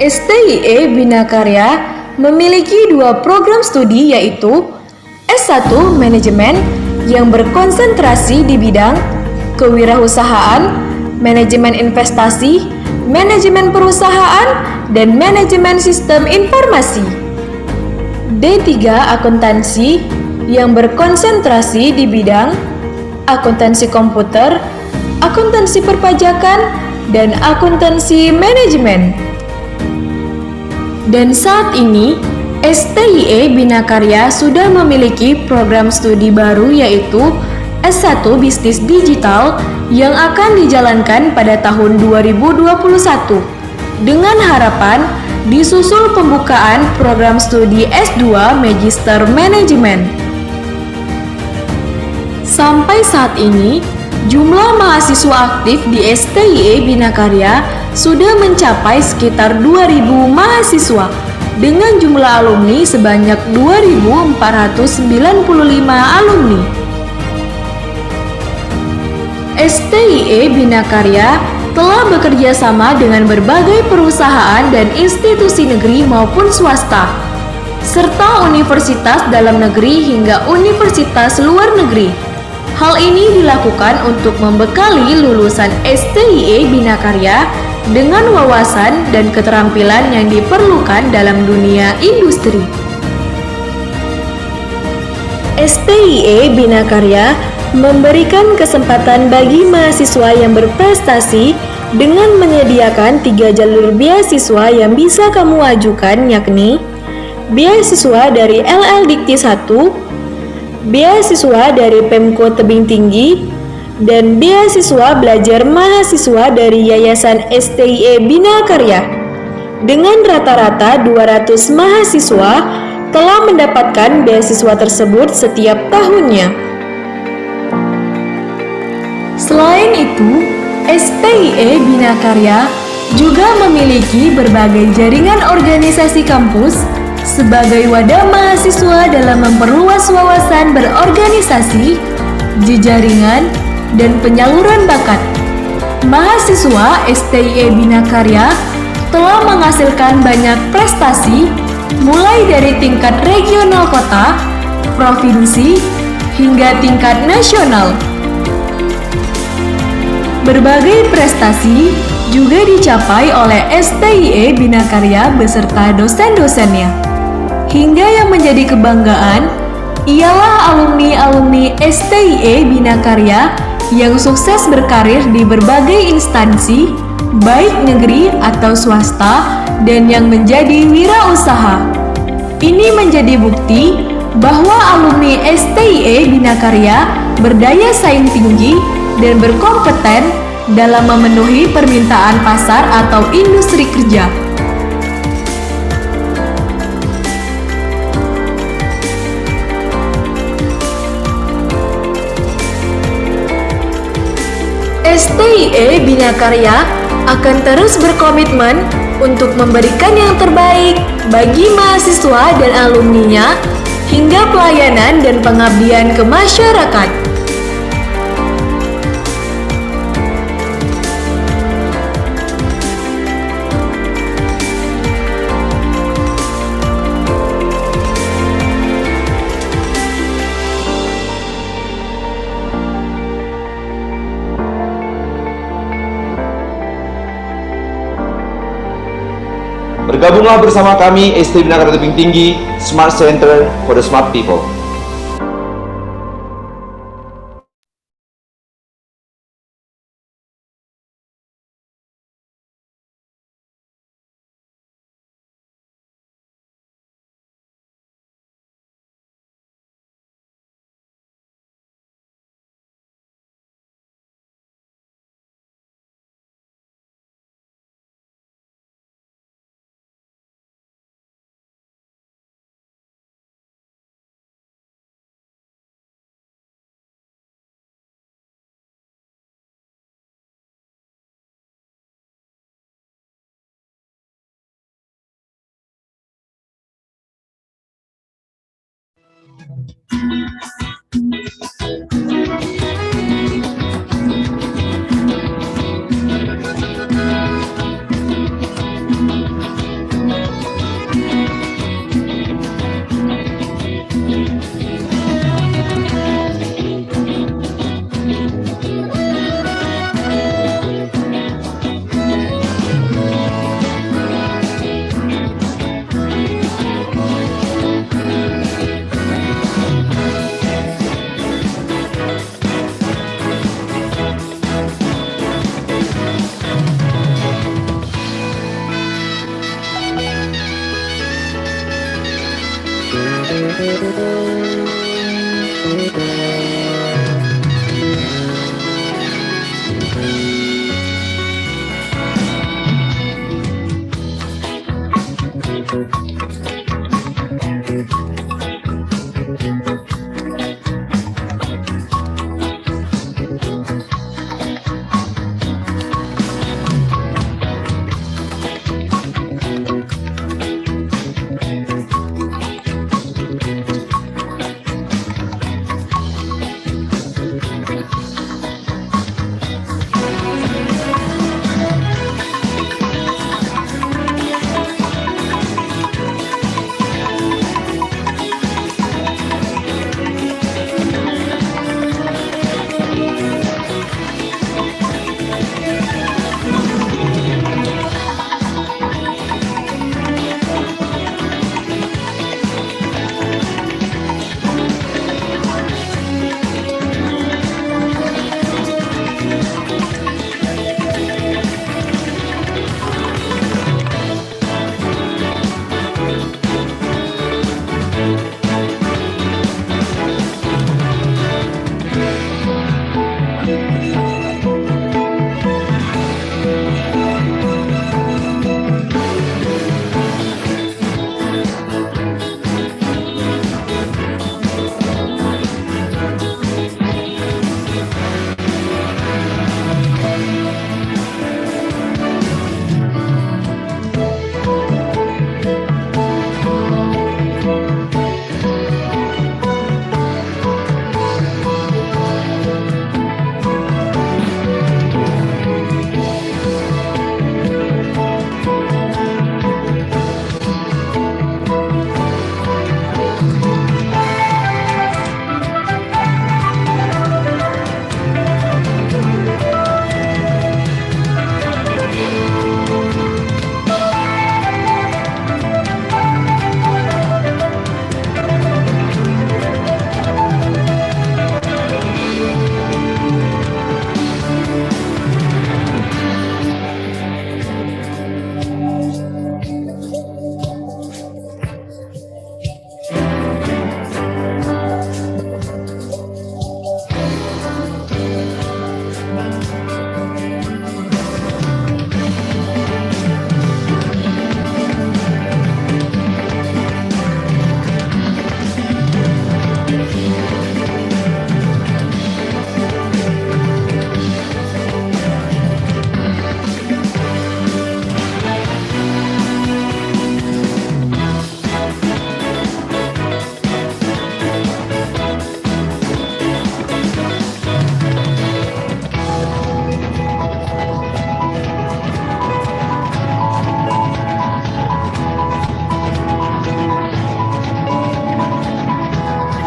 STIE Bina Karya memiliki 2 program studi, yaitu S1 Manajemen yang berkonsentrasi di bidang kewirausahaan, manajemen investasi, manajemen perusahaan, dan manajemen sistem informasi. D3 Akuntansi yang berkonsentrasi di bidang akuntansi komputer, akuntansi perpajakan, dan akuntansi manajemen. Dan saat ini, STIE Bina Karya sudah memiliki program studi baru, yaitu S1 Bisnis Digital yang akan dijalankan pada tahun 2021 dengan harapan disusul pembukaan program studi S2 Magister Manajemen. Sampai saat ini, jumlah mahasiswa aktif di STIE Bina Karya sudah mencapai sekitar 2.000 mahasiswa dengan jumlah alumni sebanyak 2.495 alumni. STIE Bina Karya telah bekerja sama dengan berbagai perusahaan dan institusi negeri maupun swasta, serta universitas dalam negeri hingga universitas luar negeri. Hal ini dilakukan untuk membekali lulusan STIE Bina Karya dengan wawasan dan keterampilan yang diperlukan dalam dunia industri. STIE Bina Karya memberikan kesempatan bagi mahasiswa yang berprestasi dengan menyediakan 3 jalur beasiswa yang bisa kamu ajukan, yakni beasiswa dari LL Dikti 1, beasiswa dari Pemko Tebing Tinggi, dan beasiswa belajar mahasiswa dari Yayasan STIE Bina Karya. Dengan rata-rata 200 mahasiswa telah mendapatkan beasiswa tersebut setiap tahunnya. Selain itu, STIE Bina Karya juga memiliki berbagai jaringan organisasi kampus sebagai wadah mahasiswa dalam memperluas wawasan berorganisasi, jejaringan, dan penyaluran bakat. Mahasiswa STIE Bina Karya telah menghasilkan banyak prestasi mulai dari tingkat regional kota, provinsi, hingga tingkat nasional. Berbagai prestasi juga dicapai oleh STIE Bina Karya beserta dosen-dosennya. Hingga yang menjadi kebanggaan ialah alumni-alumni STIE Bina Karya yang sukses berkarir di berbagai instansi baik negeri atau swasta, dan yang menjadi wirausaha. Ini menjadi bukti bahwa alumni STIE Bina Karya berdaya saing tinggi dan berkompeten dalam memenuhi permintaan pasar atau industri kerja. STIE Bina Karya akan terus berkomitmen untuk memberikan yang terbaik bagi mahasiswa dan alumninya hingga pelayanan dan pengabdian ke masyarakat. Bergabunglah bersama kami STIE Bina Karya Tebing Tinggi, Smart Center for the Smart People.